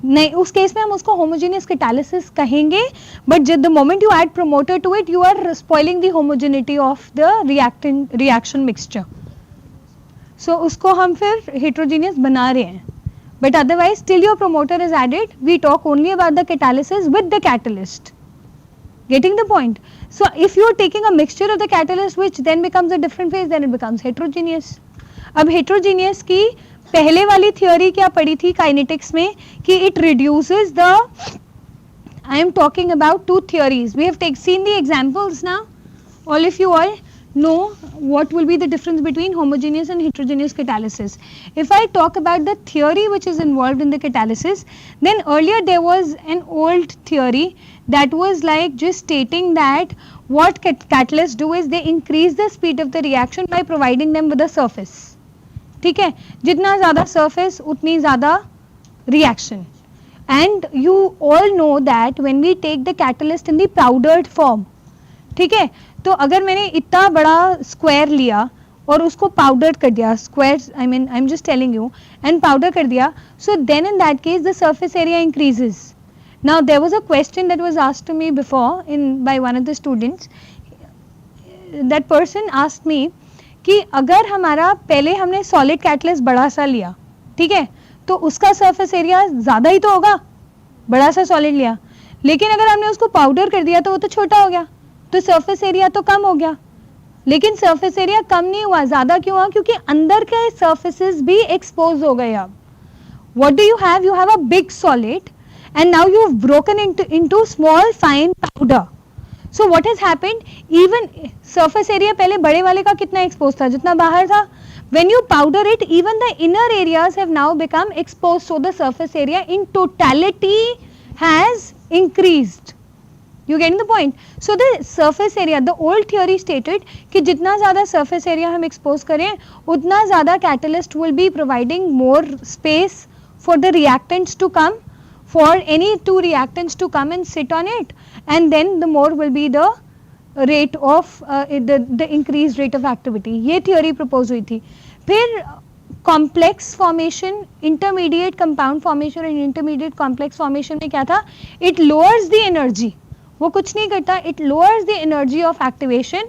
नहीं, उस case में हम उसको homogeneous catalysis कहेंगे, but the moment you add promoter to it, you are spoiling the homogeneity of the reaction mixture. So उसको हम फिर heterogeneous बना रहे हैं. But otherwise, till your promoter is added, we talk only about the catalysis with the catalyst. Getting the point? So if you are taking a mixture of the catalyst which then becomes a different phase, then it becomes heterogeneous. अब heterogeneous की पहले वाली theory क्या पढ़ी थी kinetics में कि it reduces the, I am talking about two theories. We have seen the examples now. All of you all know what will be the difference between homogeneous and heterogeneous catalysis. If I talk about the theory which is involved in the catalysis, then earlier there was an old theory that was like just stating that what catalysts do is they increase the speed of the reaction by providing them with a surface. ठीक है, जितना ज़्यादा surface उतनी ज़्यादा reaction. And you all know that when we take the catalyst in the powdered form, ठीक है, तो अगर मैंने इतना बड़ा स्क्वायर लिया और उसको पाउडर कर दिया, square I mean I am just telling you, and powder कर दिया, so then in that case the surface area increases. Now there was a question that was asked to me before in by one of the students. That person asked me कि अगर हमारा पहले हमने solid catalyst बड़ा सा लिया, ठीक है, तो उसका सरफेस एरिया ज़्यादा ही तो होगा, बड़ा सा सॉलिड लिया, लेकिन अगर हमने उसको पाउडर कर दिया तो वो तो छोटा हो गया, तो सरफेस एरिया तो कम हो गया. लेकिन सरफेस एरिया कम नहीं हुआ, ज़्यादा क्यों हुआ? क्योंकि अंदर के सरफेसेस भी एक्सपोज हो गए. अब what do you have a big solid and now you have broken into small fine powder. So what has happened, even surface area पहले बड़े वाले का कितना एक्सपोज था, जितना बाहर था. When you powder it, even the inner areas have now become exposed, so the surface area in totality has increased. You getting the point? So the surface area, the old theory stated कि जितना ज़्यादा surface area हम expose करें, उतना ज़्यादा catalyst will be providing more space for the reactants to come, for any two reactants to come and sit on it, and then the more will be the rate of the increased rate of activity. ये theory propose हुई थी. फिर complex formation, intermediate compound formation and intermediate complex formation में क्या था? It lowers the energy. वो कुछ नहीं करता, it lowers the energy of activation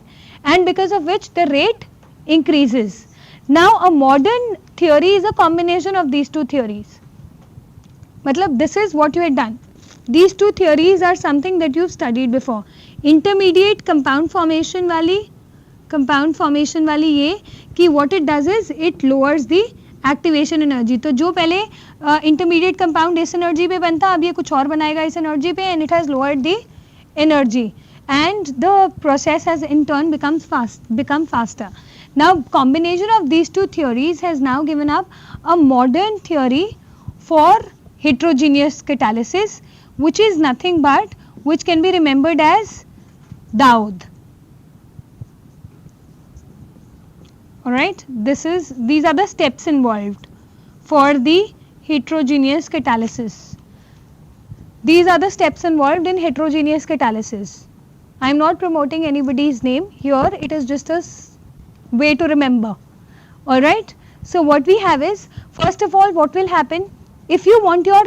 and because of which the rate increases. Now a modern theory is a combination of these two theories. मतलब this is what you had done. These two theories are something that you've studied before. Intermediate compound formation वाली ये कि what it does is it lowers the activation energy. तो जो पहले intermediate compound इस energy पे बनता, अब ये कुछ और बनाएगा इस energy पे and it has lowered the energy. and the process has in turn become faster. Now combination of these two theories has now given up a modern theory for heterogeneous catalysis, which is nothing but, which can be remembered as Daoud. Alright, these are the steps involved for the heterogeneous catalysis. These are the steps involved in heterogeneous catalysis. I am not promoting anybody's name here, it is just a way to remember. Alright, so what we have is, first of all, what will happen if you want your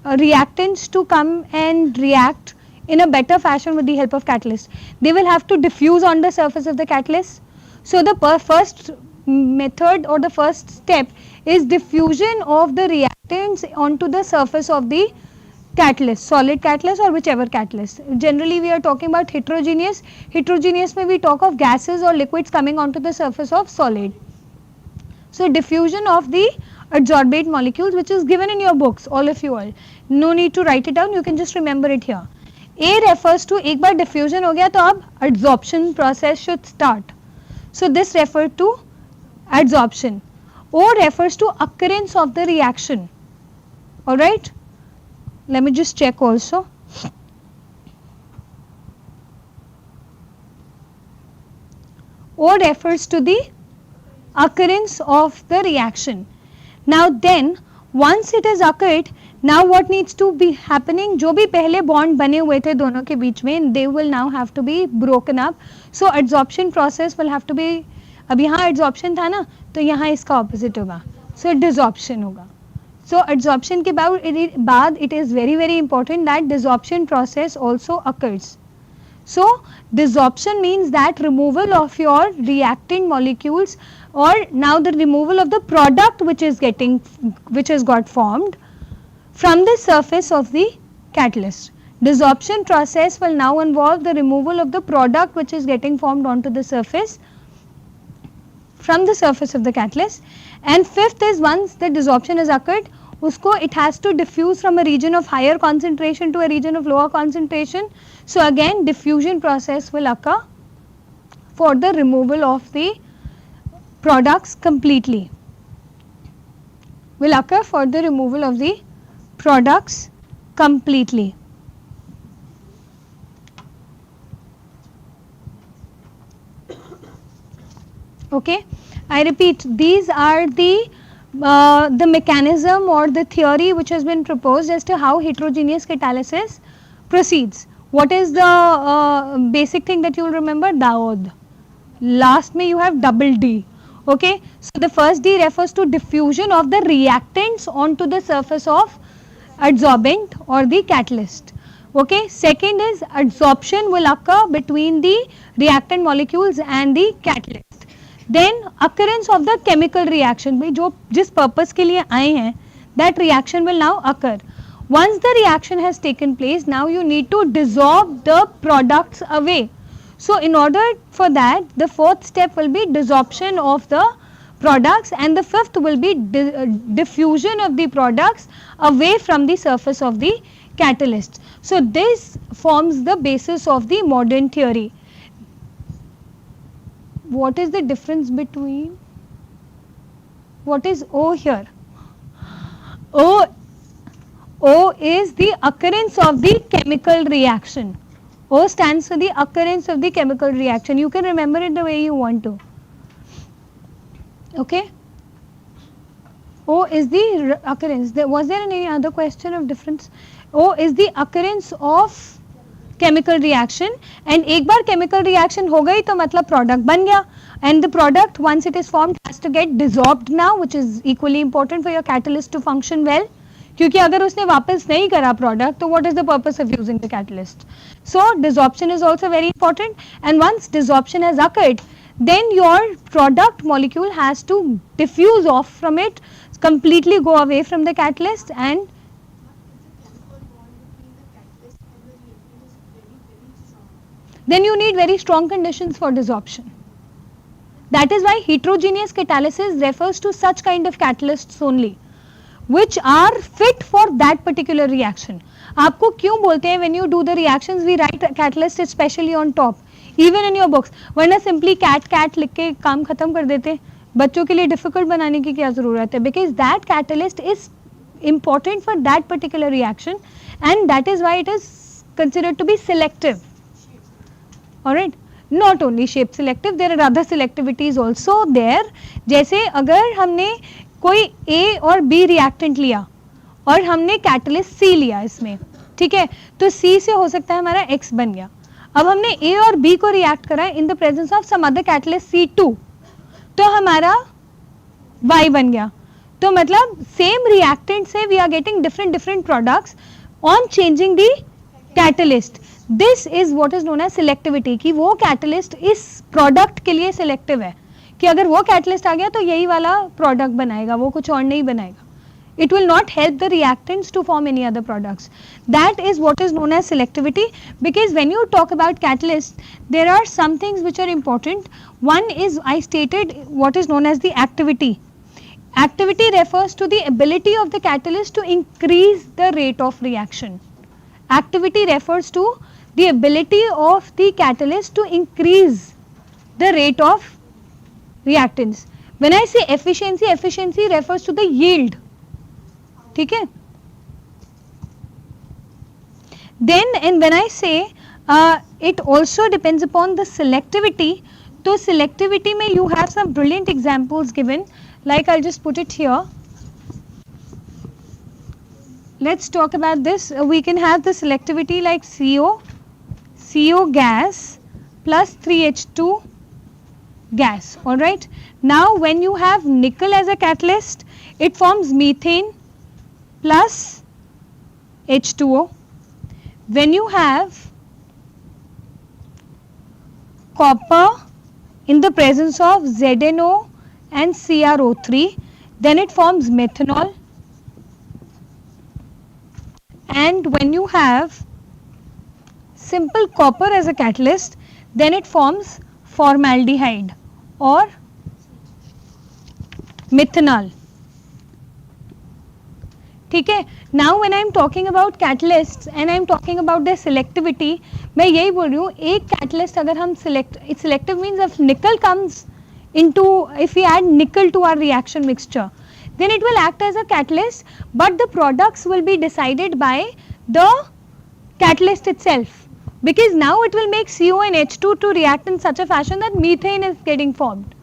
reactants to come and react in a better fashion with the help of catalyst? They will have to diffuse on the surface of the catalyst. So the first method or the first step is diffusion of the reactants onto the surface of the catalyst, solid catalyst or whichever catalyst. Generally we are talking about heterogeneous. Heterogeneous may we talk of gases or liquids coming onto the surface of solid. So diffusion of the adsorbate molecules, which is given in your books, all of you all. No need to write it down, you can just remember it here. A refers to, एक बार diffusion हो गया तो अब adsorption process should start. So this refers to adsorption. O refers to occurrence of the reaction. Alright, let me just check also. O refers to the occurrence of the reaction. Now then, once it has occurred, now what needs to be happening? जो भी पहले bond बने हुए थे दोनों के बीच में, they will now have to be broken up. So adsorption process will have to be, अब यहाँ adsorption था ना, तो यहाँ इसका opposite होगा. So desorption होगा. So adsorption के बाद it is very important that desorption process also occurs. So desorption means that removal of your reactant molecules, or now the removal of the product which has got formed from the surface of the catalyst. Desorption process will now involve the removal of the product which is getting formed onto the surface from the surface of the catalyst. And fifth is, once the desorption has occurred, it has to diffuse from a region of higher concentration to a region of lower concentration. So again diffusion process will occur for the removal of the products completely. Will occur for the removal of the products completely. Okay, I repeat, these are the mechanism or the theory which has been proposed as to how heterogeneous catalysis proceeds. What is the basic thing that you will remember? Daoud. Last में you have double D. Okay, so the first D refers to diffusion of the reactants onto the surface of adsorbent or the catalyst. Okay, second is adsorption will occur between the reactant molecules and the catalyst. Then occurrence of the chemical reaction, भाई जो जिस purpose के लिए आए हैं, that reaction will now occur. Once the reaction has taken place, now you need to dissolve the products away. So in order for that, the fourth step will be desorption of the products, and the fifth will be diffusion of the products away from the surface of the catalyst. So this forms the basis of the modern theory. What is the difference between, what is O here? O is the occurrence of the chemical reaction. O stands for the occurrence of the chemical reaction. You can remember it the way you want to. Okay. O is the occurrence. Was there any other question of difference? O is the occurrence of chemical reaction, and एक बार chemical reaction हो गई तो मतलब product बन गया, and the product once it is formed has to get dissolved now, which is equally important for your catalyst to function well. क्योंकि अगर उसने वापस नहीं करा product, तो what is the purpose of using the catalyst? So desorption is also very important, and once desorption has occurred, then your product molecule has to diffuse off from it, completely go away from the catalyst, and then you need very strong conditions for desorption. That is why heterogeneous catalysis refers to such kind of catalysts only. which are fit for that particular reaction. आपको क्यों बोलते हैं when you do the reactions we write catalyst especially on top even in your books, वरना simply cat लिख के काम खत्म कर देते. बच्चों के लिए difficult बनाने की क्या ज़रूरत है? Because that catalyst is important for that particular reaction and that is why it is considered to be selective. Alright, not only shape selective, there are other selectivities also there. जैसे अगर हमने कोई A और B reactant लिया और हमने catalyst C लिया इसमें, ठीक है, तो C से हो सकता है हमारा X बन गया. अब हमने A और B को रिएक्ट करा in the presence of some other catalyst C2, तो हमारा Y बन गया. तो मतलब सेम रिएक्टेंट से we are getting different products on changing the catalyst. This is what is known as selectivity, कि वो कैटलिस्ट इस प्रोडक्ट के लिए सिलेक्टिव है, कि अगर वो कैटलिस्ट आ गया तो यही वाला प्रोडक्ट बनाएगा, वो कुछ और नहीं बनाएगा. It will not help the reactants to form any other products. That is what is known as selectivity, because when you talk about catalysts, there are some things which are important. One is, I stated, what is known as the activity. Activity refers to the ability of the catalyst to increase the rate of reaction. Activity refers to the ability of the catalyst to increase the rate of reactants. When I say efficiency, efficiency refers to the yield. ठीक है. Then and when I say it also depends upon the selectivity, तो selectivity में you have some brilliant examples given, like I'll just put it here. Let's talk about this. We can have the selectivity like CO gas plus 3H2 gas. All right. Now when you have nickel as a catalyst, it forms methane plus H2O. When you have copper in the presence of ZNO and CrO3, then it forms methanol. And when you have simple copper as a catalyst, then it forms formaldehyde or methanol. ठीक है. Now when I am talking about catalyst and I am talking about the selectivity, मैं यही बोल रही हूँ, एक catalyst अगर हम selective means if nickel comes into, if we add nickel to our reaction mixture, then it will act as a catalyst, but the products will be decided by the catalyst itself, because now it will make CO and H2 to react in such a fashion that methane is getting formed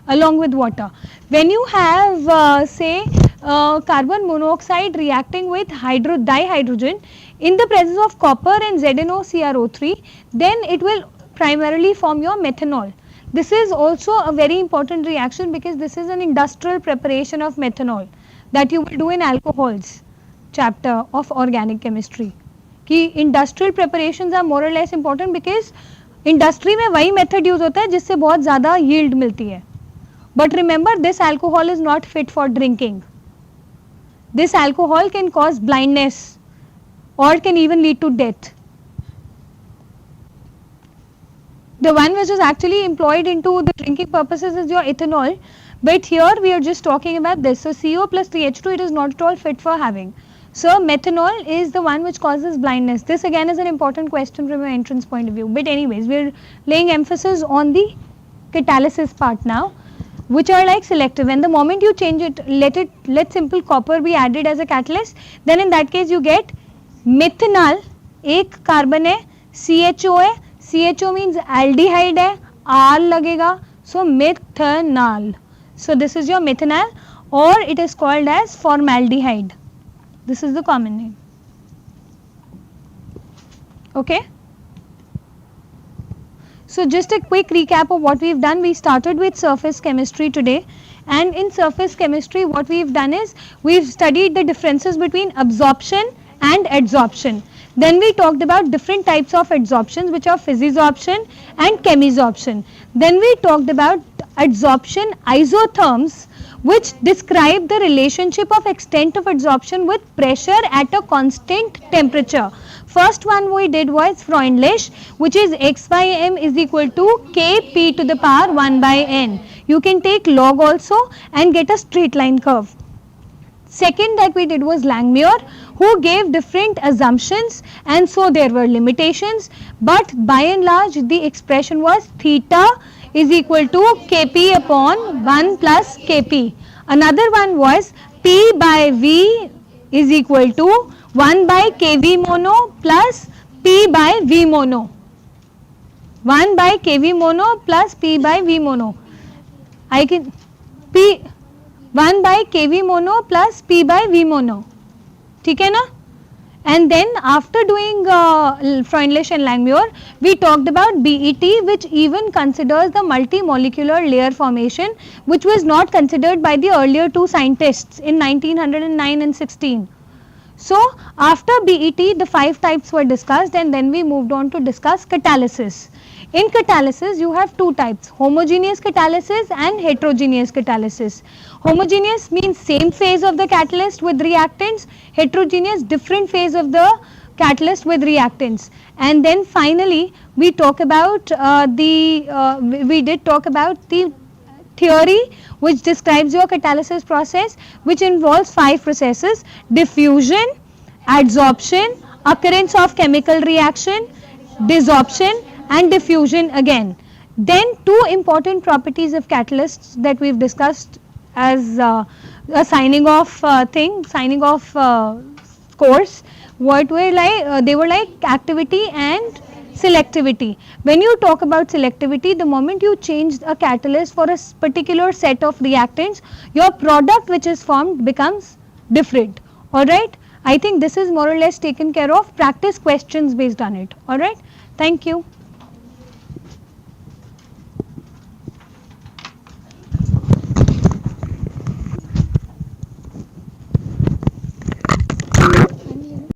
along with water. When you have say carbon monoxide reacting with dihydrogen in the presence of copper and ZNO-CrO3, then it will primarily form your methanol. This is also a very important reaction because this is an industrial preparation of methanol that you will do in alcohols chapter of organic chemistry. कि industrial preparations are more or less important because industry में वही method use होता है जिससे बहुत ज़्यादा yield मिलती है. But remember, this alcohol is not fit for drinking. This alcohol can cause blindness or can even lead to death. The one which is actually employed into the drinking purposes is your ethanol, but here we are just talking about this. So CO plus 3H2, it is not at all fit for having. So methanol is the one which causes blindness. This again is an important question from your entrance point of view. But anyways, we are laying emphasis on the catalysis part now, which are like selective. And the moment you change it, let simple copper be added as a catalyst, then in that case you get methanol. एक carbon है, CHO है, CHO means aldehyde है, R लगेगा, so methanol. So this is your methanol, or it is called as formaldehyde. This is the common name. Okay. So just a quick recap of what we've done. We started with surface chemistry today, and in surface chemistry what we've done is we've studied the differences between absorption and adsorption. Then we talked about different types of adsorptions, which are physisorption and chemisorption. Then we talked about adsorption isotherms, which describe the relationship of extent of adsorption with pressure at a constant temperature. First one we did was Freundlich, which is x by m is equal to kp to the power 1 by n. You can take log also and get a straight line curve. Second that we did was Langmuir, who gave different assumptions, and so there were limitations, but by and large the expression was theta is equal to Kp upon 1 plus Kp. Another one was P by V is equal to 1 by Kv mono plus P by V mono. 1 by Kv mono plus P by V mono. I can P 1 by Kv mono plus P by V mono. ठीक है ना? And then after doing Freundlich and Langmuir, we talked about BET, which even considers the multimolecular layer formation, which was not considered by the earlier two scientists in 1909 and 16. So after BET, the 5 types were discussed, and then we moved on to discuss catalysis. In catalysis, you have 2 types, homogeneous catalysis and heterogeneous catalysis. Homogeneous means same phase of the catalyst with reactants, heterogeneous different phase of the catalyst with reactants. And then finally, we talk about we did talk about the theory which describes your catalysis process, which involves 5 processes: diffusion, adsorption, occurrence of chemical reaction, desorption and diffusion again. Then 2 important properties of catalysts that we've discussed as a signing off course. What were like? They were like activity and selectivity. When you talk about selectivity, the moment you change a catalyst for a particular set of reactants, your product which is formed becomes different. Alright, I think this is more or less taken care of. Practice questions based on it. Alright, thank you.